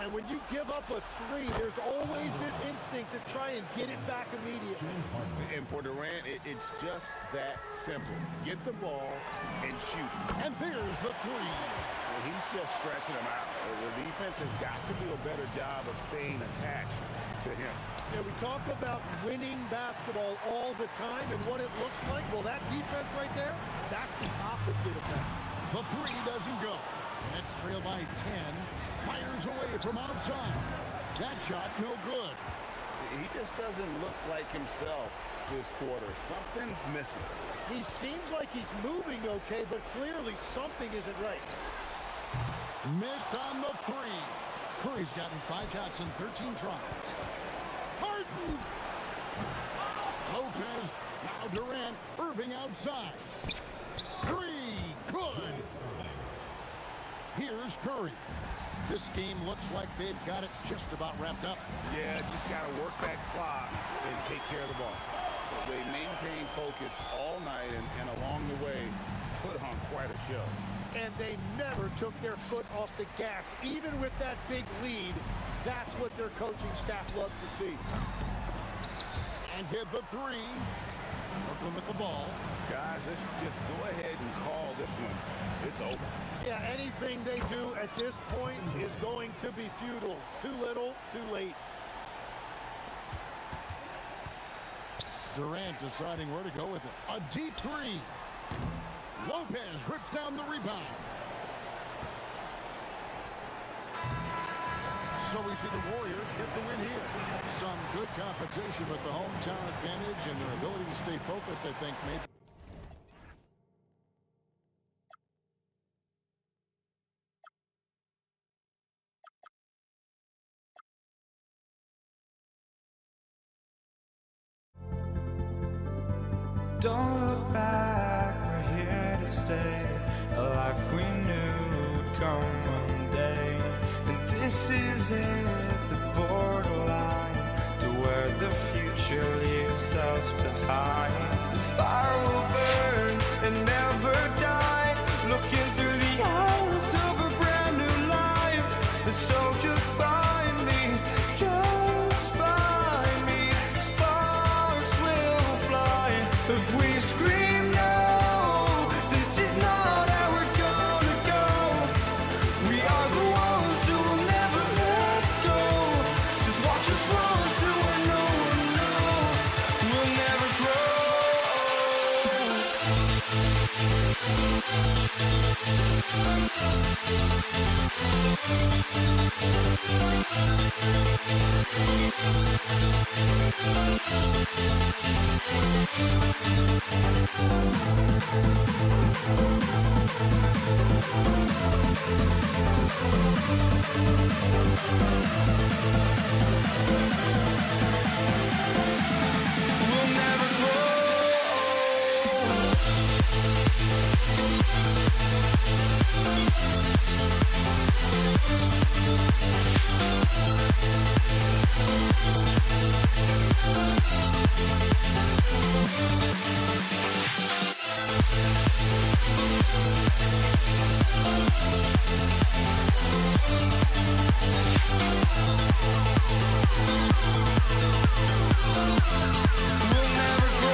And when you give up a three, there's always this instinct to try and get it back immediately. And for Durant, it's just that simple. Get the ball and shoot. And there's the three. Well, he's just stretching them out. The defense has got to do a better job of staying attached to him. Yeah, we talk about winning basketball all the time and what it looks like. Well, that defense right there, that's the opposite of that. The three doesn't go. Nets trail by 10. Fires away from outside. That shot no good. He just doesn't look like himself this quarter. Something's missing. He seems like he's moving okay, but clearly something isn't right. Missed on the three. Curry's gotten 5 shots in 13 tries. Harden. Lopez. Now Durant. Irving outside. Three. Good. Here's Curry. This game looks like they've got it just about wrapped up. Yeah, just got to work that clock and take care of the ball. They maintained focus all night and along the way put on quite a show. And they never took their foot off the gas. Even with that big lead, that's what their coaching staff loves to see. And hit the three. Brooklyn with the ball. Guys, let's just go ahead and call this one. It's over. Yeah, anything they do at this point is going to be futile. Too little, too late. Durant deciding where to go with it. A deep three. Lopez rips down the rebound. So we see the Warriors get the win here. Some good competition, but the hometown advantage and their ability to stay focused, I think, made. Don't look back, we're here to stay. A life we knew would come one day. And this is it, the borderline to where the future leaves us behind. The fire will burn and never die. Looking through the eyes of a brand new life. And so just find me, just find me. Sparks will fly. If we scream no, this is not how we're gonna go. We are the ones who will never let go. Just watch us run to where no one knows. We'll never grow. We'll never grow. We'll never grow.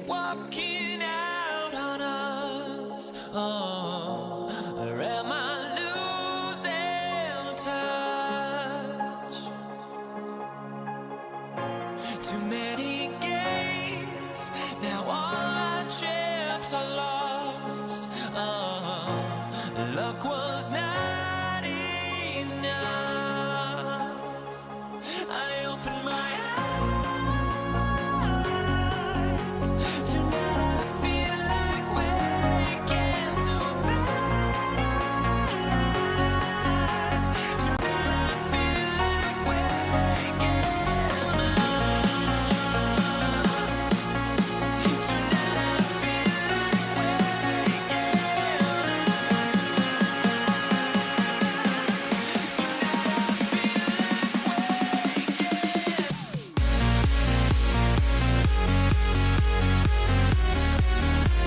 walking out on us. Oh, or am I losing touch? Too many games, now all our chips are lost. Oh, luck was not enough. I opened my eyes. Tonight I feel like waking to life. Tonight I feel like waking up. Tonight I feel like waking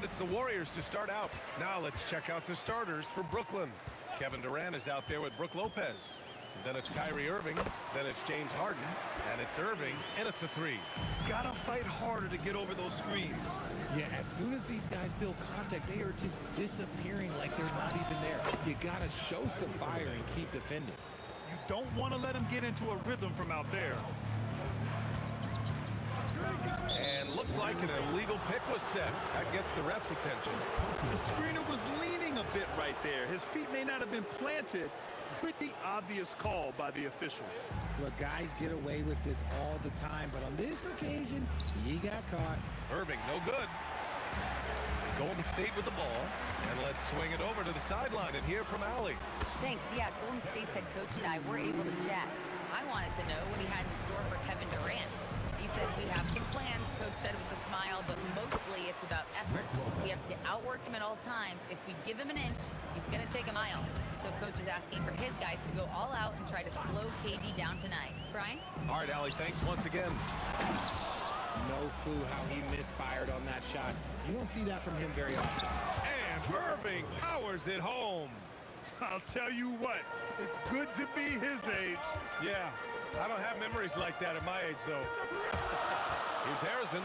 And it's the Warriors to start out. Now let's check out the starters for Brooklyn. Kevin Durant is out there with Brook Lopez. Then it's Kyrie Irving. Then it's James Harden. And it's Irving in at the 3. Gotta fight harder to get over those screens. Yeah, as soon as these guys feel contact, they are just disappearing like they're not even there. You gotta show some fire and keep defending. You don't want to let him get into a rhythm from out there. And looks like an illegal pick was set. That gets the ref's attention. The screener was leaning a bit right there. His feet may not have been planted. Pretty obvious call by the officials. Look, guys get away with this all the time, but on this occasion, he got caught. Irving, no good. Golden State with the ball. And let's swing it over to the sideline and hear from Allie. Thanks. Yeah, Golden State's head coach and I were able to chat. I wanted to know what he had in store for Kevin Durant. He said, we have some plans, coach said with a smile, but mostly it's about effort. We have to outwork him at all times. If we give him an inch, he's going to take a mile. So coach is asking for his guys to go all out and try to slow KD down tonight. Brian? All right, Allie, thanks once again. No clue how he misfired on that shot. You don't see that from him very often. And Irving powers it home. I'll tell you what, it's good to be his age. Yeah, I don't have memories like that at my age, though. Here's Harrison.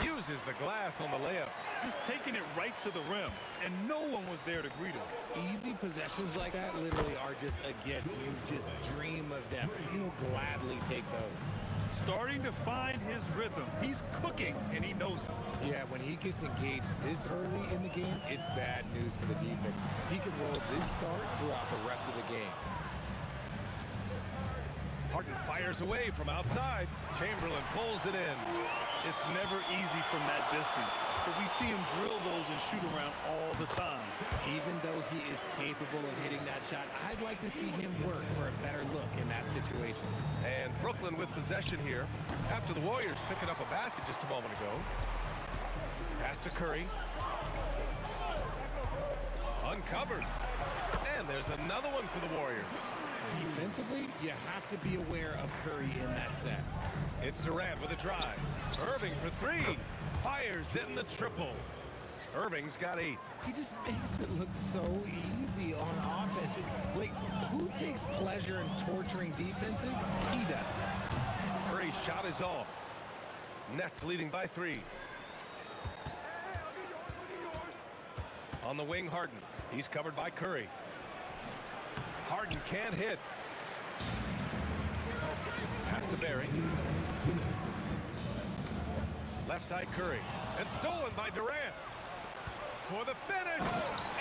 Uses the glass on the layup. Just taking it right to the rim, and no one was there to greet him. Easy possessions like that literally are just a gift. You just dream of them. He'll gladly take those. Starting to find his rhythm. He's cooking, and he knows it. Yeah, when he gets engaged this early in the game, it's bad news for the defense. He can roll this start throughout the rest of the game. Harden fires away from outside. Chamberlain pulls it in. It's never easy from that distance, but we see him drill those and shoot around all the time. Even though he is capable of hitting that shot, I'd like to see him work for a better look in that situation. And Brooklyn with possession here after the Warriors picking up a basket just a moment ago. Pass to Curry. Uncovered. And there's another one for the Warriors. Defensively, you have to be aware of Curry in that set. It's Durant with a drive. Irving for 3. Fires in the triple. Irving's got 8. He just makes it look so easy on offense. Like, who takes pleasure in torturing defenses? He does. Curry's shot is off. Nets leading by 3. On the wing, Harden. He's covered by Curry. Harden can't hit. Pass to Barry. Left side Curry. And stolen by Durant. For the finish.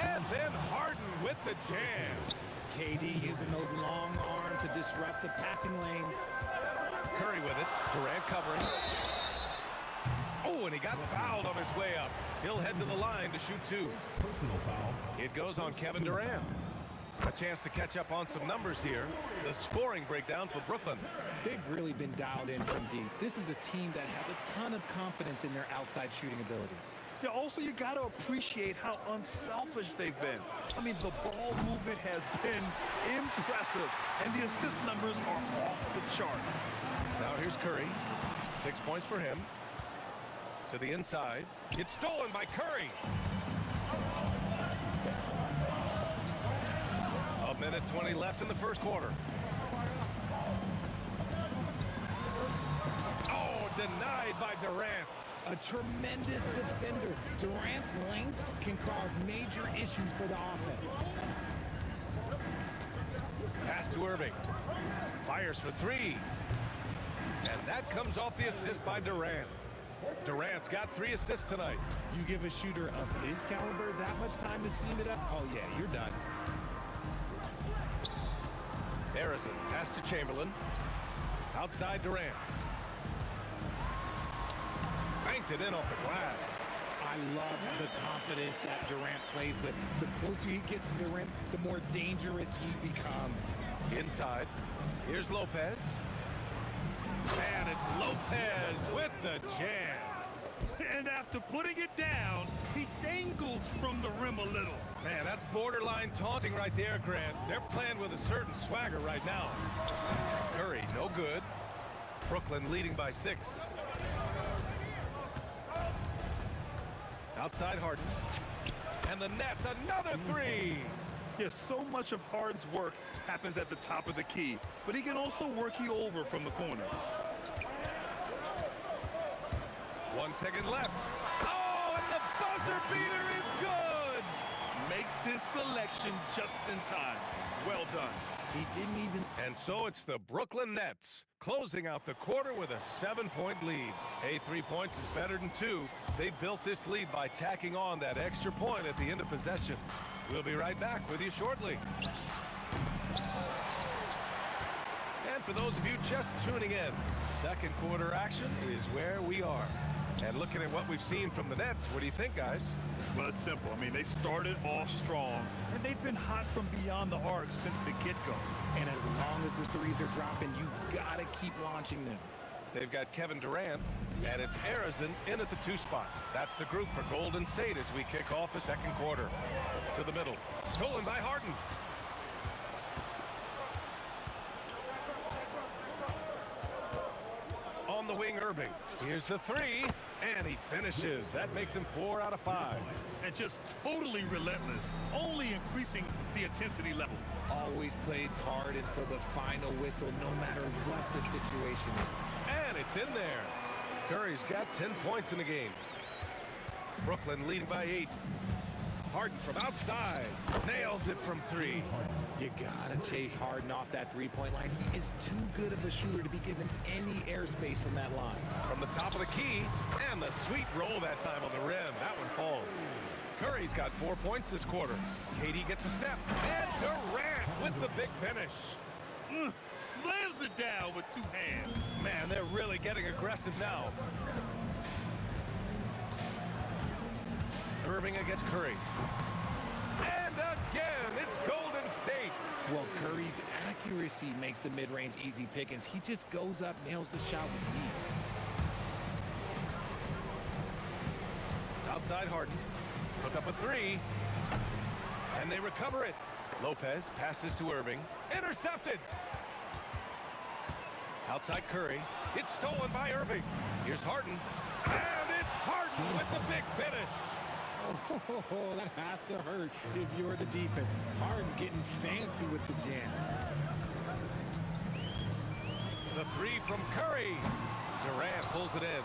And then Harden with the jam. KD using those long arms to disrupt the passing lanes. Curry with it. Durant covering. Oh, and he got fouled on his way up. He'll head to the line to shoot 2. Personal foul. It goes on Kevin Durant. A chance to catch up on some numbers here. The scoring breakdown for Brooklyn. They've really been dialed in from deep. This is a team that has a ton of confidence in their outside shooting ability. Yeah, also, you got to appreciate how unselfish they've been. I mean, the ball movement has been impressive, and the assist numbers are off the chart. Now here's Curry. 6 points for him. To the inside. It's stolen by Curry. A minute 20 left in the first quarter. Oh, denied by Durant. A tremendous defender. Durant's length can cause major issues for the offense. Pass to Irving. Fires for three. And that comes off the assist by Durant. Durant's got 3 assists tonight. You give a shooter of his caliber that much time to seam it up, oh yeah, you're done. Harrison, pass to Chamberlain. Outside Durant. Banked it in off the glass. I love the confidence that Durant plays with. The closer he gets to the rim, the more dangerous he becomes. Inside. Here's Lopez. And it's Lopez with the jam. And after putting it down, he dangles from the rim a little. Man, that's borderline taunting right there, Grant. They're playing with a certain swagger right now. Curry, no good. Brooklyn leading by 6. Outside Harden. And the Nets, another 3. Yes, so much of Harden's work happens at the top of the key, but he can also work you over from the corner. 1 second left. Oh, and the buzzer beater is good. Makes his selection just in time. Well done. He didn't even... And so it's the Brooklyn Nets closing out the quarter with a 7-point lead. Hey, 3 points is better than 2. They built this lead by tacking on that extra point at the end of possession. We'll be right back with you shortly. And for those of you just tuning in, second quarter action is where we are. And looking at what we've seen from the Nets, what do you think, guys? Well, it's simple. I mean, they started off strong, and they've been hot from beyond the arc since the get-go. And as long as the threes are dropping, you've got to keep launching them. They've got Kevin Durant, and it's Harrison in at the 2 spot. That's the group for Golden State as we kick off the second quarter. To the middle. Stolen by Harden. On the wing, Irving. Here's the 3, and he finishes. That makes him 4 out of 5. And just totally relentless, only increasing the intensity level. Always plays hard until the final whistle, no matter what the situation is. And it's in there. Curry's got 10 points in the game. Brooklyn leading by 8. Harden from outside. Nails it from 3. You gotta chase Harden off that three-point line. He is too good of a shooter to be given any airspace from that line. From the top of the key, and the sweet roll that time on the rim. That one falls. Curry's got 4 points this quarter. KD gets a step. And Durant with the big finish. Slams it down with 2 hands. Man, they're really getting aggressive now. Irving against Curry. And again, it's Golden State. Well, Curry's accuracy makes the mid-range easy pickings. He just goes up, nails the shot with ease. Outside Harden. Puts up a 3. And they recover it. Lopez passes to Irving. Intercepted. Outside Curry. It's stolen by Irving. Here's Harden. And it's Harden with the big finish. Oh, that has to hurt if you're the defense. Harden getting fancy with the jam. The 3 from Curry. Durant pulls it in.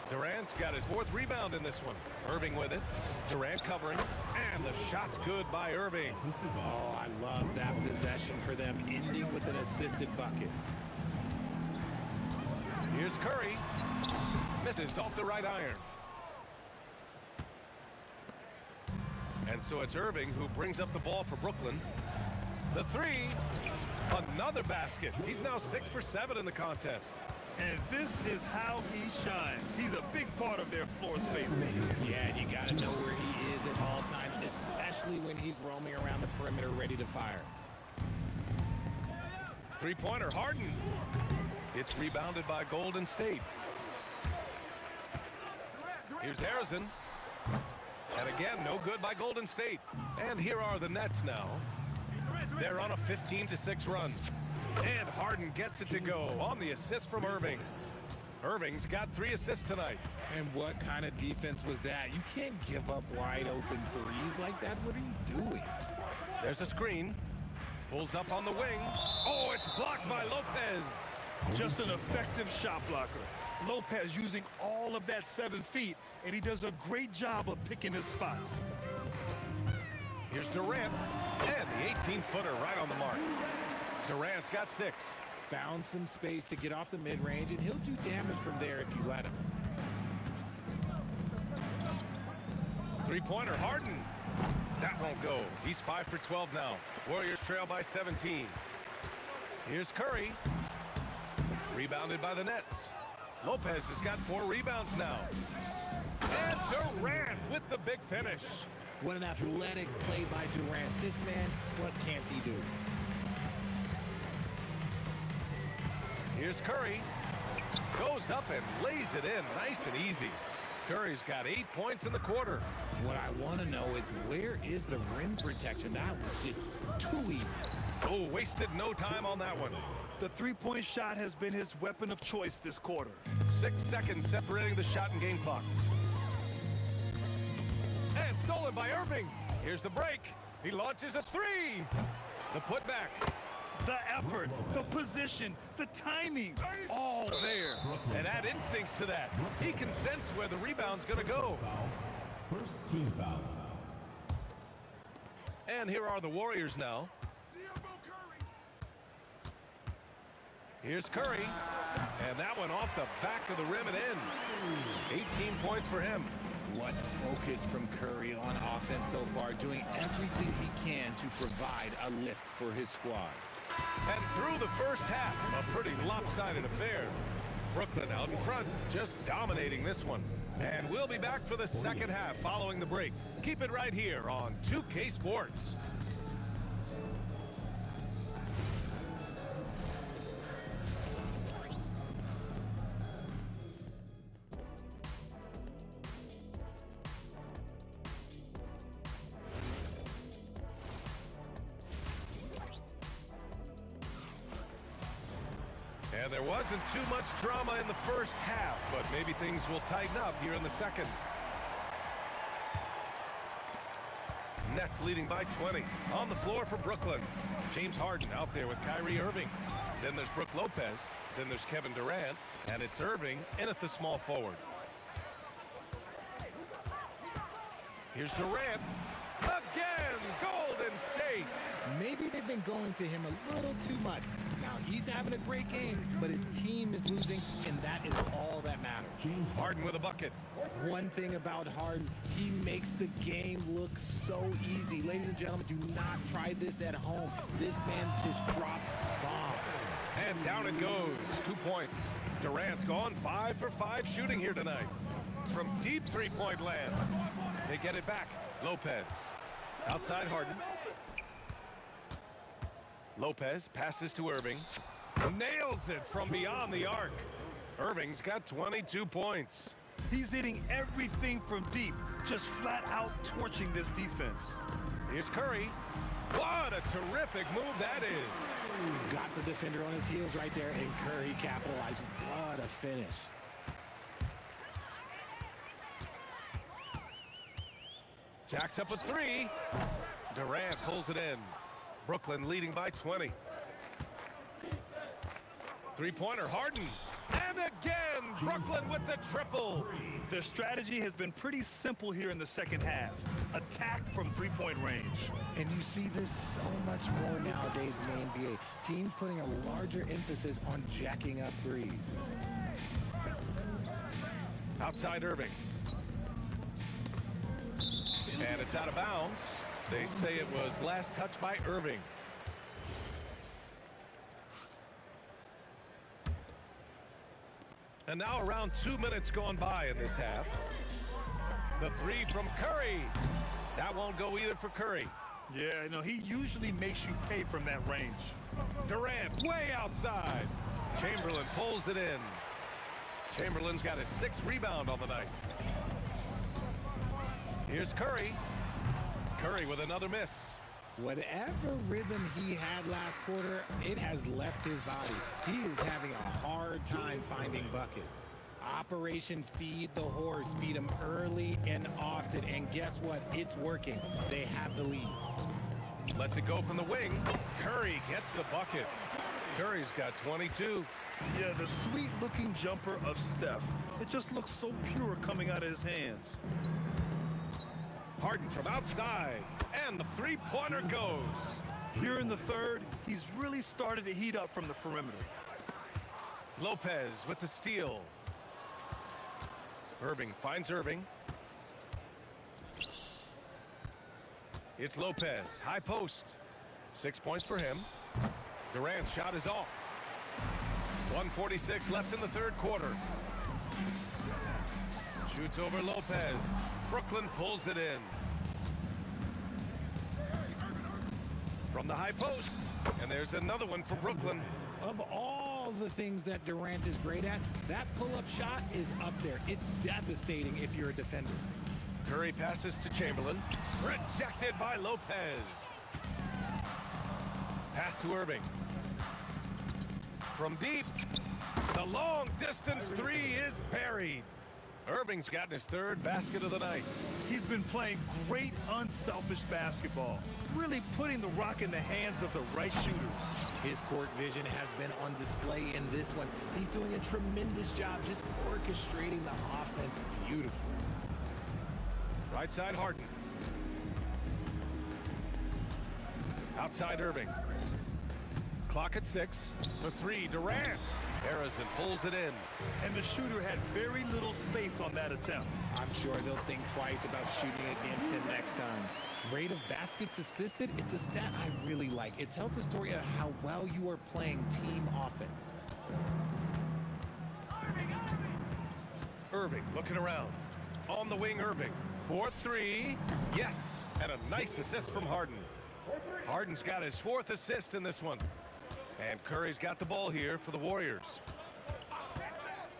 Durant's got his 4th rebound in this one. Irving with it. Durant covering. And the shot's good by Irving. Oh, I love that possession for them, ending with an assisted bucket. Here's Curry. Misses off the right iron. And so it's Irving who brings up the ball for Brooklyn. The 3. Another basket. He's now 6 for 7 in the contest. And this is how he shines. He's a big part of their floor space. Yeah, and you got to know where he is at all times, especially when he's roaming around the perimeter ready to fire. 3-pointer Harden. It's rebounded by Golden State. Here's Harrison. And again, no good by Golden State. And here are the Nets now. They're on a 15-6 run. And Harden gets it to go on the assist from Irving. Irving's got 3 assists tonight. And what kind of defense was that? You can't give up wide open threes like that. What are you doing? There's a screen. Pulls up on the wing. Oh, it's blocked by Lopez. Just an effective shot blocker. Lopez using all of that 7 feet, and he does a great job of picking his spots. Here's Durant, and the 18-footer right on the mark. Durant's got 6. Found some space to get off the mid-range, and he'll do damage from there if you let him. Three-pointer, Harden. That won't go. He's 5 for 12 now. Warriors trail by 17. Here's Curry. Rebounded by the Nets. Lopez has got 4 rebounds now. And Durant with the big finish. What an athletic play by Durant. This man, what can't he do? Here's Curry. Goes up and lays it in nice and easy. Curry's got 8 points in the quarter. What I want to know is where is the rim protection? That was just too easy. Oh, wasted no time on that one. The three-point shot has been his weapon of choice this quarter. 6 seconds separating the shot and game clocks. And stolen by Irving. Here's the break. He launches a 3. The putback. The effort, the position, the timing, all there. And add instincts to that. He can sense where the rebound's going to go. First team foul. And here are the Warriors now. Here's Curry. And that one off the back of the rim and in. 18 points for him. What focus from Curry on offense so far, doing everything he can to provide a lift for his squad. And through the first half, a pretty lopsided affair. Brooklyn out in front, just dominating this one. And we'll be back for the second half following the break. Keep it right here on 2K Sports. And there wasn't too much drama in the first half, but maybe things will tighten up here in the second. Nets leading by 20. On the floor for Brooklyn. James Harden out there with Kyrie Irving. Then there's Brook Lopez. Then there's Kevin Durant. And it's Irving in at the small forward. Here's Durant. Again, Golden State. Maybe they've been going to him a little too much. Now, he's having a great game, but his team is losing, and that is all that matters. Harden with a bucket. One thing about Harden, he makes the game look so easy. Ladies and gentlemen, do not try this at home. This man just drops bombs. And down it goes. 2 points. Durant's gone 5 for 5 shooting here tonight. From deep three-point land. They get it back. Lopez. Outside Harden. Lopez passes to Irving. Nails it from beyond the arc. Irving's got 22 points. He's hitting everything from deep, just flat out torching this defense. Here's Curry. What a terrific move that is. Got the defender on his heels right there, and Curry capitalized. What a finish. Jacks up a 3. Durant pulls it in. Brooklyn leading by 20. Three-pointer, Harden. And again, Brooklyn with the triple. Their strategy has been pretty simple here in the second half. Attack from three-point range. And you see this so much more nowadays in the NBA. Teams putting a larger emphasis on jacking up threes. Outside Irving. And it's out of bounds. They say it was last touched by Irving. And now around 2 minutes gone by in this half. The 3 from Curry. That won't go either for Curry. Yeah, no, he usually makes you pay from that range. Durant way outside. Chamberlain pulls it in. Chamberlain's got his 6th rebound on the night. Here's Curry. Curry with another miss. Whatever rhythm he had last quarter, it has left his body. He is having a hard time finding buckets. Operation Feed the Horse. Feed him early and often. And guess what? It's working. They have the lead. Lets it go from the wing. Curry gets the bucket. Curry's got 22. Yeah, the sweet-looking jumper of Steph. It just looks so pure coming out of his hands. Harden from outside, and the three-pointer goes. Here in the third, he's really started to heat up from the perimeter. Lopez with the steal. Irving finds Irving. It's Lopez, high post. 6 points for him. Durant's shot is off. 1:46 left in the third quarter. Shoots over Lopez. Brooklyn pulls it in. From the high post. And there's another one for Brooklyn. Of all the things that Durant is great at, that pull-up shot is up there. It's devastating if you're a defender. Curry passes to Chamberlain. Rejected by Lopez. Pass to Irving. From deep, the long-distance three is buried. Irving's gotten his third basket of the night. He's been playing great, unselfish basketball, really putting the rock in the hands of the right shooters. His court vision has been on display in this one. He's doing a tremendous job just orchestrating the offense beautifully. Right side, Harden. Outside, Irving. Clock at 6. For 3, Durant. Harrison pulls it in. And the shooter had very little space on that attempt. I'm sure they'll think twice about shooting against him next time. Rate of baskets assisted, it's a stat I really like. It tells the story of how well you are playing team offense. Irving looking around. On the wing, Irving. 4-3. Yes. And a nice assist from Harden. Harden's got his 4th assist in this one. And Curry's got the ball here for the Warriors.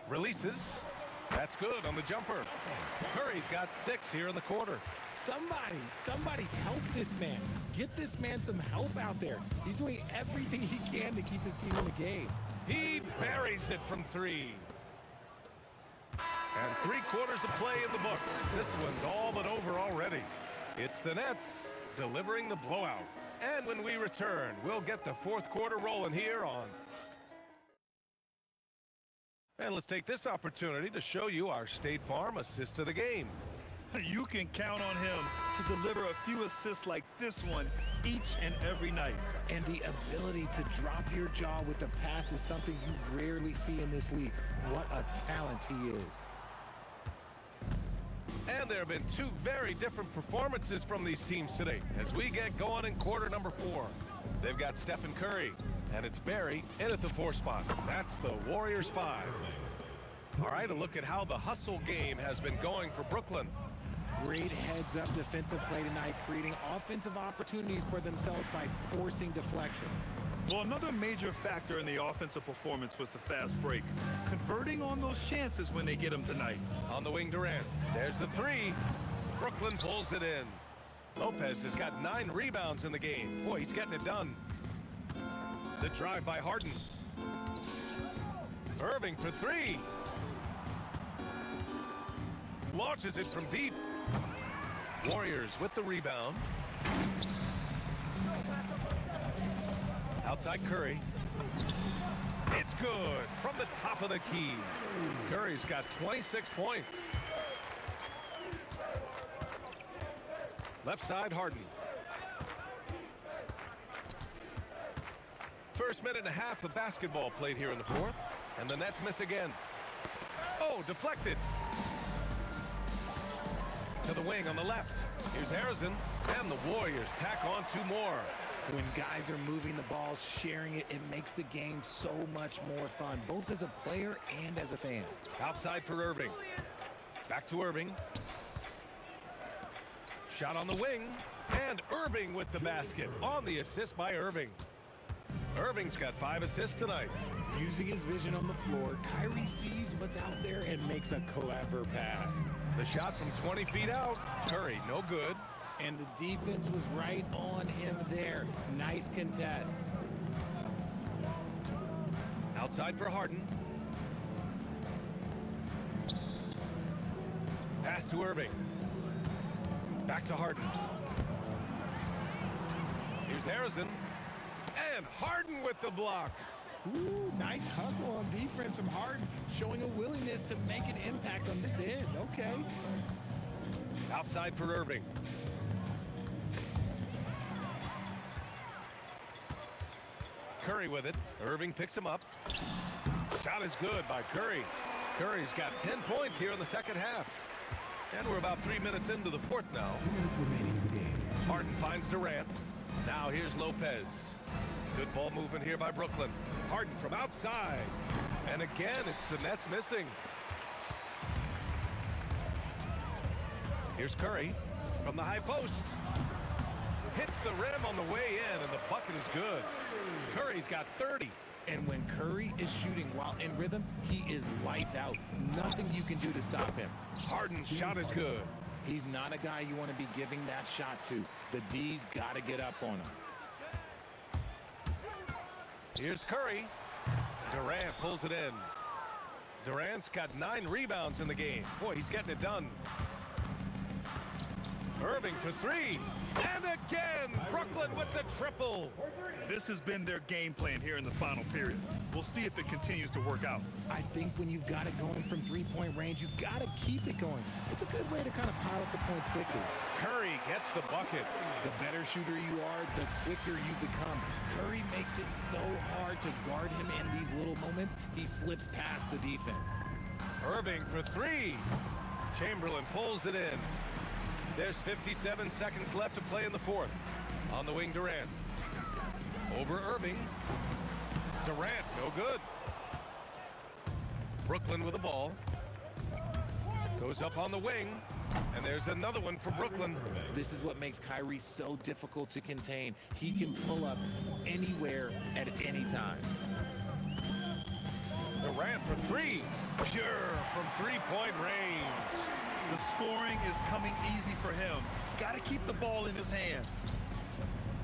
Releases. That's good on the jumper. Curry's got 6 here in the quarter. Somebody help this man. Get this man some help out there. He's doing everything he can to keep his team in the game. He buries it from 3. And 3 quarters of play in the books. This one's all but over already. It's the Nets delivering the blowout. And when we return, we'll get the 4th quarter rolling here on. And let's take this opportunity to show you our State Farm assist of the game. You can count on him to deliver a few assists like this one each and every night. And the ability to drop your jaw with the pass is something you rarely see in this league. What a talent he is. And there have been 2 very different performances from these teams today as we get going in quarter number 4. They've got Stephen Curry, and it's Barry in at the 4 spot. That's the Warriors 5. All right, a look at how the hustle game has been going for Brooklyn. Great heads-up defensive play tonight, creating offensive opportunities for themselves by forcing deflections. Well, another major factor in the offensive performance was the fast break. Converting on those chances when they get them tonight. On the wing, Durant. There's the 3. Brooklyn pulls it in. Lopez has got 9 rebounds in the game. Boy, he's getting it done. The drive by Harden. Irving for 3. Launches it from deep. Warriors with the rebound. Outside Curry. It's good from the top of the key. Curry's got 26 points. Left side, Harden. First minute and a half of basketball played here in the 4th. And the Nets miss again. Oh, deflected. To the wing on the left. Here's Harrison. And the Warriors tack on 2 more. When guys are moving the ball, sharing it, it makes the game so much more fun, both as a player and as a fan. Outside for Irving. Back to Irving. Shot on the wing. And Irving with the basket on the assist by Irving. Irving's got 5 assists tonight. Using his vision on the floor, Kyrie sees what's out there and makes a clever pass. The shot from 20 feet out. Curry, no good. And the defense was right on him there. Nice contest. Outside for Harden. Pass to Irving. Back to Harden. Here's Harrison. And Harden with the block. Ooh, nice hustle on defense from Harden, showing a willingness to make an impact on this end. Okay. Outside for Irving. Curry with it. Irving picks him up. Shot is good by Curry. Curry's got 10 points here in the second half. And we're about 3 minutes into the fourth now. 2 minutes remaining in the game. Harden finds Durant. Now here's Lopez. Good ball movement here by Brooklyn. Harden from outside. And again, it's the Nets missing. Here's Curry from the high post. Hits the rim on the way in, and the bucket is good. Curry's got 30. And when Curry is shooting while in rhythm, he is lights out. Nothing you can do to stop him. Harden's shot is good. He's not a guy you want to be giving that shot to. The D's got to get up on him. Here's Curry. Durant pulls it in. Durant's got 9 rebounds in the game. Boy, he's getting it done. Irving for 3. And again, Brooklyn with the triple. This has been their game plan here in the final period. We'll see if it continues to work out. I think when you've got it going from three-point range, you got to keep it going. It's a good way to kind of pile up the points quickly. Curry gets the bucket. The better shooter you are, the quicker you become. Curry makes it so hard to guard him in these little moments. He slips past the defense. Irving for 3. Chamberlain pulls it in. There's 57 seconds left to play in the fourth. On the wing, Durant. Over Irving. Durant, no good. Brooklyn with the ball. Goes up on the wing. And there's another one for Brooklyn. This is what makes Kyrie so difficult to contain. He can pull up anywhere at any time. Durant for 3. Pure from three-point range. The scoring is coming easy for him. Got to keep the ball in his hands.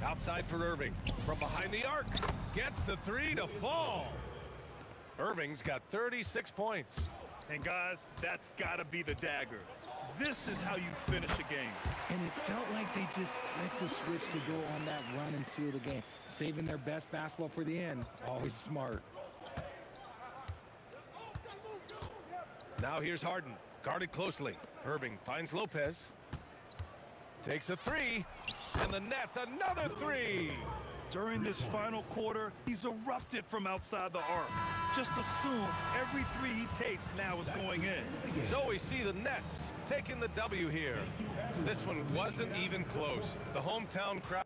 Outside for Irving. From behind the arc. Gets the 3 to fall. Irving's got 36 points. And guys, that's got to be the dagger. This is how you finish a game. And it felt like they just flipped the switch to go on that run and seal the game. Saving their best basketball for the end. Always smart. Now here's Harden. Guarded closely. Irving finds Lopez. Takes a 3. And the Nets another 3. During this final quarter, he's erupted from outside the arc. Just assume every 3 he takes now is going in. So we see the Nets taking the W here. This one wasn't even close. The hometown crowd.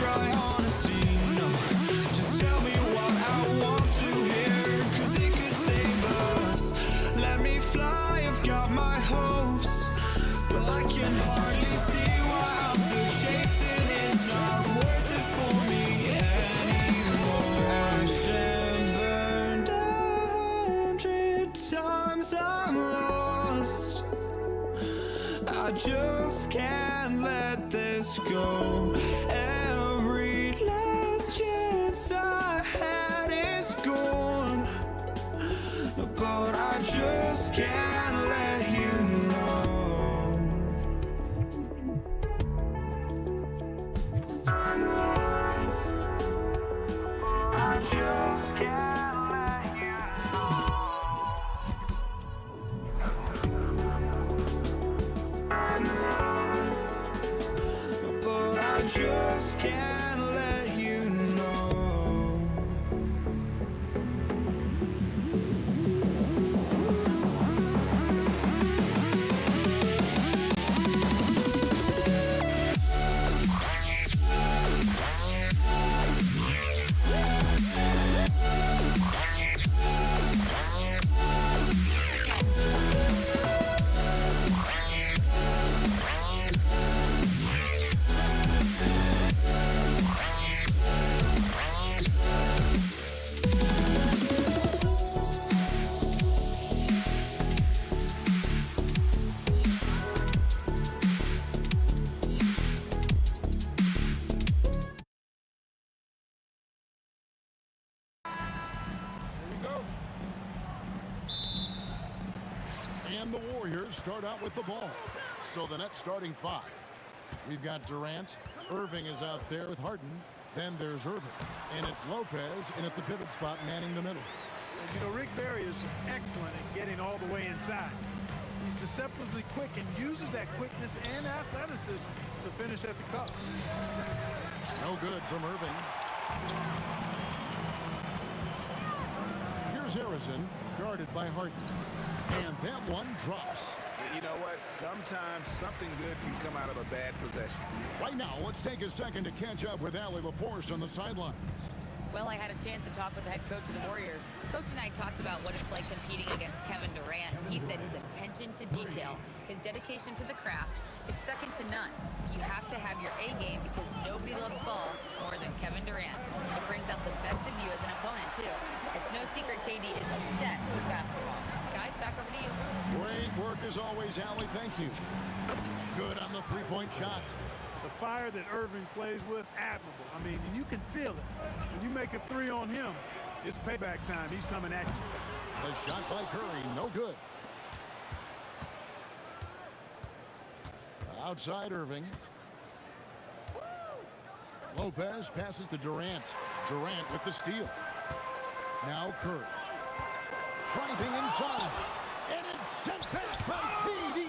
try honesty, no. Just tell me what I want to hear, 'cause it could save us. Let me fly, I've got my hopes, but I can hardly see why I'm still chasing. It's not worth it for me anymore. Crashed and burned 100 times, I'm lost. I just can't let this go. Every last chance I had is gone, but I just can't let you know. I just can't let you know. But I just can't let you know. And the Warriors start out with the ball. So the net starting five. We've got Durant. Irving is out there with Harden. Then there's Irving. And it's Lopez in at the pivot spot manning the middle. You know, Rick Barry is excellent at getting all the way inside. He's deceptively quick and uses that quickness and athleticism to finish at the cup. No good from Irving. Here's Harrison, guarded by Harden. And that one drops. You know what? Sometimes something good can come out of a bad possession. Right now, let's take a second to catch up with Allie LaForce on the sidelines. Well, I had a chance to talk with the head coach of the Warriors. Coach and I talked about what it's like competing against Kevin Durant. He said his attention to detail, his dedication to the craft, is second to none. You have to have your A game because nobody loves ball more than Kevin Durant. It brings out the best of you as an opponent, too. It's no secret KD is obsessed with basketball. Guys, back over to you. Great work as always, Allie. Thank you. Good on the three-point shot. The fire that Irving plays with, admirable. I mean, you can feel it. When you make a three on him, it's payback time. He's coming at you. The shot by Curry, no good. Outside Irving. Lopez passes to Durant. Durant with the steal. Now Curry. Driving inside. And it's sent back by KD.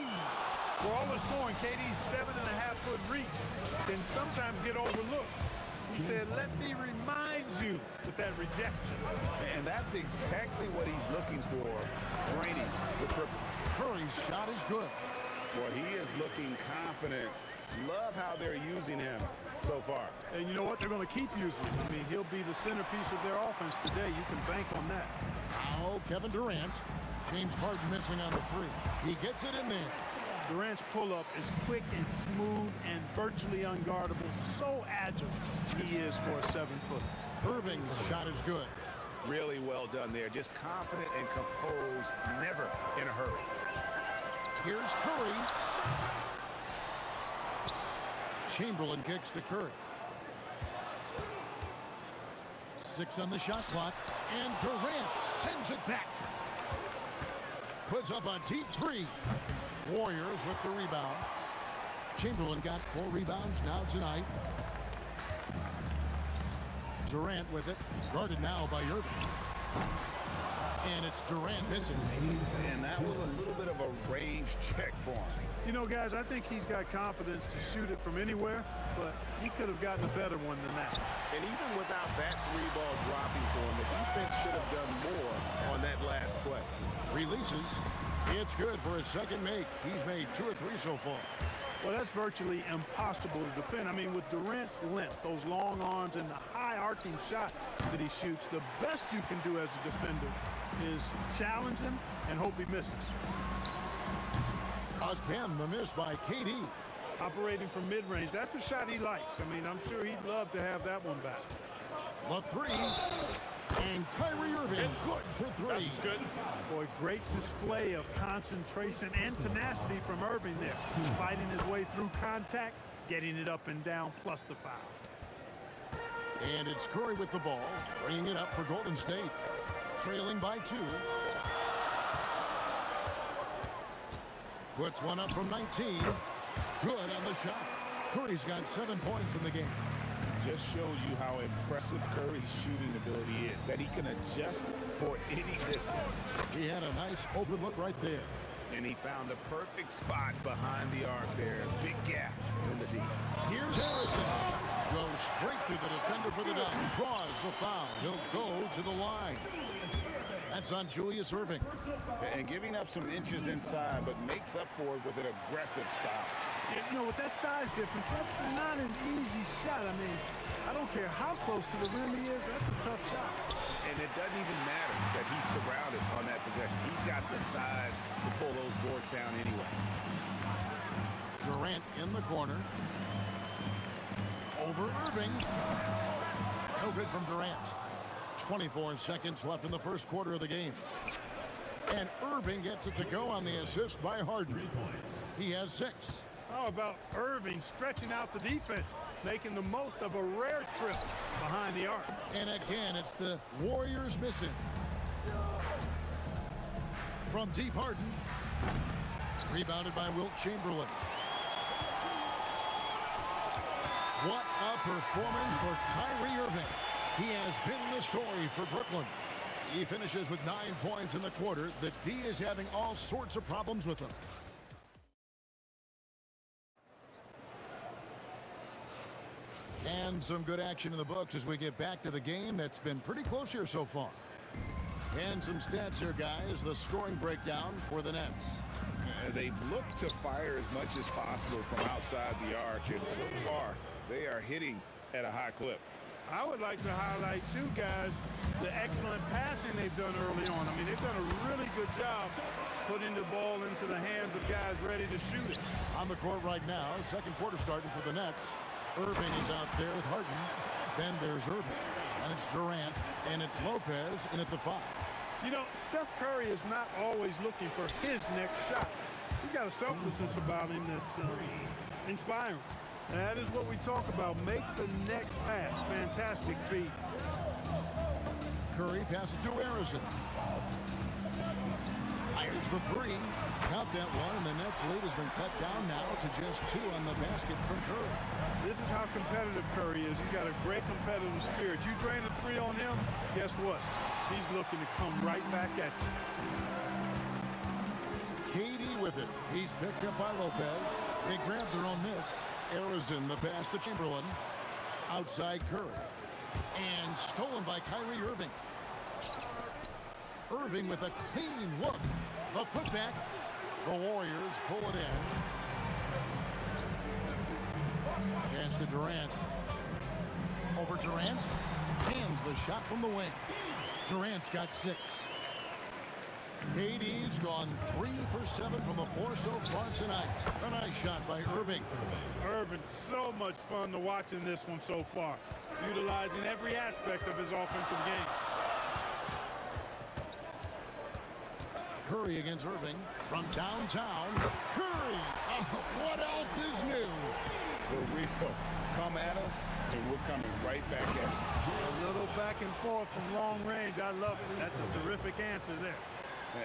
For all the scoring, KD's 7.5-foot reach can sometimes get overlooked. He said, let me remind you with that rejection. And that's exactly what he's looking for, draining the triple. Curry's shot is good. Boy, he is looking confident. Love how they're using him so far. And you know what? They're going to keep using him. I mean, he'll be the centerpiece of their offense today. You can bank on that. Now Kevin Durant. James Harden missing on the three. He gets it in there. Durant's pull-up is quick and smooth and virtually unguardable. So agile he is for a 7-footer. Irving's shot is good. Really well done there. Just confident and composed, never in a hurry. Here's Curry. Chamberlain kicks to Curry. 6 on the shot clock. And Durant sends it back. Puts up a deep three. Warriors with the rebound. Chamberlain got 4 rebounds now tonight. Durant with it. Guarded now by Irving. And it's Durant missing. And that was a little bit of a range check for him. You know, guys, I think he's got confidence to shoot it from anywhere, but he could have gotten a better one than that. And even without that 3-ball dropping for him, the defense should have done more on that last play. Releases. It's good for his second make. He's made 2 or 3 so far. Well, that's virtually impossible to defend. I mean, with Durant's length, those long arms, and the high arcing shot that he shoots, the best you can do as a defender is challenge him and hope he misses. Again, the miss by KD. Operating from mid-range, that's a shot he likes. I mean, I'm sure he'd love to have that one back. The three. And Kyrie Irving, good for three. That's good. Boy, great display of concentration and tenacity from Irving there. Fighting his way through contact, getting it up and down, plus the foul. And it's Curry with the ball, bringing it up for Golden State. Trailing by 2. Puts one up from 19. Good on the shot. Curry's got 7 points in the game. Just shows you how impressive Curry's shooting ability is, that he can adjust for any distance. He had a nice open look right there. And he found the perfect spot behind the arc there. Big gap in the deep. Here's Harrison. Goes straight through the defender for the dunk. Draws the foul. He'll go to the line. That's on Julius Irving. And giving up some inches inside, but makes up for it with an aggressive stop. You know, with that size difference, that's not an easy shot. I mean, I don't care how close to the rim he is, that's a tough shot. And it doesn't even matter that he's surrounded on that possession. He's got the size to pull those boards down anyway. Durant in the corner. Over Irving. No good from Durant. 24 seconds left in the first quarter of the game. And Irving gets it to go on the assist by Harden. He has 6. How about Irving stretching out the defense, making the most of a rare trip behind the arc? And again, it's the Warriors missing. From deep, Harden. Rebounded by Wilt Chamberlain. What a performance for Kyrie Irving. He has been the story for Brooklyn. He finishes with 9 points in the quarter. The D is having all sorts of problems with him. And some good action in the books as we get back to the game that's been pretty close here so far. And some stats here, guys. The scoring breakdown for the Nets. They've looked to fire as much as possible from outside the arc, and so far they are hitting at a high clip. I would like to highlight, too, guys, the excellent passing they've done early on. I mean, they've done a really good job putting the ball into the hands of guys ready to shoot it. On the court right now, second quarter starting for the Nets. Irving is out there with Harden. Then there's Irving. And it's Durant. And it's Lopez in at the 5. You know, Steph Curry is not always looking for his next shot. He's got a selflessness about him that's inspiring. That is what we talk about. Make the next pass. Fantastic feat. Curry passes to Harrison. Fires the 3. Count that one, and the Nets lead has been cut down now to just 2 on the basket from Curry. This is how competitive Curry is. He's got a great competitive spirit. You drain a 3 on him, guess what? He's looking to come right back at you. KD with it. He's picked up by Lopez. They grab their own miss. Harrison, the pass to Chamberlain. Outside Curry. And stolen by Kyrie Irving. Irving with a clean look. The putback. The Warriors pull it in. Pass to Durant. Over Durant. Hands the shot from the wing. Durant's got 6. KD's gone 3 for 7 from the floor so far tonight. A nice shot by Irving. Irving, so much fun to watch in this one so far. Utilizing every aspect of his offensive game. Curry against Irving from downtown. Curry! What else is new? The real come at us, and we're coming right back at you. A little back and forth from long range. I love it. That's a terrific answer there.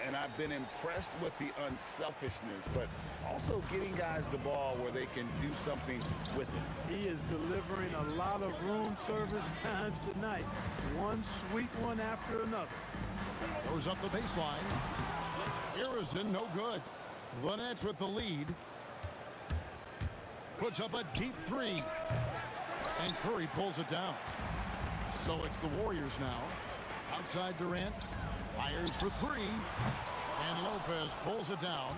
And I've been impressed with the unselfishness, but also getting guys the ball where they can do something with it. He is delivering a lot of room service times tonight. One sweet one after another. Goes up the baseline. Harrison, no good. The Nets with the lead. Puts up a deep 3. And Curry pulls it down. So it's the Warriors now. Outside Durant. Fires for 3. And Lopez pulls it down.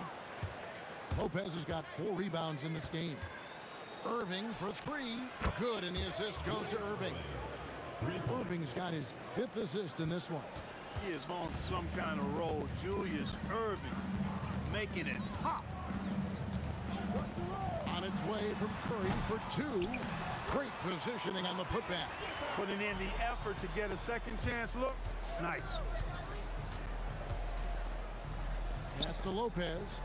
Lopez has got 4 rebounds in this game. Irving for 3. Good, and the assist goes to Irving. Irving's got his 5th assist in this one. He is on some kind of roll. Julius Irving making it pop. On its way from Curry for 2. Great positioning on the putback. Putting in the effort to get a second chance look. Nice. Pass to Lopez.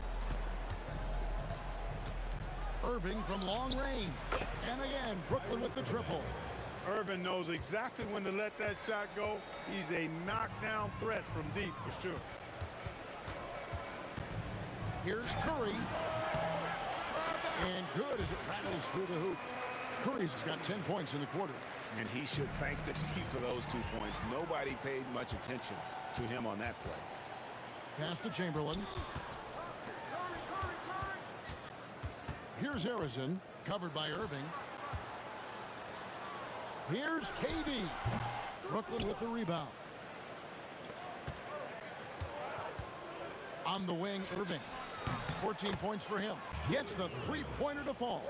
Irving from long range. And again, Brooklyn with the triple. Irving knows exactly when to let that shot go. He's a knockdown threat from deep for sure. Here's Curry. And good as it rattles through the hoop. Curry's got 10 points in the quarter. And he should thank the team for those 2 points. Nobody paid much attention to him on that play. Pass to Chamberlain. Here's Harrison, covered by Irving. Here's KD. Brooklyn with the rebound. On the wing, Irving. 14 points for him. Gets the 3-pointer to fall.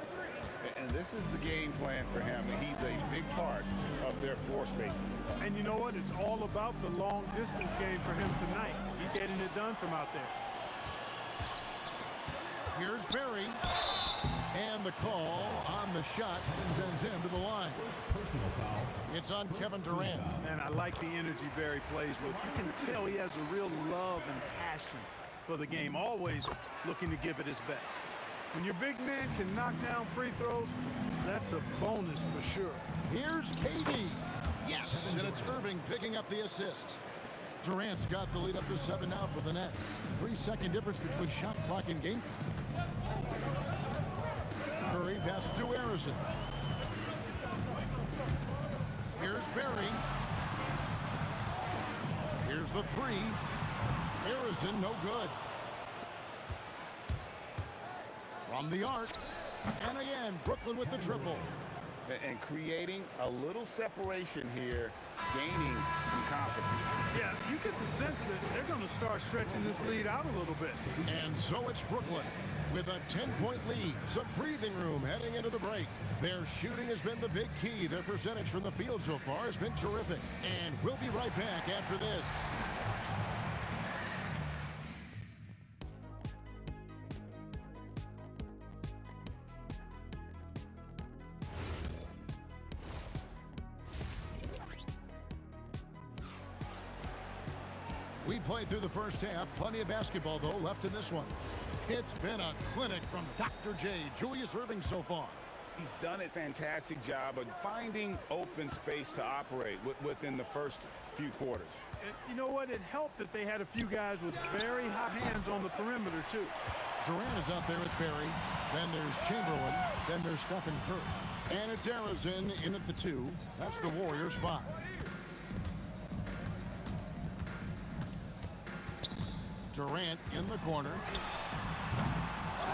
And this is the game plan for him. He's a big part of their floor spacing. And you know what? It's all about the long distance game for him tonight. He's getting it done from out there. Here's Barry. And the call on the shot sends him to the line. It's on Kevin Durant. Man, I like the energy Barry plays with. You can tell he has a real love and passion for the game, always looking to give it his best. When your big man can knock down free throws, that's a bonus for sure. Here's KD. Yes, and it's Irving picking up the assist. Durant's got the lead up to 7 now for the Nets. 3-second difference between shot clock and game. Curry passes to Harrison. Here's Barry. Here's the 3. Harrison, no good. From the arc. And again, Brooklyn with the triple. And creating a little separation here, gaining some confidence. Yeah, you get the sense that they're going to start stretching this lead out a little bit. And so it's Brooklyn with a 10-point lead. Some breathing room heading into the break. Their shooting has been the big key. Their percentage from the field so far has been terrific. And we'll be right back after this. We played through the first half. Plenty of basketball, though, left in this one. It's been a clinic from Dr. J, Julius Irving so far. He's done a fantastic job of finding open space to operate within the first few quarters. And you know what? It helped that they had a few guys with very hot hands on the perimeter, too. Durant is out there with Barry. Then there's Chamberlain. Then there's Stephen Curry. And it's Harrison in at the 2. That's the Warriors' 5. Durant in the corner.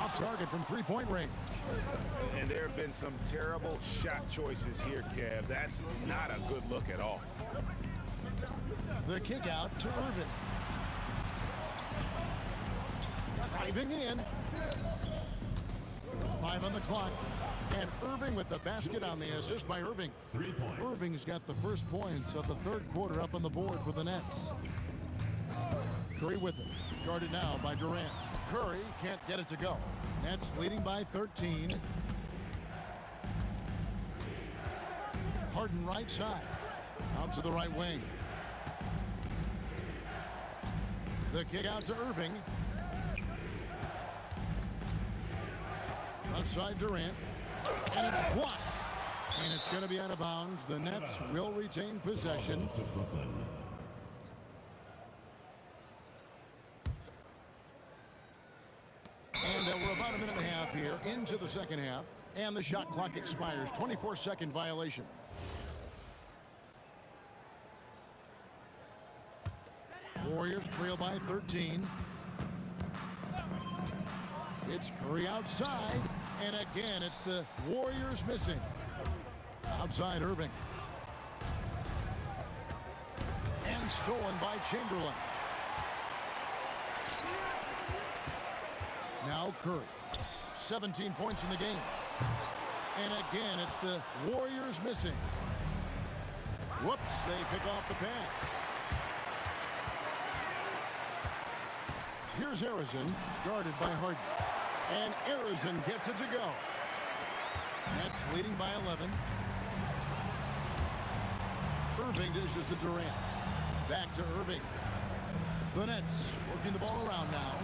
Off target from 3-point range. And there have been some terrible shot choices here, Kev. That's not a good look at all. The kick out to Irving. Driving in. 5 on the clock. And Irving with the basket on the assist by Irving. 3 points. Irving's got the first points of the third quarter up on the board for the Nets. Curry with it. Guarded now by Durant. Curry can't get it to go. Nets leading by 13. Harden right side. Out to the right wing. The kick out to Irving. Left side Durant. And it's blocked. And it's going to be out of bounds. The Nets will retain possession. And we're about a minute and a half here into the second half. And the shot clock expires. 24-second violation. Warriors trail by 13. It's Curry outside. And again, it's the Warriors missing. Outside Irving. And stolen by Chamberlain. Now Curry. 17 points in the game. And again, it's the Warriors missing. Whoops, they pick off the pass. Here's Harrison, guarded by Harden. And Harrison gets it to go. Nets leading by 11. Irving dishes to Durant. Back to Irving. The Nets working the ball around now.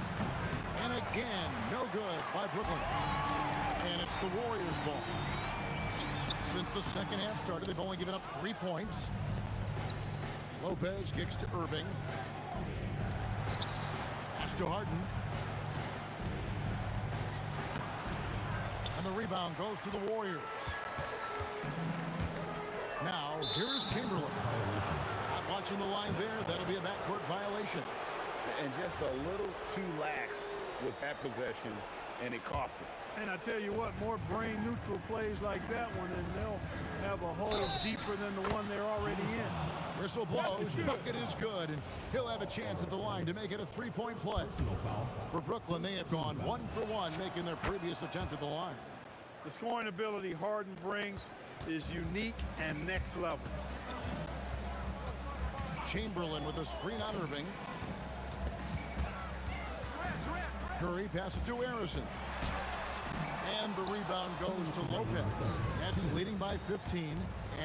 And again, no good by Brooklyn. And it's the Warriors' ball. Since the second half started, they've only given up 3 points. Lopez kicks to Irving. Pass to Harden. And the rebound goes to the Warriors. Now, here's Chamberlain. Not watching the line there. That'll be a backcourt violation. And just a little too lax with that possession, and it cost them. And I tell you what, more brain-neutral plays like that one, and they'll have a hole deeper than the one they're already in. Whistle blows, bucket is good, and he'll have a chance at the line to make it a 3-point play. For Brooklyn, they have gone 1 for 1, making their previous attempt at the line. The scoring ability Harden brings is unique and next level. Chamberlain with a screen on Irving. Curry passes to Harrison. And the rebound goes to Lopez. Nets leading by 15.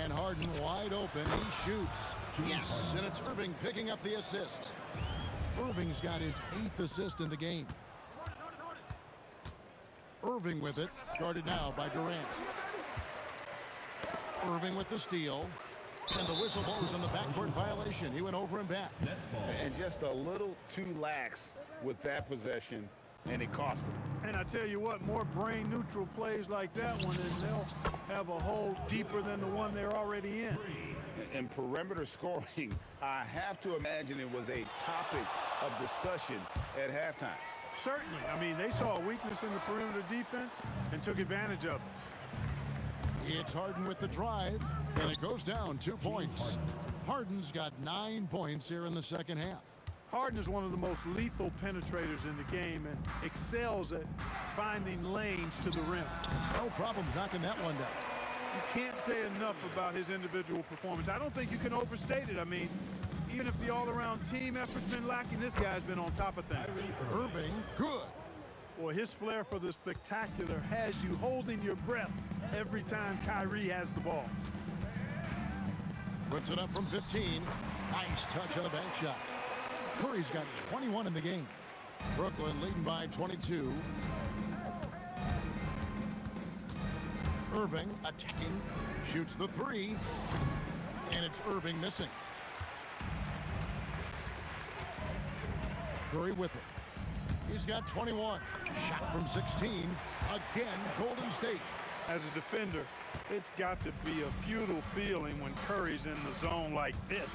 And Harden wide open. He shoots. Yes, and it's Irving picking up the assist. Irving's got his 8th assist in the game. Irving with it. Guarded now by Durant. Irving with the steal. And the whistle blows on the backcourt violation. He went over and back. And just a little too lax with that possession, and it cost them. And I tell you what, more brain-neutral plays like that one, and they'll have a hole deeper than the one they're already in. And perimeter scoring, I have to imagine it was a topic of discussion at halftime. Certainly. I mean, they saw a weakness in the perimeter defense and took advantage of it. It's Harden with the drive, and it goes down 2 points. Harden's got 9 points here in the second half. Harden is one of the most lethal penetrators in the game and excels at finding lanes to the rim. No problem knocking that one down. You can't say enough about his individual performance. I don't think you can overstate it. I mean, even if the all-around team effort's been lacking, this guy's been on top of things. Irving, good. Boy, his flair for the spectacular has you holding your breath every time Kyrie has the ball. Puts it up from 15. Nice touch on the bank shot. Curry's got 21 in the game. Brooklyn leading by 22. Irving attacking. Shoots the 3. And it's Irving missing. Curry with it. He's got 21. Shot from 16. Again, Golden State. As a defender, it's got to be a futile feeling when Curry's in the zone like this.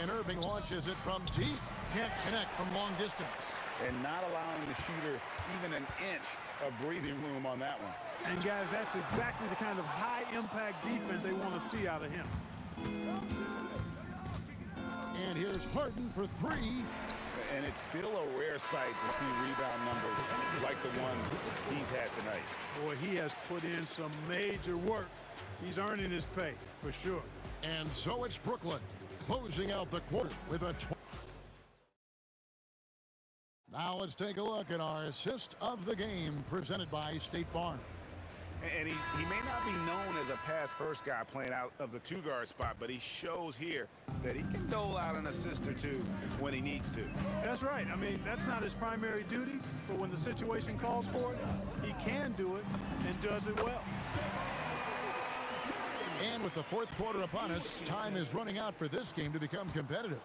And Irving launches it from deep. Can't connect from long distance. And not allowing the shooter even an inch of breathing room on that one. And guys, that's exactly the kind of high-impact defense they want to see out of him. And here's Harden for 3. And it's still a rare sight to see rebound numbers like the one he's had tonight. Boy, he has put in some major work. He's earning his pay, for sure. And so it's Brooklyn closing out the quarter with a... Now let's take a look at our assist of the game presented by State Farm. And he may not be known as a pass-first guy playing out of the 2-guard spot, but he shows here that he can dole out an assist or two when he needs to. That's right. I mean, that's not his primary duty, but when the situation calls for it, he can do it and does it well. And with the fourth quarter upon us, time is running out for this game to become competitive.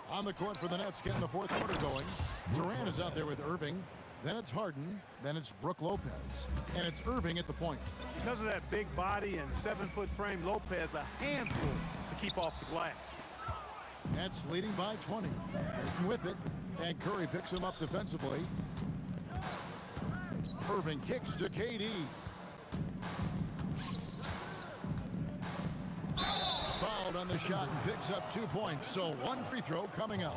On the court for the Nets, getting the fourth quarter going. Durant is out there with Irving. Then it's Harden. Then it's Brook Lopez. And it's Irving at the point. Because of that big body and 7-foot frame, Lopez a handful to keep off the glass. Nets leading by 20. Harden with it. And Curry picks him up defensively. Irving kicks to KD. Foul fouled on the shot and picks up 2 points. So one free throw coming up.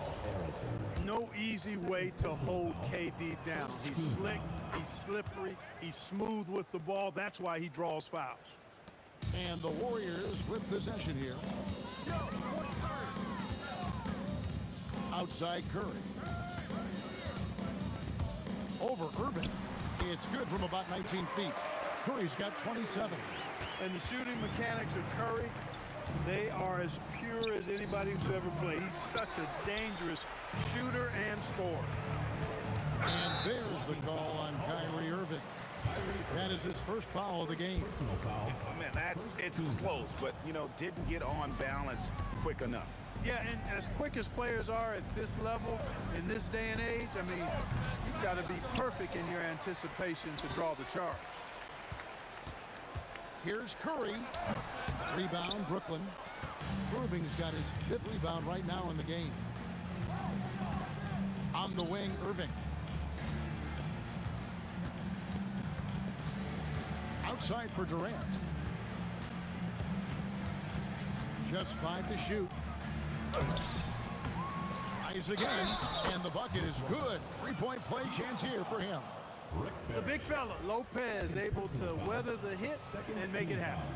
No easy way to hold KD down. He's slick, he's slippery, he's smooth with the ball. That's why he draws fouls. And the Warriors with possession here. Outside Curry. Over Irving. It's good from about 19 feet. Curry's got 27. And the shooting mechanics of Curry, they are as pure as anybody who's ever played. He's such a dangerous shooter and scorer. And there's the call on Kyrie Irving. That is his first foul of the game. Oh, man, it's close, but, you know, didn't get on balance quick enough. Yeah, and as quick as players are at this level, in this day and age, I mean, you've got to be perfect in your anticipation to draw the charge. Here's Curry. Rebound, Brooklyn. Irving's got his 5th rebound right now in the game. On the wing, Irving. Outside for Durant. Just 5 to shoot. Tries again, and the bucket is good. 3-point play chance here for him. The big fella, Lopez, able to weather the hit and make it happen.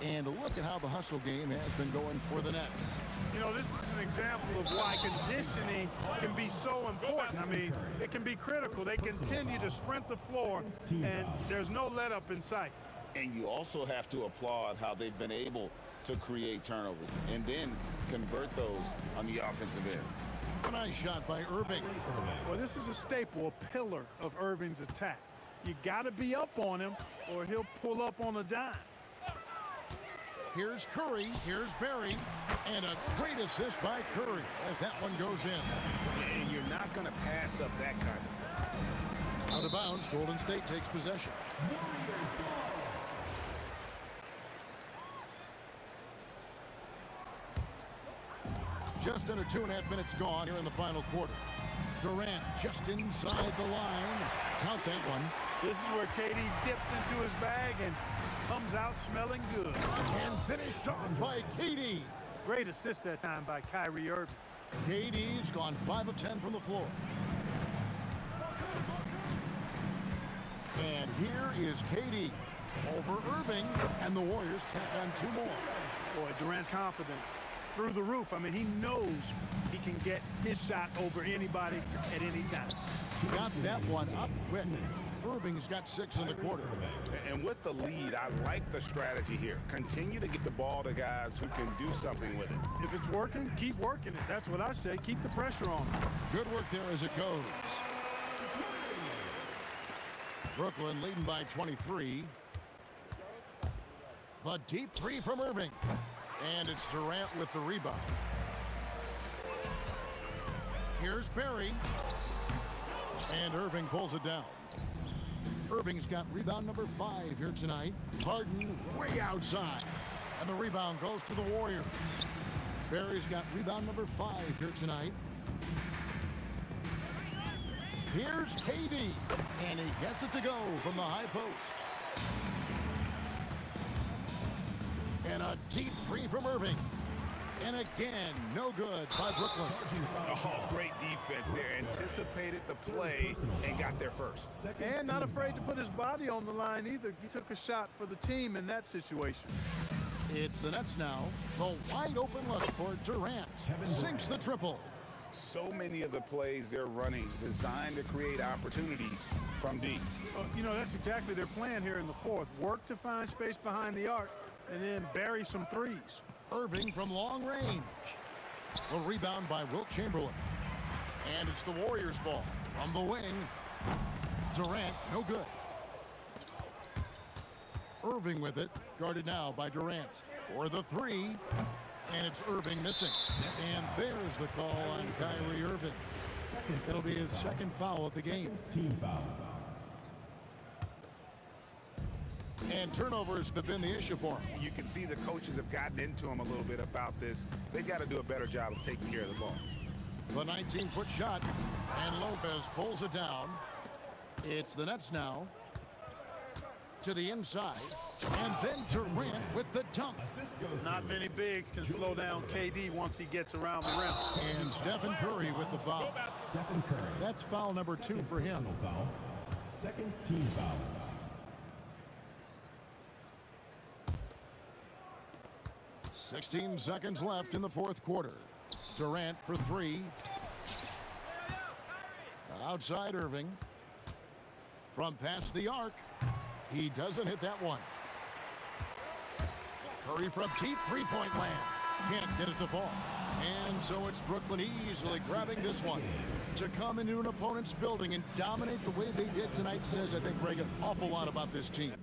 And look at how the hustle game has been going for the Nets. You know, this is an example of why conditioning can be so important. I mean, it can be critical. They continue to sprint the floor, and there's no let up in sight. And you also have to applaud how they've been able to create turnovers and then convert those on the offensive end. A nice shot by Irving. Well, this is a staple, a pillar of Irving's attack. You got to be up on him, or he'll pull up on a dime. Here's Curry, here's Barry, and a great assist by Curry as that one goes in. And you're not going to pass up that kind of. Out of bounds, Golden State takes possession. Just under 2.5 minutes gone here in the final quarter. Durant just inside the line. Count that one. This is where KD dips into his bag and comes out smelling good. And finished off by KD. Great assist that time by Kyrie Irving. KD's gone 5 of 10 from the floor. And here is KD over Irving, and the Warriors tack on 2 more. Boy, Durant's confidence through the roof. I mean, he knows he can get his shot over anybody at any time. Got that one up quick. Irving's got 6 in the quarter. And with the lead, I like the strategy here. Continue to get the ball to guys who can do something with it. If it's working, keep working it. That's what I say. Keep the pressure on him. Good work there as it goes. Brooklyn leading by 23. The deep 3 from Irving. And it's Durant with the rebound. Here's Barry. And Irving pulls it down. Irving's got rebound number 5 here tonight. Harden way outside. And the rebound goes to the Warriors. Barry's got rebound number 5 here tonight. Here's KD. And he gets it to go from the high post. And a deep 3 from Irving. And again, no good by Brooklyn. Oh, great defense there. Anticipated the play and got there first. And not afraid to put his body on the line either. He took a shot for the team in that situation. It's the Nets now. The wide open look for Durant. Sinks the triple. So many of the plays they're running designed to create opportunities from deep. You know, that's exactly their plan here in the fourth. Work to find space behind the arc and then bury some threes. Irving from long range. A rebound by Wilt Chamberlain. And it's the Warriors' ball from the wing. Durant, no good. Irving with it, guarded now by Durant. For the 3, and it's Irving missing. And there's the call on Kyrie Irving. It'll be his 2nd foul of the game. Team foul. And turnovers have been the issue for him. You can see the coaches have gotten into him a little bit about this. They've got to do a better job of taking care of the ball. The 19-foot shot, and Lopez pulls it down. It's the Nets now. To the inside, And then Durant with the dunk. Not many bigs can slow down KD once he gets around the rim. And Stephen Curry with the foul. That's foul number 2 for him. Second team foul. "16 seconds left in the fourth quarter. Durant for 3. Outside Irving. From past the arc. He doesn't hit that one. Curry from deep three-point land. Can't get it to fall. And so it's Brooklyn easily grabbing this one. To come into an opponent's building and dominate the way they did tonight says, I think, Greg, an awful lot about this team.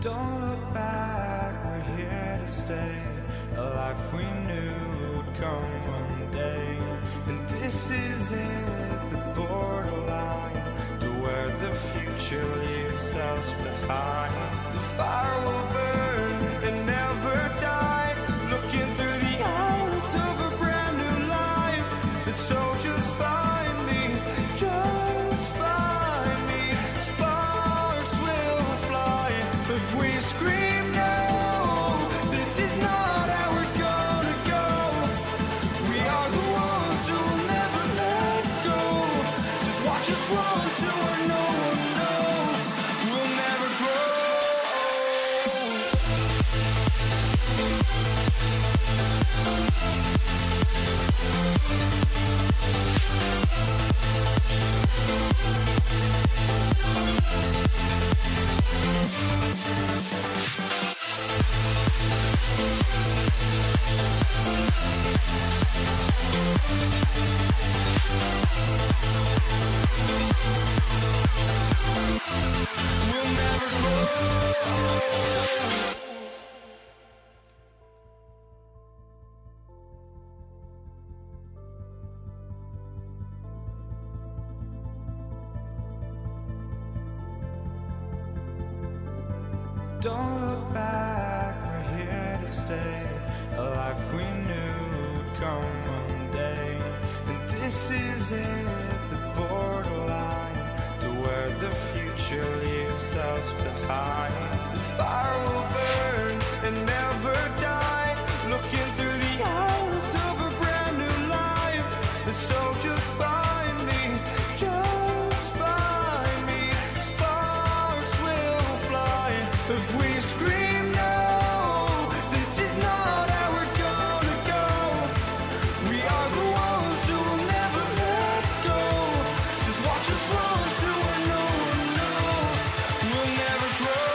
Don't look back, we're here to stay. A life we knew would come one day. And this is it, the borderline to where the future leaves us behind. The fire will burn and never die, looking through the eyes of a brand new life. And so just find me, just find me. Sparks will fly if we scream no. This is not how we're gonna go. We are the ones who will never let go. Just watch us run to where no one knows. We'll never grow. We'll never grow. Don't look back, we're here to stay. A life we knew would come one day. And this is it, the borderline to where the future leaves us behind. The fire will burn and never die, looking through the eyes of a brand new life. And so just find me, just find me. Sparks will fly if we scream no. This is not how we're gonna go. We are the ones who will never let go. Just watch us run to where no one knows. We'll never grow.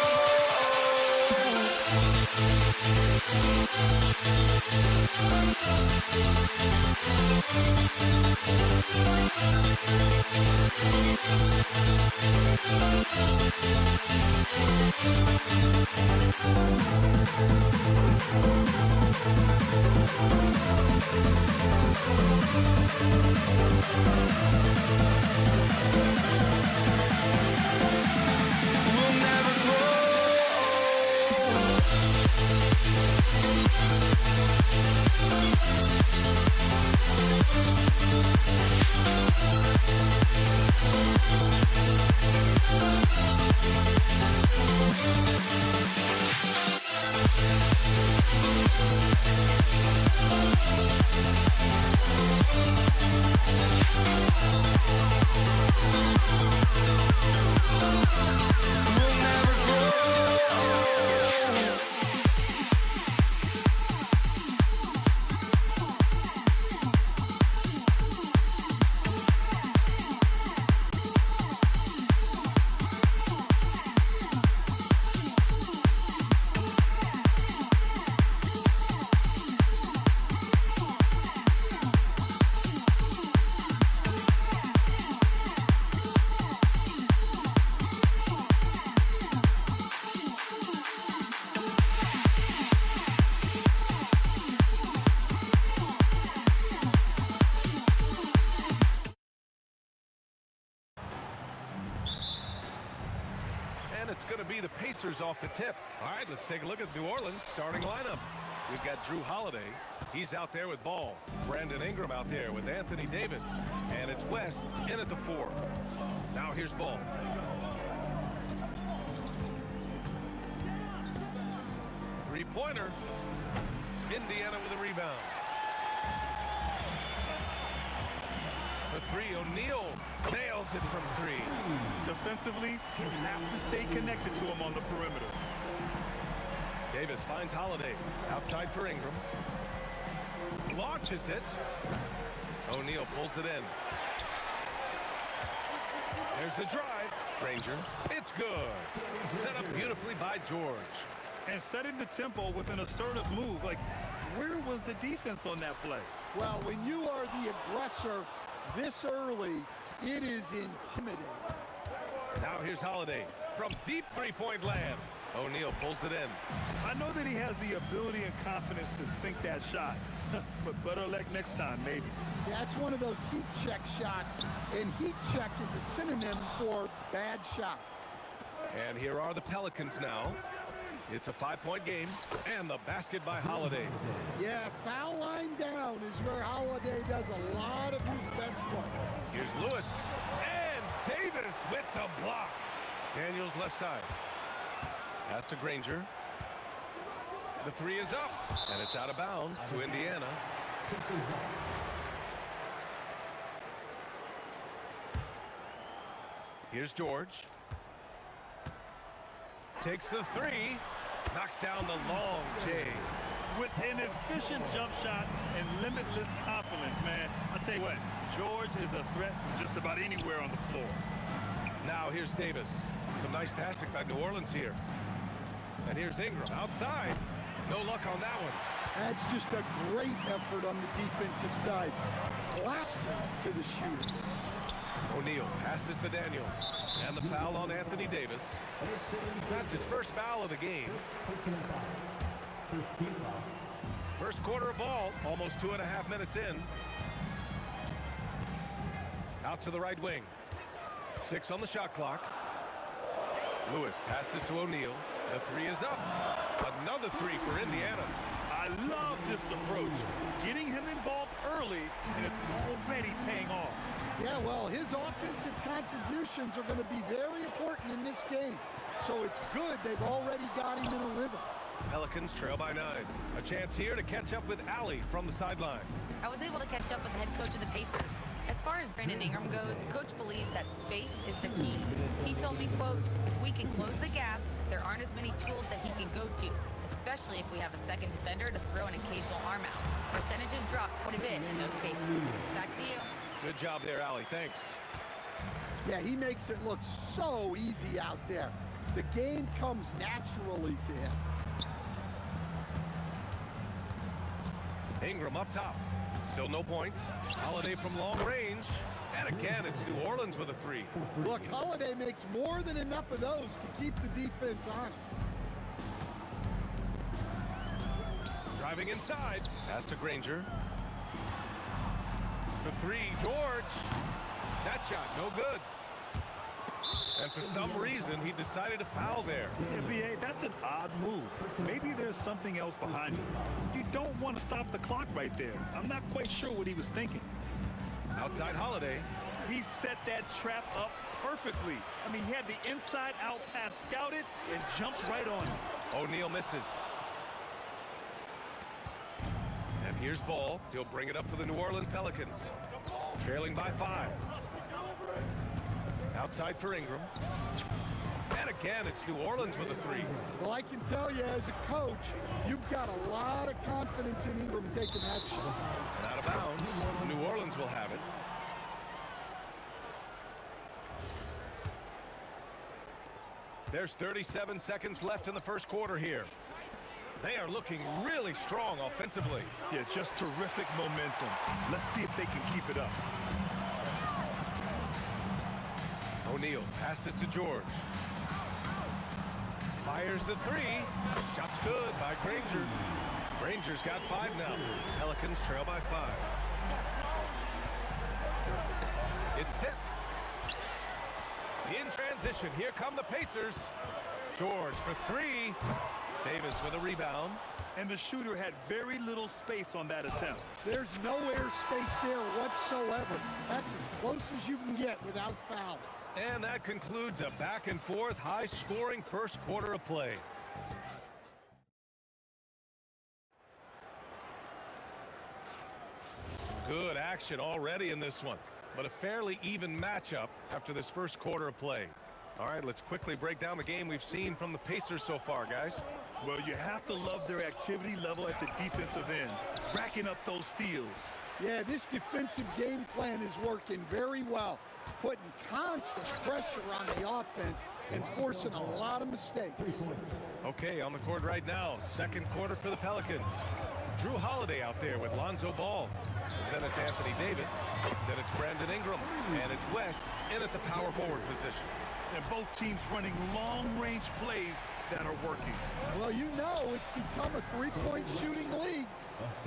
We'll never grow. We'll never grow. And it's going to be the Pacers off the tip. All right, let's take a look at New Orleans starting lineup. We've got Drew Holiday. He's out there with Ball. Brandon Ingram out there with Anthony Davis. And it's West in at the 4. Now here's Ball. Three-pointer. Indiana with a rebound. The three, O'Neal nails it from 3. Defensively, you have to stay connected to him on the perimeter. Davis finds Holiday. Outside for Ingram. Launches it. O'Neal pulls it in. There's the drive. Granger. It's good. Set up beautifully by George. And setting the tempo with an assertive move. Like, where was the defense on that play? Well, when you are the aggressor this early, it is intimidating. Now here's Holiday from deep three-point land. O'Neal pulls it in. I know that he has the ability and confidence to sink that shot, but better luck next time, maybe. Yeah, it's one of those heat check shots, and heat check is a synonym for bad shot. And here are the Pelicans now. It's a 5-point game, and the basket by Holiday. Yeah, foul line down is where Holiday does a lot of his best work. Here's Lewis, and Davis with the block. Daniels left side. Pass to Granger. The three is up, and it's out of bounds to Indiana. Here's George. Takes the three. Knocks down the long J. With an efficient jump shot and limitless confidence, man. I'll tell you what, George is a threat from just about anywhere on the floor. Now here's Davis. Some nice passing by New Orleans here. And here's Ingram outside. No luck on that one. That's just a great effort on the defensive side. Plaster to the shooter. O'Neal passes to Daniels. And the foul on Anthony Davis. That's his first foul of the game. First quarter of ball, almost 2.5 minutes in. Out to the right wing. 6 on the shot clock. Lewis passes to O'Neal. The three is up. Another three for Indiana. I love this approach. Getting him involved early, and it's already paying off. Yeah, well, his offensive contributions are going to be very important in this game. So it's good they've already got him in a rhythm. Pelicans trail by 9. A chance here to catch up with Allie from the sideline. I was able to catch up with the head coach of the Pacers. As far as Brandon Ingram goes, coach believes that space is the key. He told me, quote, if we can close the gap, there aren't as many tools that he can go to, especially if we have a second defender to throw an occasional arm out. Percentages drop quite a bit in those cases. Back to you. Good job there, Allie. Thanks. Yeah, he makes it look so easy out there. The game comes naturally to him. Ingram up top. Still no points. Holiday from long range. And again, it's New Orleans with a three. Look, Holiday makes more than enough of those to keep the defense honest. Driving inside. Pass to Granger. For three, George. That shot, no good. And for some reason, he decided to foul there. Yeah, B.A., that's an odd move. Maybe there's something else behind it. You don't want to stop the clock right there. I'm not quite sure what he was thinking. Outside Holiday. He set that trap up perfectly. I mean, he had the inside-out pass scouted and jumped right on it. O'Neal misses. And here's Ball. He'll bring it up for the New Orleans Pelicans. Trailing by 5. Outside for Ingram. And again, it's New Orleans with a three. Well, I can tell you as a coach, you've got a lot of confidence in Ingram taking that shot. And out of bounds. New Orleans will have it. There's 37 seconds left in the first quarter here. They are looking really strong offensively. Yeah, just terrific momentum. Let's see if they can keep it up. O'Neal passes to George. Fires the three. Shot's good by Granger. Granger's got 5 now. Pelicans trail by 5. It's tipped. In transition, here come the Pacers. George for 3. Davis with a rebound. And the shooter had very little space on that attempt. There's no air space there whatsoever. That's as close as you can get without foul. And that concludes a back-and-forth, high-scoring first quarter of play. Good action already in this one, but a fairly even matchup after this first quarter of play. All right, let's quickly break down the game we've seen from the Pacers so far, guys. Well, you have to love their activity level at the defensive end, racking up those steals. Yeah, this defensive game plan is working very well, putting constant pressure on the offense and forcing a lot of mistakes. Okay, on the court right now, second quarter for the Pelicans. Drew Holiday out there with Lonzo Ball. Then it's Anthony Davis. Then it's Brandon Ingram. And it's West in at the power forward position. And both teams running long-range plays that are working. Well, you know it's become a three-point shooting league.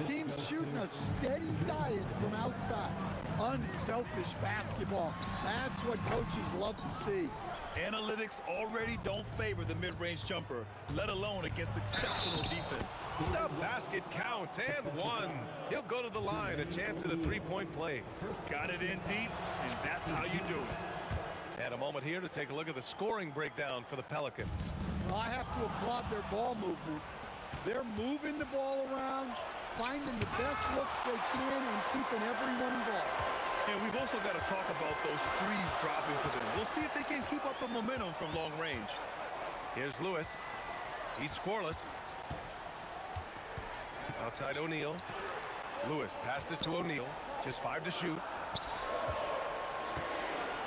Teams shooting a steady diet from outside. Unselfish basketball. That's what coaches love to see. Analytics already don't favor the mid-range jumper, let alone against exceptional defense. The basket counts and one. He'll go to the line, a chance at a three-point play. Got it in deep, and that's how you do it. And a moment here to take a look at the scoring breakdown for the Pelicans. Well, I have to applaud their ball movement. They're moving the ball around, finding the best looks they can, and keeping everyone involved. And we've also got to talk about those threes dropping for them. We'll see if they can keep up the momentum from long range. Here's Lewis. He's scoreless. Outside O'Neal. Lewis passes to O'Neal. Just 5 to shoot.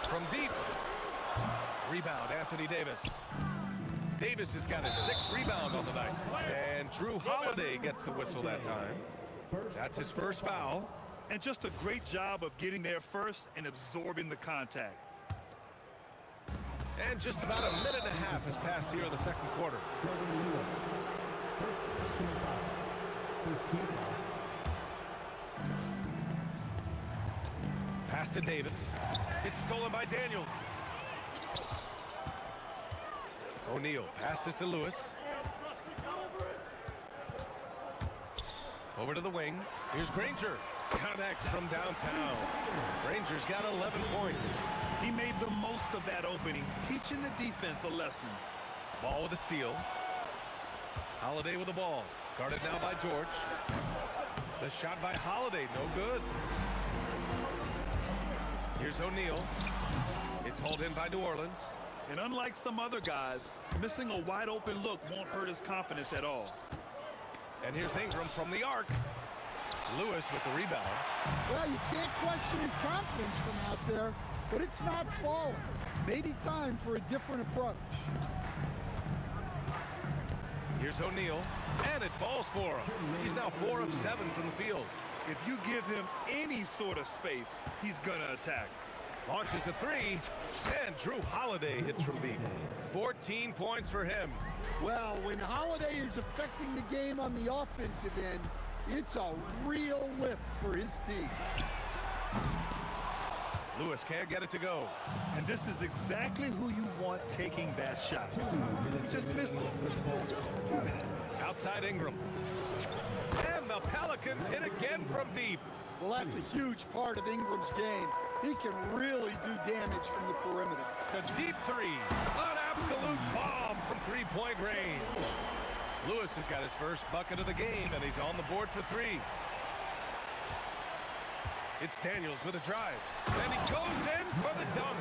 From deep. Rebound, Anthony Davis. Davis has got his 6th rebound on the night. And Drew Holiday gets the whistle that time. That's his first foul. And just a great job of getting there first and absorbing the contact. And just about a minute and a half has passed here in the second quarter. Pass to Davis. It's stolen by Daniels. O'Neal passes to Lewis. Over to the wing. Here's Granger. Connects from downtown. Granger's got 11 points. He made the most of that opening, teaching the defense a lesson. Ball with a steal. Holiday with the ball. Guarded now by George. The shot by Holiday, no good. Here's O'Neal. It's hauled in by New Orleans. And unlike some other guys, missing a wide open look won't hurt his confidence at all. And here's Ingram from the arc. Lewis with the rebound. Well, you can't question his confidence from out there, but it's not falling. Maybe time for a different approach. Here's O'Neal, and it falls for him. He's now 4 of 7 from the field. If you give him any sort of space, he's gonna attack. Launches a 3, and Drew Holiday hits from deep. 14 points for him. Well, when Holiday is affecting the game on the offensive end, it's a real lift for his team. Lewis can't get it to go. And this is exactly who you want taking that shot. He just missed it. Outside Ingram. And the Pelicans hit again from deep. Well, that's a huge part of Ingram's game. He can really do damage from the perimeter. The deep 3. An absolute bomb from three-point range. Lewis has got his first bucket of the game, and he's on the board for 3. It's Daniels with a drive. And he goes in for the dunk.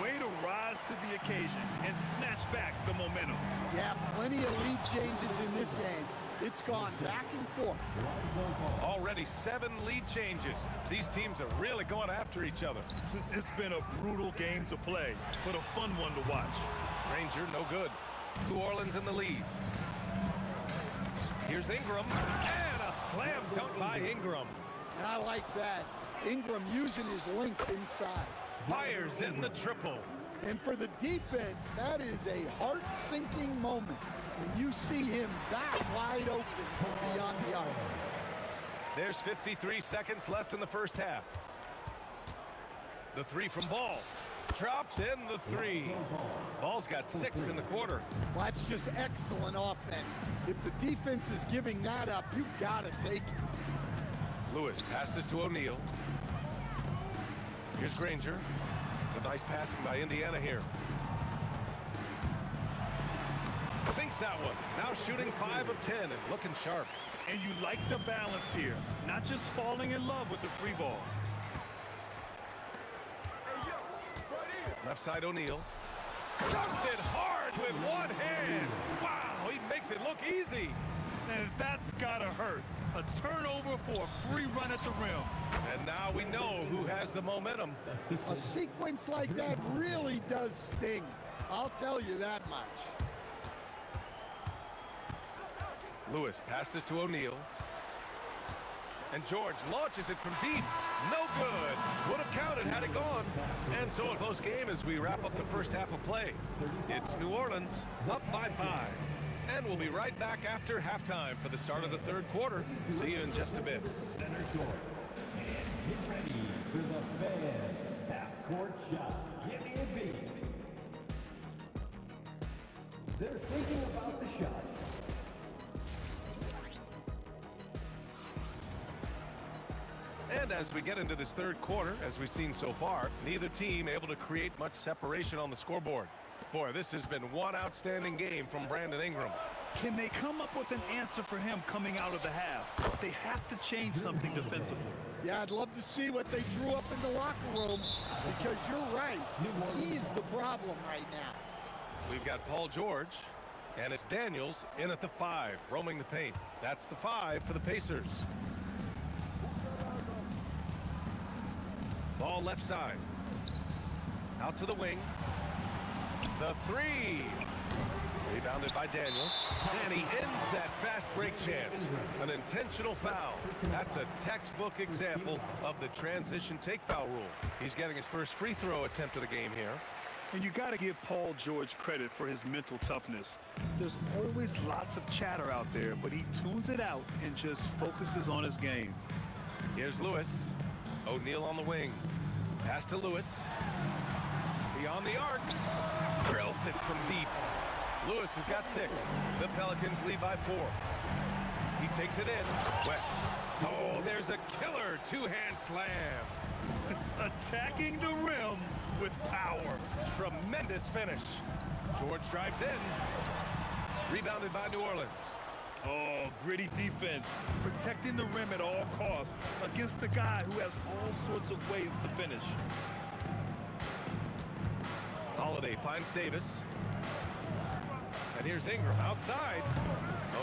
Way to rise to the occasion and snatch back the momentum. Yeah, plenty of lead changes in this game. It's gone back and forth. Already 7 lead changes. These teams are really going after each other. It's been a brutal game to play, but a fun one to watch. Granger, no good. New Orleans in the lead. Here's Ingram, and a slam dunk by Ingram. And I like that. Ingram using his length inside. Fires in the triple. And for the defense, that is a heart-sinking moment when you see him that wide open from beyond the arc. There's 53 seconds left in the first half. The 3 from Ball. Drops in the 3. Ball's got 6 in the quarter. Well, that's just excellent offense. If the defense is giving that up, you've got to take it. Lewis passes to O'Neal. Here's Granger. It's a nice passing by Indiana here. Sinks that one. Now shooting 5 of 10 and looking sharp. And you like the balance here. Not just falling in love with the free ball. Left side O'Neal. Dunks it hard with one hand. Wow, he makes it look easy. And that's gotta hurt. A turnover for a free run at the rim. And now we know who has the momentum. A sequence like that really does sting. I'll tell you that much. Lewis passes to O'Neal. And George launches it from deep. No good. Would have counted had it gone. And so a close game as we wrap up the first half of play. It's New Orleans up by 5. And we'll be right back after halftime for the start of the third quarter. See you in just a bit. Center court. And get ready for the fan half-court shot. Give me a beat. They're thinking about the shot. And as we get into this third quarter, as we've seen so far, neither team able to create much separation on the scoreboard. Boy, this has been one outstanding game from Brandon Ingram. Can they come up with an answer for him coming out of the half? They have to change something defensively. Yeah, I'd love to see what they drew up in the locker room because you're right. He's the problem right now. We've got Paul George, and it's Daniels in at the 5, roaming the paint. That's the 5 for the Pacers. Ball left side. Out to the wing. The 3. Rebounded by Daniels. And he ends that fast break chance. An intentional foul. That's a textbook example of the transition take foul rule. He's getting his first free throw attempt of the game here. And you got to give Paul George credit for his mental toughness. There's always lots of chatter out there, but he tunes it out and just focuses on his game. Here's Lewis. O'Neal on the wing. Pass to Lewis. Beyond the arc. Drills it from deep. Lewis has got 6. The Pelicans lead by 4. He takes it in. West. Oh, there's a killer two-hand slam. Attacking the rim with power. Tremendous finish. George drives in. Rebounded by New Orleans. Oh, gritty defense. Protecting the rim at all costs against a guy who has all sorts of ways to finish. Holiday finds Davis. And here's Ingram outside.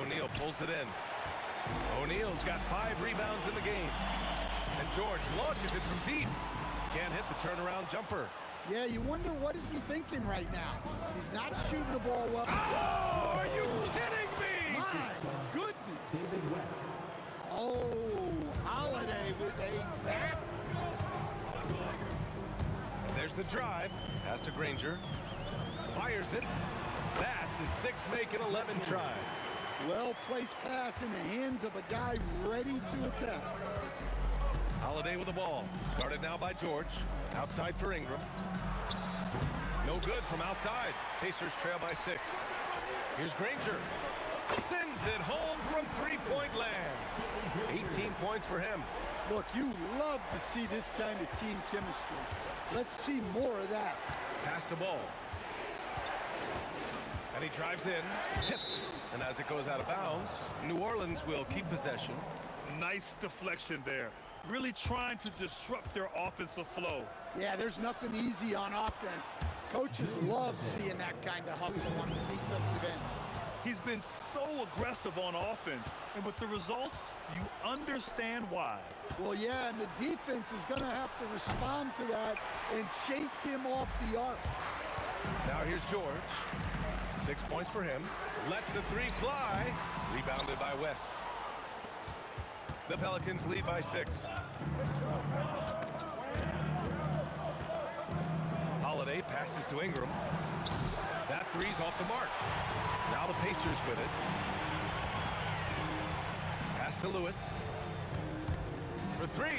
O'Neal pulls it in. O'Neal's got 5 rebounds in the game. And George launches it from deep. Can't hit the turnaround jumper. Yeah, you wonder what is he thinking right now. He's not shooting the ball well. Oh, are you kidding me? My goodness. Oh, Holiday with a basket. And there's the drive. Pass to Granger. Fires it. That's his 6th make in 11 tries. Well-placed pass in the hands of a guy ready to attack. Holiday with the ball. Guarded now by George. Outside for Ingram. No good from outside. Pacers trail by 6. Here's Granger. Sends it home from three-point land. 18 points for him. Look, you love to see this kind of team chemistry. Let's see more of that. Pass the ball. And he drives in. Tipped. And as it goes out of bounds, New Orleans will keep possession. Nice deflection there. Really trying to disrupt their offensive flow. Yeah, there's nothing easy on offense. Coaches love seeing that kind of hustle on the defensive end. He's been so aggressive on offense, and with the results, you understand why. Well, yeah, and the defense is going to have to respond to that and chase him off the arc. Now here's George. 6 points for him. Lets the 3 fly. Rebounded by West. The Pelicans lead by 6. Holiday passes to Ingram. That 3's off the mark. Now the Pacers with it. Pass to Lewis. For 3.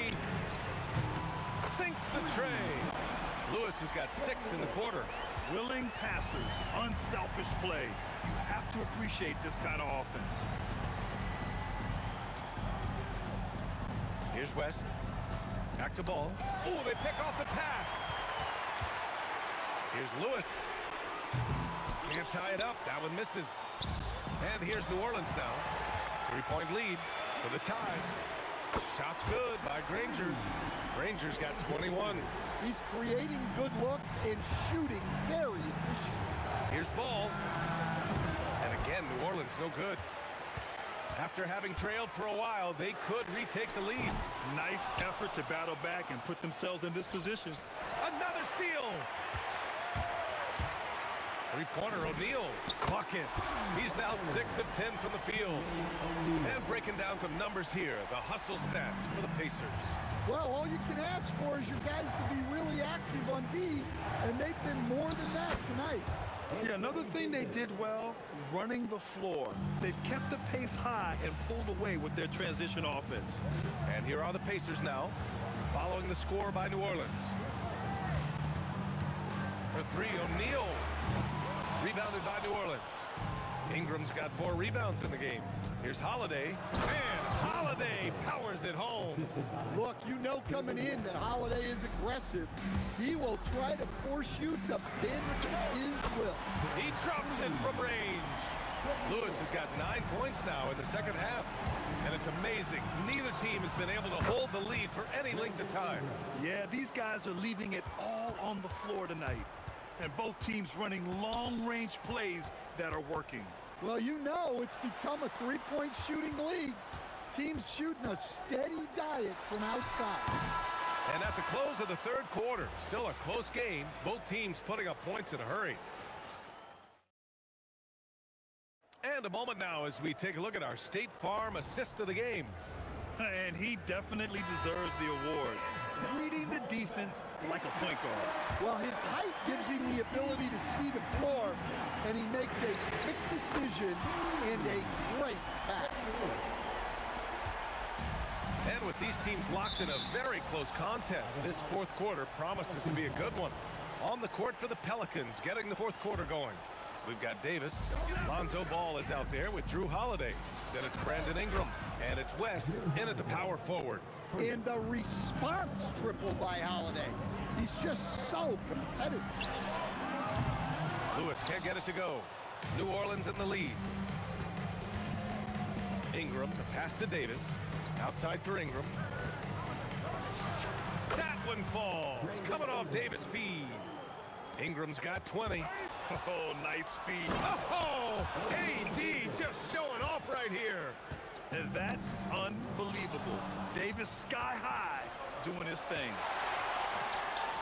Sinks the tray. Lewis has got 6 in the quarter. Willing passers, unselfish play. You have to appreciate this kind of offense. Here's West. Back to ball. Oh, they pick off the pass. Here's Lewis. Can't tie it up. That one misses. And here's New Orleans now. 3-point lead for the tie. Shot's good by Granger. Granger's got 21. He's creating good looks and shooting very efficient. Here's Ball. And again, New Orleans no good. After having trailed for a while, they could retake the lead. Nice effort to battle back and put themselves in this position. Another steal. Three-pointer, O'Neal buckets. He's now 6 of 10 from the field. And breaking down some numbers here, the hustle stats for the Pacers. Well, all you can ask for is your guys to be really active on D, and they've been more than that tonight. Yeah, another thing they did well, running the floor. They've kept the pace high and pulled away with their transition offense. And here are the Pacers now, following the score by New Orleans. For three, O'Neal. Rebounded by New Orleans. Ingram's got 4 rebounds in the game. Here's Holiday, and Holiday powers it home. Look, you know coming in that Holiday is aggressive. He will try to force you to bend to his will. He drops it from range. Lewis has got 9 points now in the second half. And it's amazing. Neither team has been able to hold the lead for any length of time. Yeah, these guys are leaving it all on the floor tonight. And both teams running long-range plays that are working. Well, you know it's become a three-point shooting league. Teams shooting a steady diet from outside. And at the close of the third quarter, still a close game. Both teams putting up points in a hurry. And a moment now as we take a look at our State Farm assist of the game. And he definitely deserves the award. Reading the defense like a point guard. Well, his height gives him the ability to see the floor, and he makes a quick decision and a great pass. And with these teams locked in a very close contest, this fourth quarter promises to be a good one. On the court for the Pelicans, getting the fourth quarter going. We've got Davis. Lonzo Ball is out there with Drew Holiday. Then it's Brandon Ingram. And it's West in at the power forward. And the response triple by Holiday. He's just so competitive. Lewis can't get it to go. New Orleans in the lead. Ingram, the pass to Davis. Outside for Ingram. That one falls. Coming off Davis' feed. Ingram's got 20. Oh, nice feed. Oh, AD just showing off right here. And that's unbelievable. Davis sky high doing his thing.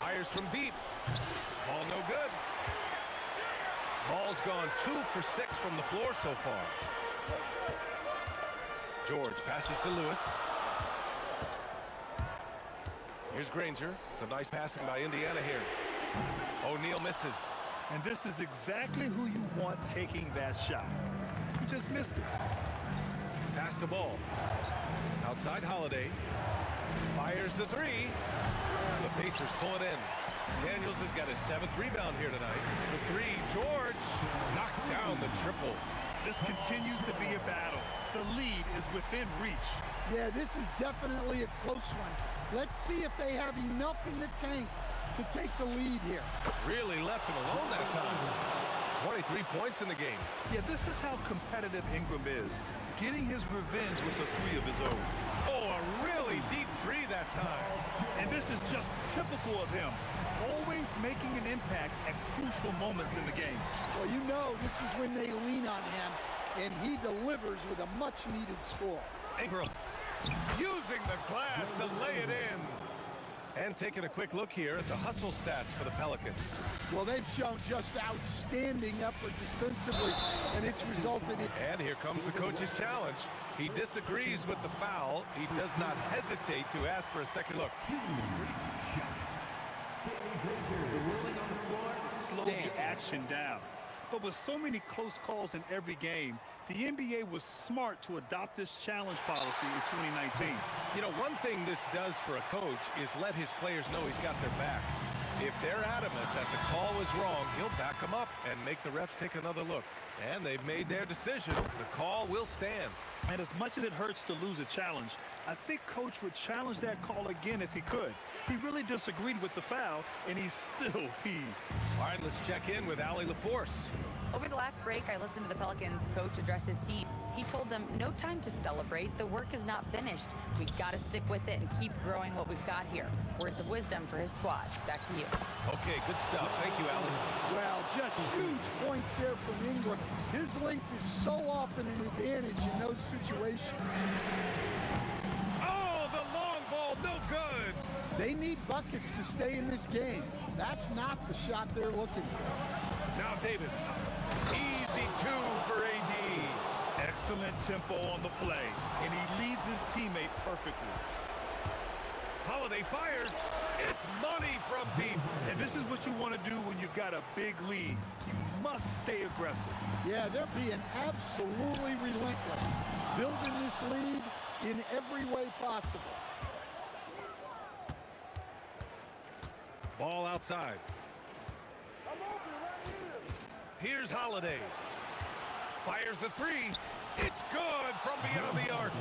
Fires from deep. Ball no good. Ball's gone 2 for 6 from the floor so far. George passes to Lewis. Here's Granger. Some nice passing by Indiana here. O'Neal misses. And this is exactly who you want taking that shot. He just missed it. Pass the ball. Outside Holiday. Fires the 3. The Pacers pull it in. Daniels has got his 7th rebound here tonight. For 3, George knocks down the triple. This continues to be a battle. The lead is within reach. Yeah, this is definitely a close one. Let's see if they have enough in the tank to take the lead here. Really left him alone that time. 23 points in the game. Yeah, this is how competitive Ingram is. Getting his revenge with a 3 of his own. Oh, a really deep 3 that time. And this is just typical of him. Always making an impact at crucial moments in the game. Well, you know this is when they lean on him, and he delivers with a much-needed score. Ingram using the glass to lay it in. And taking a quick look here at the hustle stats for the Pelicans. Well, they've shown just outstanding effort defensively, and it's resulted in... And here comes the coach's challenge. He disagrees with the foul. He does not hesitate to ask for a second look. Slow the action down. But with so many close calls in every game, the NBA was smart to adopt this challenge policy in 2019. You know, one thing this does for a coach is let his players know he's got their back. If they're adamant that the call was wrong, he'll back them up and make the refs take another look. And they've made their decision. The call will stand. And as much as it hurts to lose a challenge, I think Coach would challenge that call again if he could. He really disagreed with the foul, and he's still peeved. All right, let's check in with Allie LaForce. Over the last break, I listened to the Pelicans coach address his team. He told them, no time to celebrate. The work is not finished. We've got to stick with it and keep growing what we've got here. Words of wisdom for his squad. Back to you. Okay, good stuff. Thank you, Allie. Well, just huge points there from Ingram. His length is so often an advantage in those situations. Oh, the long ball, no good. They need buckets to stay in this game. That's not the shot they're looking for. Now Davis. Easy two for AD. Excellent tempo on the play, and he leads his teammate perfectly. Holiday fires. It's money from deep. And this is what you want to do when you've got a big lead. You must stay aggressive. Yeah, they're being absolutely relentless, building this lead in every way possible. Ball outside. Here's Holiday. Fires the three. It's good from beyond the arc.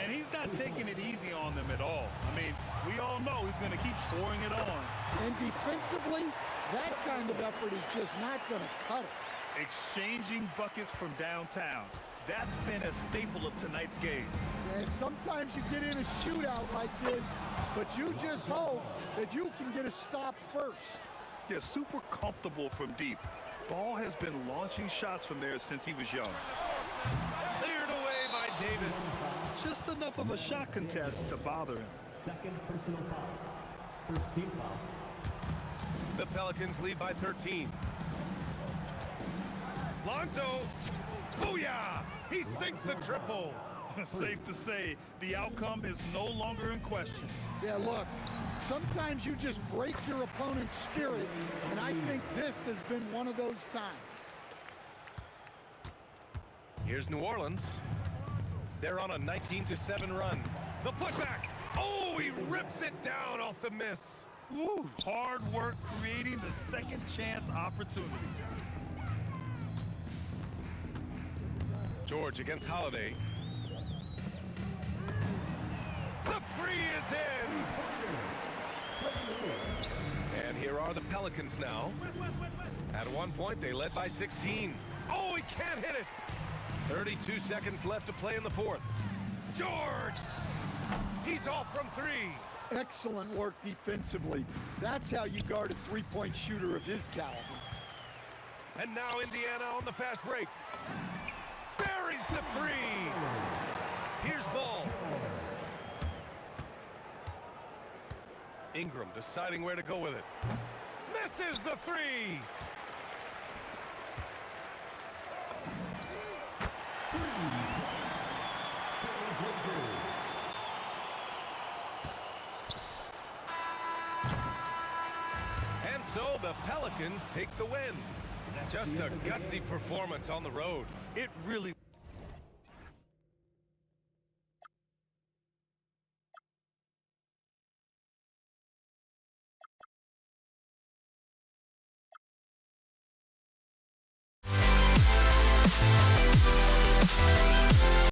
And he's not taking it easy on them at all. I mean, we all know he's going to keep pouring it on. And defensively, that kind of effort is just not going to cut it. Exchanging buckets from downtown. That's been a staple of tonight's game. Yeah, sometimes you get in a shootout like this, but you just hope that you can get a stop first. Yeah, super comfortable from deep. Ball has been launching shots from there since he was young. Cleared away by Davis. Just enough of a shot contest to bother him. Second personal foul. First team foul. The Pelicans lead by 13. Lonzo. Booyah! He sinks the triple. Safe to say, the outcome is no longer in question. Yeah, look, sometimes you just break your opponent's spirit, and I think this has been one of those times. Here's New Orleans. They're on a 19-7 run. The putback. Oh, he rips it down off the miss. Woo, hard work creating the second chance opportunity. George against Holiday. The three is in. And here are the Pelicans now. At one point, they led by 16. Oh, he can't hit it. 32 seconds left to play in the fourth. George! He's off from three. Excellent work defensively. That's how you guard a three-point shooter of his caliber. And now Indiana on the fast break. Buries the three. Here's Ball. Ingram deciding where to go with it. Misses the three. And so the Pelicans take the win. Just a gutsy performance on the road. It really